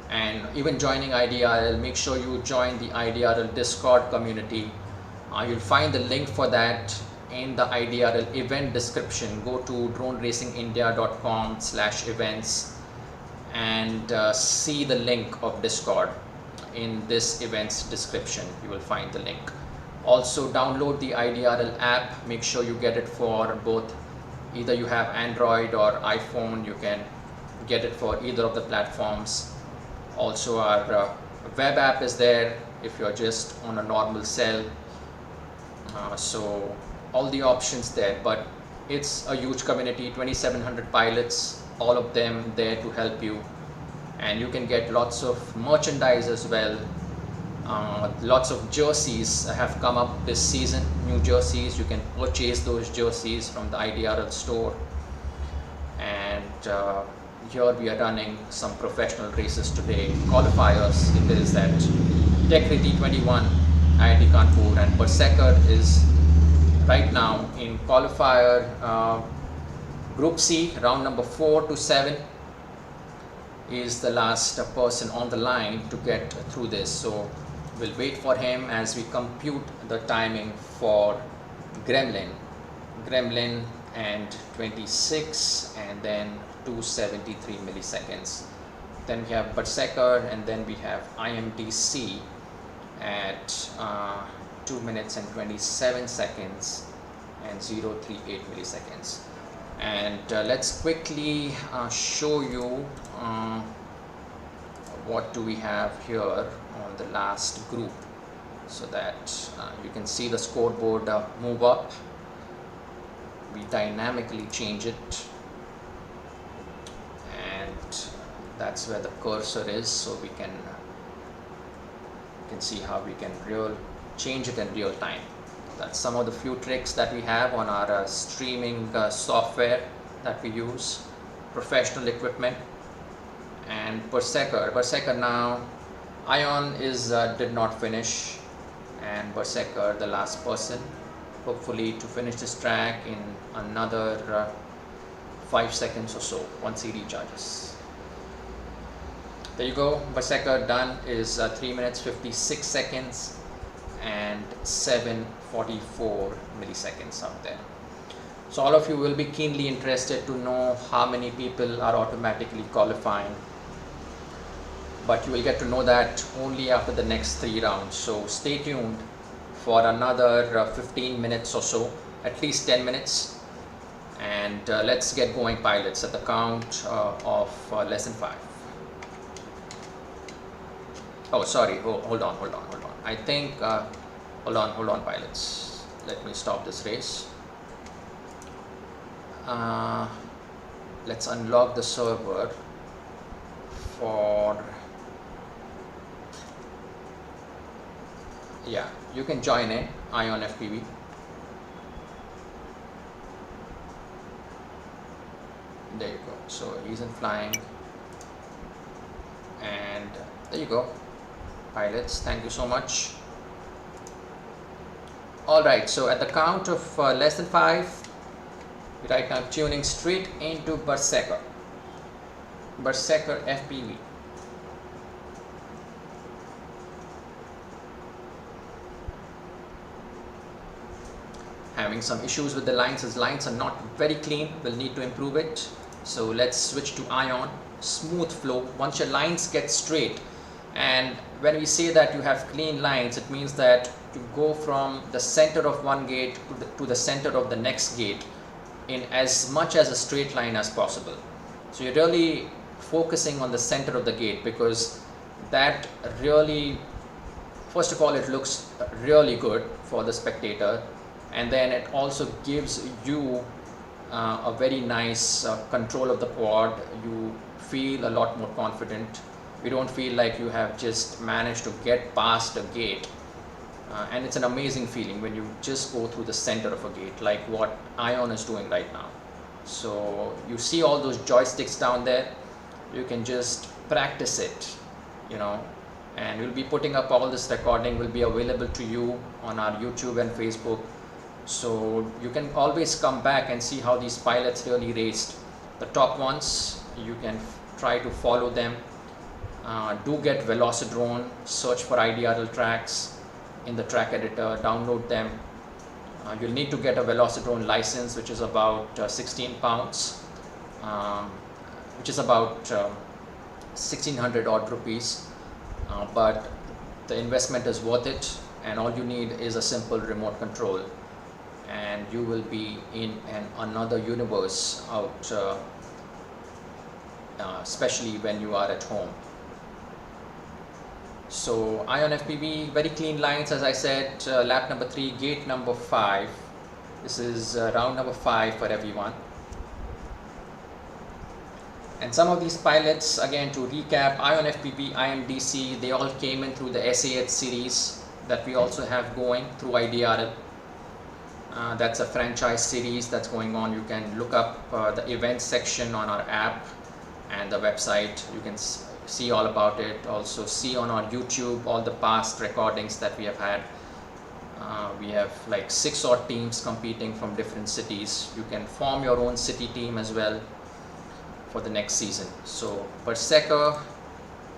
and even joining IDRL, make sure you join the IDRL Discord community. You'll find the link for that in the IDRL event description. Go to droneracingindia.com/events and see the link of Discord in this event's description. You will find the link. Also download the IDRL app. Make sure you get it for both, either you have Android or iPhone, you can get it for either of the platforms. Also our web app is there if you're just on a normal cell. So all the options there, but it's a huge community, 2,700 pilots, all of them there to help you, and you can get lots of merchandise as well. Lots of jerseys have come up this season, new jerseys. You can purchase those jerseys from the IDRL store, and here we are running some professional races today. Qualifiers, it is at Techkriti 21, IIT Kanpur, and Berserker is right now in qualifier Group C, round number 4 to 7 is the last person on the line to get through this. So we'll wait for him as we compute the timing for Gremlin and 26, and then 273 milliseconds. Then we have Berserker, and then we have IMDC at 2 minutes and 27 seconds and 038 milliseconds. And let's quickly show you what do we have here on the last group, so that you can see the scoreboard move up. We dynamically change it, and that's where the cursor is, so we can see how we can change it in real time. That's some of the few tricks that we have on our streaming software that we use, professional equipment. And Berserker now, Ion did not finish, and Berserker, the last person, hopefully to finish this track in another 5 seconds or so once he recharges. There you go, Berserker done is 3 minutes 56 seconds and 7:44 milliseconds out there. So all of you will be keenly interested to know how many people are automatically qualifying, but you will get to know that only after the next 3 rounds. So stay tuned for another 15 minutes or so, at least 10 minutes, and let's get going, pilots, at the count of less than 5. Oh, sorry, hold on. I think, hold on, pilots. Let me stop this race. Let's unlock the server for, yeah, you can join in, Ion FPV. There you go. So he's in flying, and there you go, pilots. Thank you so much. Alright, so at the count of less than 5, right now tuning straight into Berserker FPV. Having some issues with the lines. His lines are not very clean, we'll need to improve it. So let's switch to Ion. Smooth flow. Once your lines get straight, and when we say that you have clean lines, it means that you go from the center of one gate to the center of the next gate in as much as a straight line as possible. So you're really focusing on the center of the gate, because that really, first of all, it looks really good for the spectator, and then it also gives you a very nice control of the quad. You feel a lot more confident. You don't feel like you have just managed to get past a gate, and it's an amazing feeling when you just go through the center of a gate, like what Ion is doing right now. So you see all those joysticks down there, you can just practice it, and we'll be putting up all this recording, will be available to you on our YouTube and Facebook, so you can always come back and see how these pilots really raced. The top ones, you can try to follow them. Do get Velocidrone, search for IDRL tracks in the track editor, download them. You'll need to get a Velocidrone license, which is about 16 pounds, which is about 1600 odd rupees, but the investment is worth it, and all you need is a simple remote control, and you will be in another universe out, especially when you are at home. So Ion FPV, very clean lines, as I said. Lap number 3, gate number 5. This is round number 5 for everyone. And some of these pilots, again to recap, Ion FPV, IMDC, they all came in through the SAH series that we also have going through IDRL. That's a franchise series that's going on. You can look up the events section on our app and the website. You can see all about it. Also see on our YouTube all the past recordings that we have had. We have like 6 odd teams competing from different cities. You can form your own city team as well for the next season. So Berserker,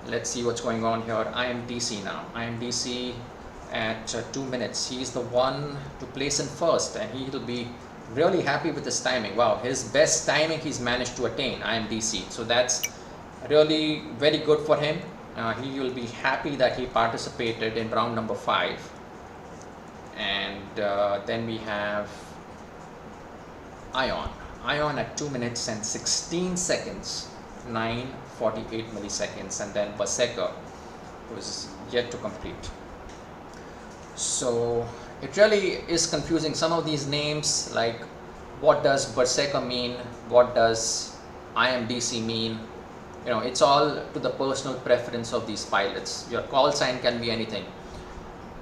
let's see what's going on here. IMDC now. IMDC at 2 minutes. He's the one to place in first, and he'll be really happy with his timing. Wow, his best timing he's managed to attain, IMDC. So that's really very good for him. He will be happy that he participated in round number 5. And then we have Ion at 2 minutes and 16 seconds, 9:48 milliseconds, and then Berserker, who is yet to complete. So it really is confusing, some of these names, like what does Berserker mean, what does IMDC mean. It's all to the personal preference of these pilots. Your call sign can be anything.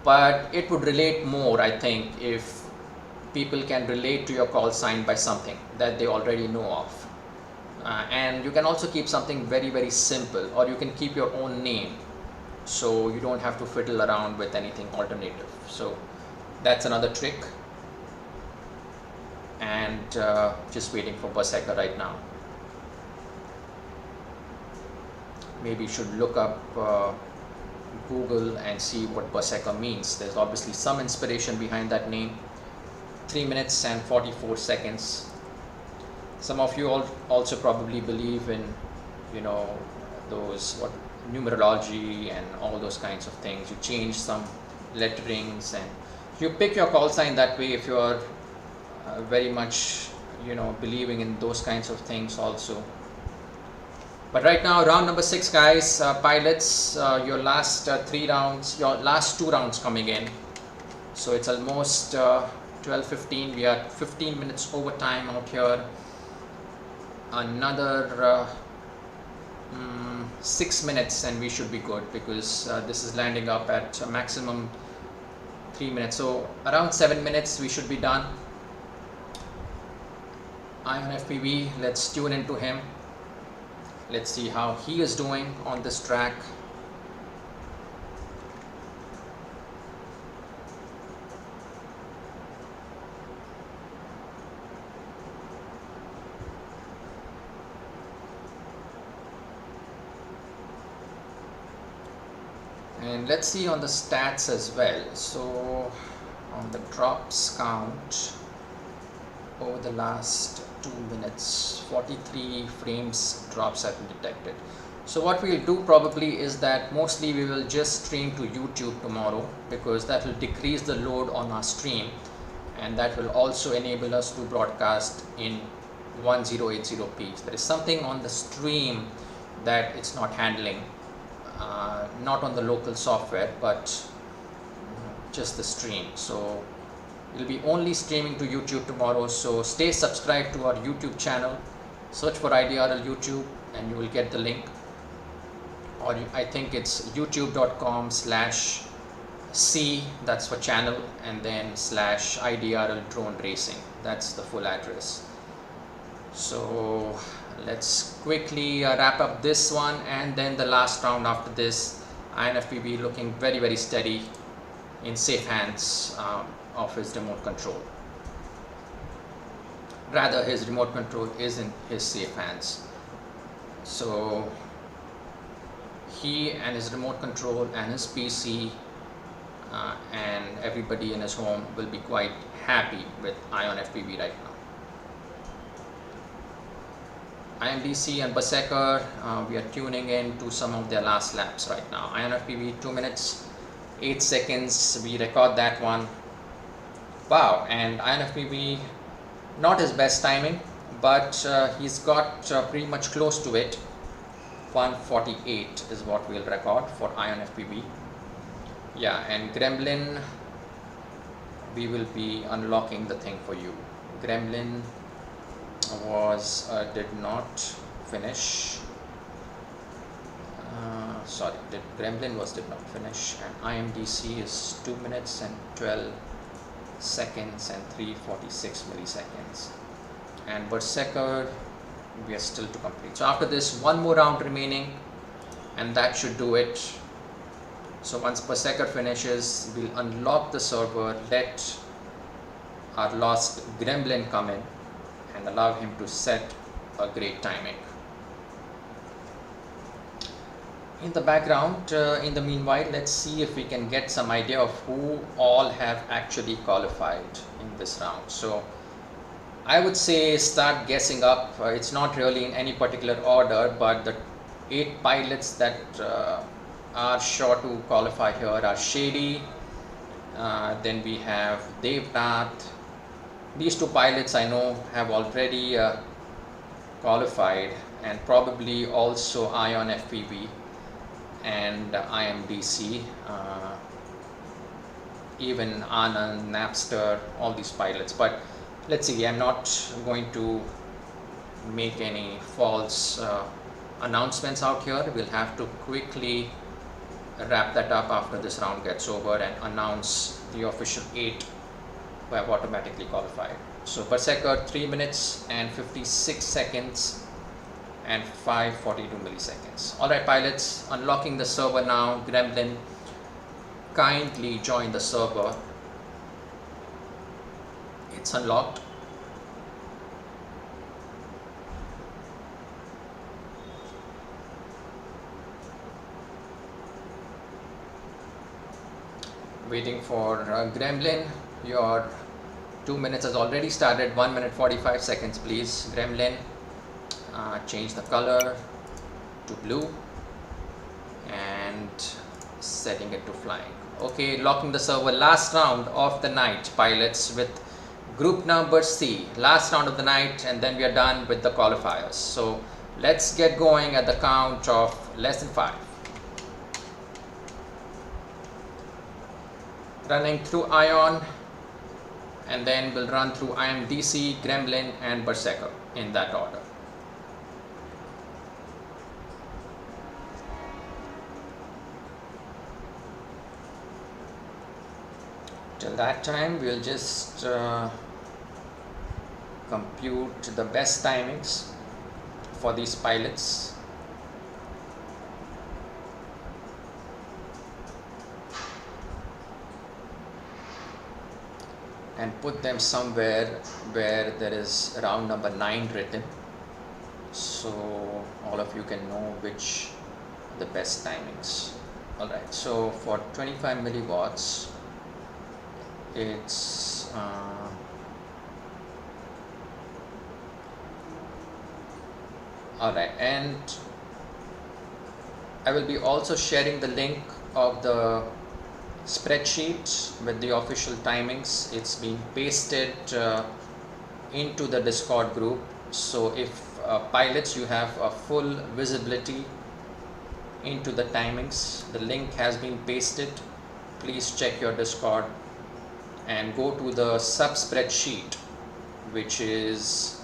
but it would relate more, I think, if people can relate to your call sign by something that they already know of. And you can also keep something very, very simple, or you can keep your own name, so you don't have to fiddle around with anything alternative. So that's another trick. And just waiting for Berserker right now. Maybe you should look up Google and see what Berserker means. There's obviously some inspiration behind that name. 3 minutes and 44 seconds. Some of you also probably believe in, you know, those numerology and all those kinds of things. You change some letterings and you pick your call sign that way if you are very much, you know, believing in those kinds of things also. But right now, round number 6, guys, pilots, your last 3 rounds, your last 2 rounds coming in. So it's almost 12:15. We are 15 minutes overtime out here. Another 6 minutes and we should be good, because this is landing up at a maximum 3 minutes. So around 7 minutes we should be done. Ion FPV, let's tune into him. Let's see how he is doing on this track. And let's see on the stats as well. So on the drops count over the last 2 minutes, 43 frames drops have been detected. So what we'll do probably is that mostly we will just stream to YouTube tomorrow, because that will decrease the load on our stream, and that will also enable us to broadcast in 1080p. There is something on the stream that it's not handling, not on the local software, but just the stream. So we'll be only streaming to YouTube tomorrow, so stay subscribed to our YouTube channel. Search for IDRL YouTube and you will get the link, or I think it's youtube.com/C, that's for channel, and then /IDRL drone racing. That's the full address. So let's quickly wrap up this one, and then the last round after this. INFPB looking very, very steady, in safe hands of his remote control. Rather, his remote control is in his safe hands. So he and his remote control and his PC and everybody in his home will be quite happy with Ion FPV right now. IMDC and Berserker, we are tuning in to some of their last laps right now. Ion FPV 2 minutes 8 seconds, we record that one. Wow, and Ion FPV, not his best timing, but he's got pretty much close to it. 148 is what we'll record for Ion FPV. Yeah, and Gremlin, we will be unlocking the thing for you. Gremlin was did not finish. Gremlin did not finish, and IMDC is 2 minutes and 12 seconds and 346 milliseconds. And Berserker, we are still to complete. So after this, one more round remaining, and that should do it. So once Berserker finishes, we'll unlock the server, let our lost Gremlin come in, and allow him to set a great timing. In the background, in the meanwhile, let's see if we can get some idea of who all have actually qualified in this round. So I would say start guessing up. It's not really in any particular order, but the 8 pilots that are sure to qualify here are Shady, then we have Devnath. These 2 pilots I know have already qualified, and probably also Ion FPV and IMDC, even Anand, Napster, all these pilots. But let's see, I'm not going to make any false announcements out here. We'll have to quickly wrap that up after this round gets over and announce the official 8 who have automatically qualified. So Berserker 3 minutes and 56 seconds and 542 milliseconds. Alright pilots, unlocking the server now. Gremlin, kindly join the server. It's unlocked. Waiting for Gremlin. Your 2 minutes has already started. 1 minute 45 seconds please. Gremlin, change the color to blue and setting it to flying. Okay, locking the server. Last round of the night pilots with group number C. Last round of the night, and then we are done with the qualifiers. So let's get going at the count of less than 5. Running through Ion, and then we'll run through IMDC, Gremlin and Berserker in that order. Till that time we'll just compute the best timings for these pilots. And put them somewhere where there is round number 9 written, so all of you can know which are the best timings. Alright, so for 25 milliwatts it's alright, and I will be also sharing the link of the spreadsheet with the official timings. It's been pasted into the Discord group, so if pilots you have a full visibility into the timings, the link has been pasted. Please check your Discord and go to the sub spreadsheet, which is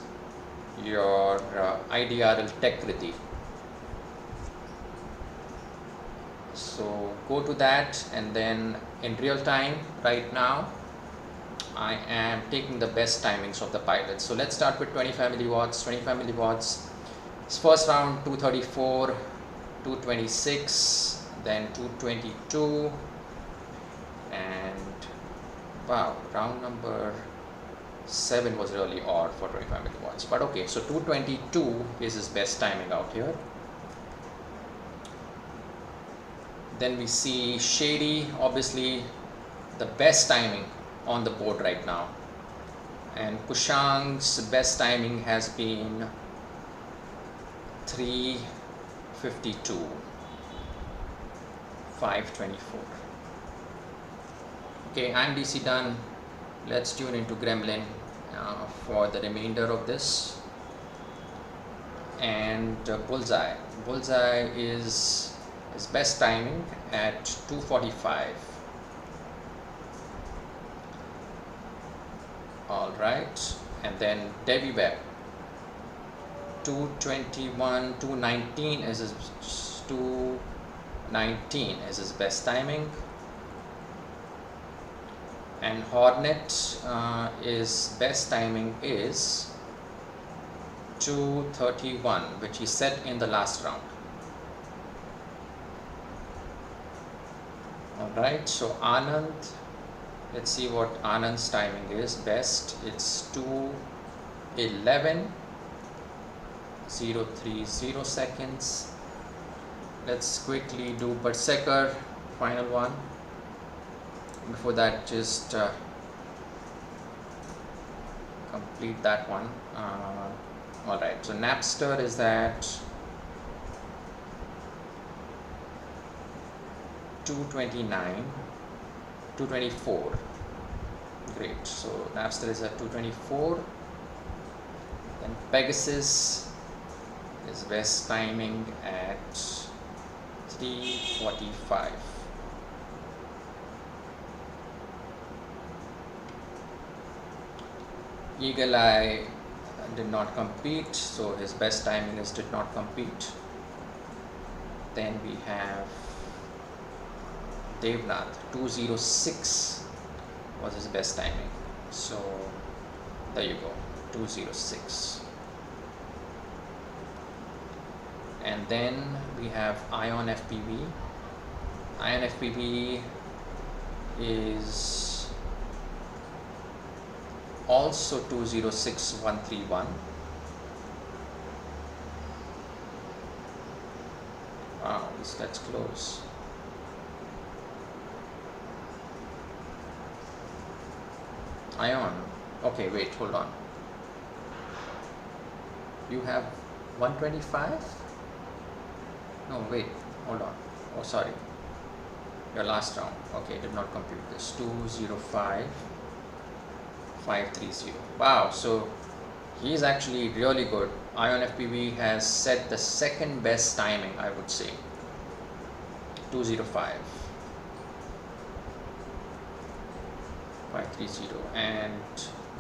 your IDRL Techkriti. So go to that, and then in real time right now I am taking the best timings of the pilots. So let's start with 25 milliwatts. 25 milliwatts, first round 234, 226, then 222, and wow, round number 7 was really odd for 25 milliwatts, but okay. So 222 is his best timing out here. Then we see Shady, obviously the best timing on the board right now, and Kushang's best timing has been 352, 524. Okay, I'm DC done. Let's tune into Gremlin for the remainder of this. And Bullseye. Bullseye is his best timing at 245. Alright, and then Devi Web 221, 219 is his 219 is his best timing. And Hornet his best timing is 231, which he set in the last round. Alright, so Anand, let's see what Anand's timing is best. It's 2:11:030 seconds. Let's quickly do Berserker, final one. Before that, just complete that one. Alright, so Napster is that 229, 224. Great, so Napster is at 224. Then Pegasus is best timing at 3:45. Eagle Eye did not compete, so his best timing is did not compete. Then we have Devnath 206 was his best timing. So there you go, 206. And then we have Ion FPV. Ion FPV is also 206131. Wow, that's close. Ion. Okay, wait, hold on. You have 125? No, wait, hold on. Oh, sorry. Your last round. Okay, did not compute this. 205,530. Wow, so he is actually really good. Ion FPV has set the second best timing, I would say. 205. 530. And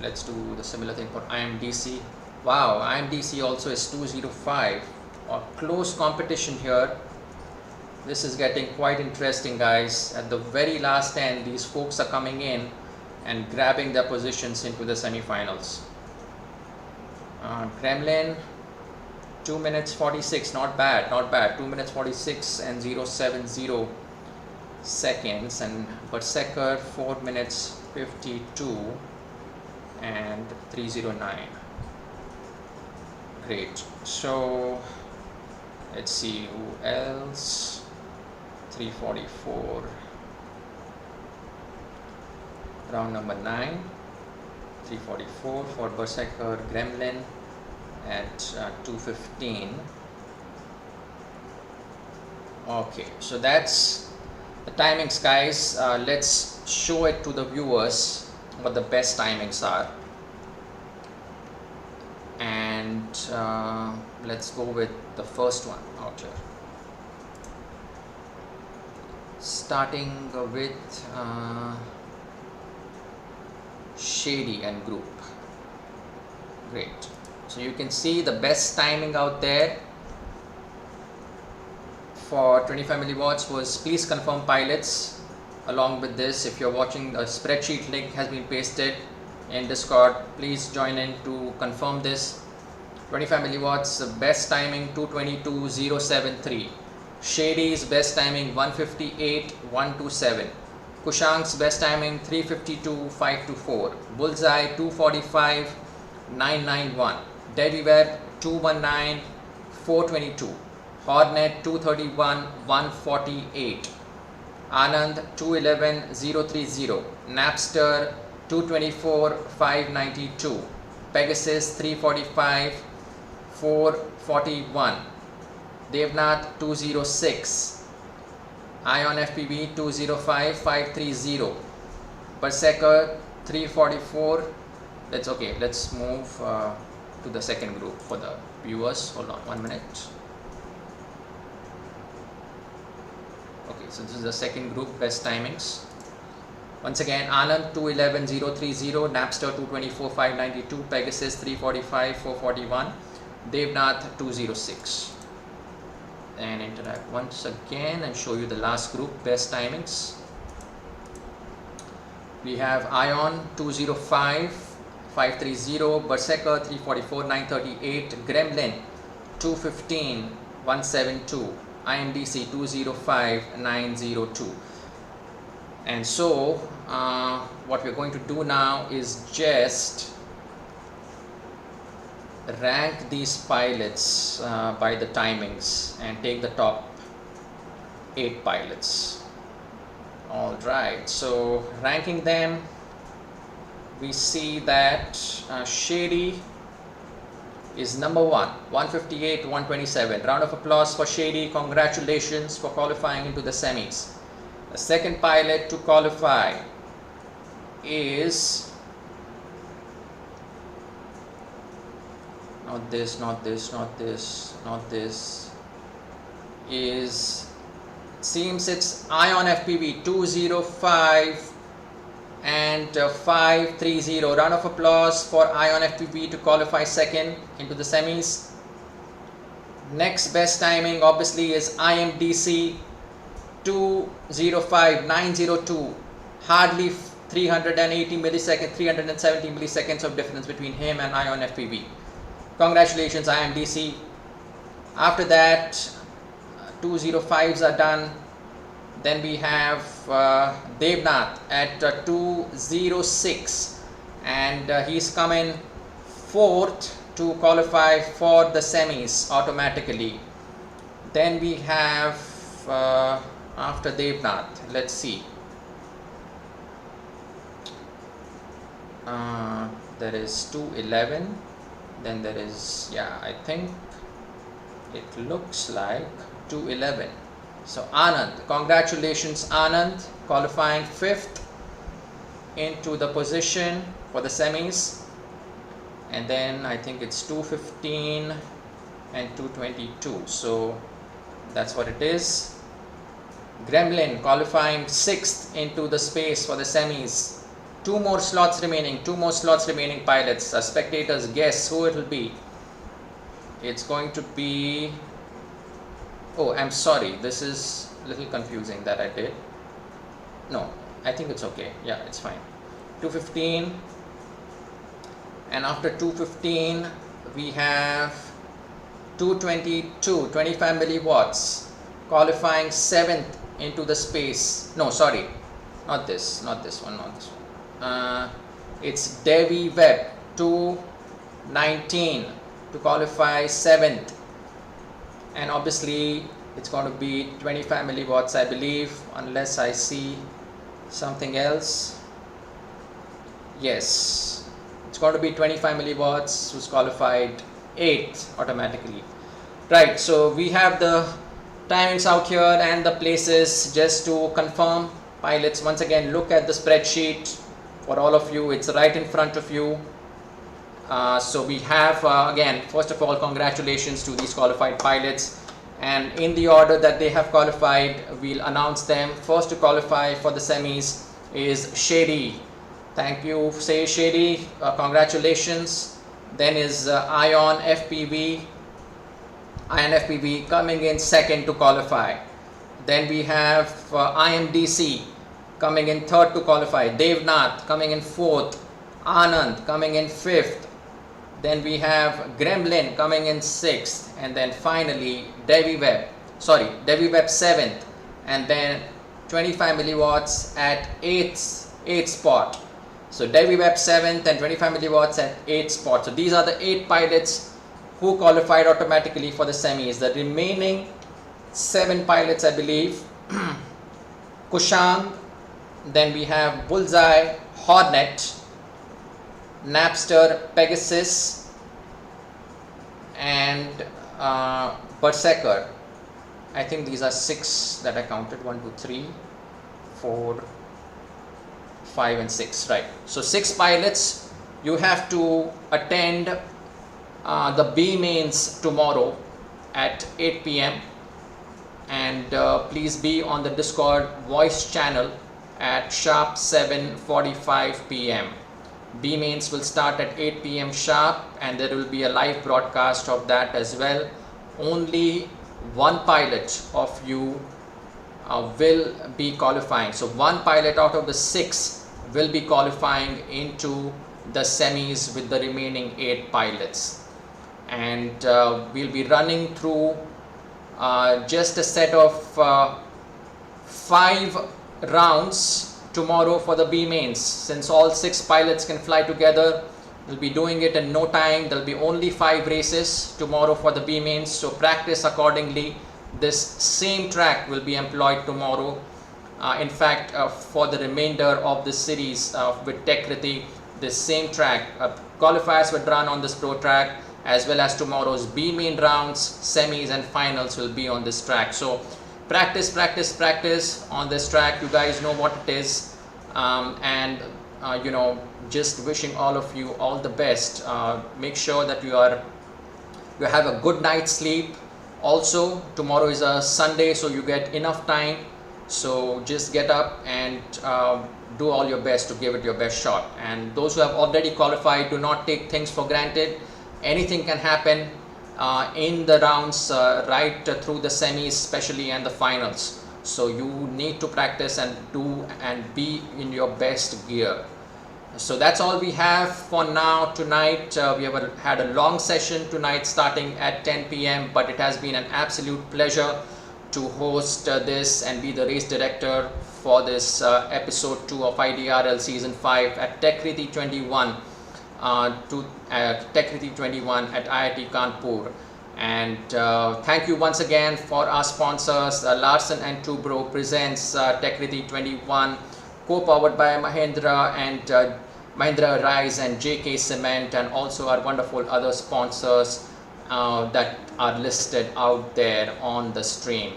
let's do the similar thing for IMDC. Wow, IMDC also is 205. A close competition here. This is getting quite interesting, guys. At the very last end, these folks are coming in and grabbing their positions into the semifinals. Kremlin, 2 minutes 46, not bad, not bad. 2 minutes 46 and 070 seconds. And Berserker, 4 minutes 52 and 309. Great. So let's see who else. 344. Round number 9. 344 for Berserker Gremlin at 215. Okay, so that's the timings, guys. Let's show it to the viewers what the best timings are. And let's go with the first one out here. Starting with Shady and group. Great. So you can see the best timing out there for 25 milliwatts was please confirm pilots. Along with this, if you're watching, a spreadsheet link has been pasted in Discord. Please join in to confirm this. 25 milliwatts, best timing 222.073. Shady's best timing 158.127. Kushank's best timing 352.524. Bullseye 245.991. Deadweb 219.422. Hornet 231.148. Anand 211.030. Napster 224.592. Pegasus 345.441. Devnath 206. Ion FPV 205.530. Berserker 344. Let's move to the second group for the viewers. Hold on 1 minute. Okay, so this is the second group, best timings. Once again, Anand 211.030, Napster 224.592, Pegasus 345.441, Devnath 206. And interact once again and show you the last group, best timings. We have Ion 205.530, Berserker 344.938, Gremlin 215.172, IMDC 205.902. And so what we're going to do now is just rank these pilots by the timings and take the top 8 pilots. Alright, so ranking them, we see that Shady is number 1, 158.127. Round of applause for Shady. Congratulations for qualifying into the semis. The second pilot to qualify is not this, is, seems it's Ion FPV 205 and 530. Round of applause for Ion FPV to qualify second into the semis. Next best timing obviously is IMDC 2:05.902, hardly 380 milliseconds, 370 milliseconds of difference between him and Ion FPV. Congratulations IMDC. After that, 2:05s are done. Then we have Devnath at 2:06, and he's coming fourth to qualify for the semis automatically. Then we have after Devnath, let's see, there is 2:11, then there is, yeah, I think it looks like 2:11. So Anand, congratulations Anand, qualifying fifth into the position for the semis. And then I think it's 2:15 and 2:22, so that's what it is. Gremlin qualifying sixth into the space for the semis. Two more slots remaining, pilots. Spectators, guess who it will be. It's going to be, oh, I'm sorry, this is a little confusing that I did. No, I think it's okay. Yeah, it's fine. 2:15, and after 2:15 we have 2:22, 25 milliwatts, qualifying seventh into the space. No, sorry, not this one. It's Devi Webb, 2:19 to qualify seventh, and obviously it's going to be 25 milliwatts, I believe, unless I see something else. Yes, it's going to be 25 milliwatts, who's qualified 8th automatically. Right, so we have the timings out here and the places. Just to confirm, pilots, once again, look at the spreadsheet for all of you. It's right in front of you. So we have, again, first of all, congratulations to these qualified pilots. And in the order that they have qualified, we'll announce them. First to qualify for the semis is Shady. Thank you, say Shady, congratulations. Then is Ion FPV coming in second to qualify. Then we have IMDC coming in third to qualify. Devnath coming in fourth. Anand coming in fifth. Then we have Gremlin coming in sixth. And then finally Devi Webb 7th. And then 25 milliwatts at 8th spot. So Devi Webb 7th and 25 milliwatts at 8th spot. So these are the 8 pilots who qualified automatically for the semis. The remaining 7 pilots, I believe, Kushang, then we have Bullseye, Hornet, Napster, Pegasus, and Berserker. I think these are 6 that I counted. 1, 2, 3, 4, 5 and 6, right? So 6 pilots. You have to attend the B mains tomorrow at 8 p.m. and please be on the Discord voice channel at sharp 7:45 p.m. B mains will start at 8 p.m. sharp, and there will be a live broadcast of that as well. Only one pilot of you will be qualifying. So one pilot out of the 6 will be qualifying into the semis with the remaining 8 pilots. And we'll be running through just a set of 5 rounds tomorrow for the B mains. Since all 6 pilots can fly together, we'll be doing it in no time. There'll be only 5 races tomorrow for the B mains, so practice accordingly. This same track will be employed tomorrow. In fact, for the remainder of this series with Techkriti, this same track, qualifiers were run on this pro track, as well as tomorrow's B main rounds, semis and finals will be on this track. So practice on this track. You guys know what it is, and you know, just wishing all of you all the best. Make sure that you have a good night's sleep. Also, tomorrow is a Sunday, so you get enough time. So just get up and do all your best to give it your best shot. And those who have already qualified, do not take things for granted. Anything can happen in the rounds right through the semis especially, and the finals. So you need to practice and do and be in your best gear. So that's all we have for now tonight. We have had a long session tonight starting at 10 p.m. but it has been an absolute pleasure to host this and be the race director for this episode 2 of IDRL season 5 at Techkriti 21 Techkriti 21 at IIT Kanpur. And thank you once again for our sponsors. Larsen and Toubro presents Techkriti 21, co-powered by Mahindra and Mahindra Rise and JK Cement, and also our wonderful other sponsors that are listed out there on the stream.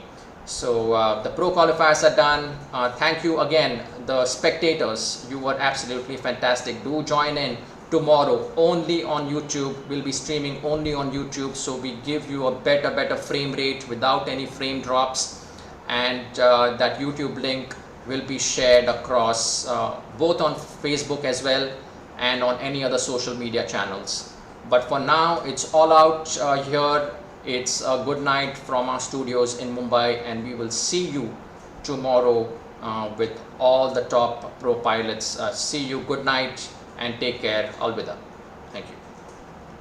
So the pro qualifiers are done. Thank you again, the spectators. You were absolutely fantastic. Do join in tomorrow only on YouTube. We'll be streaming only on YouTube, so we give you a better frame rate without any frame drops, and that YouTube link will be shared across both on Facebook as well and on any other social media channels. But for now, it's all out here. It's a good night from our studios in Mumbai, and we will see you tomorrow with all the top pro pilots. See you, good night and take care. Alvida.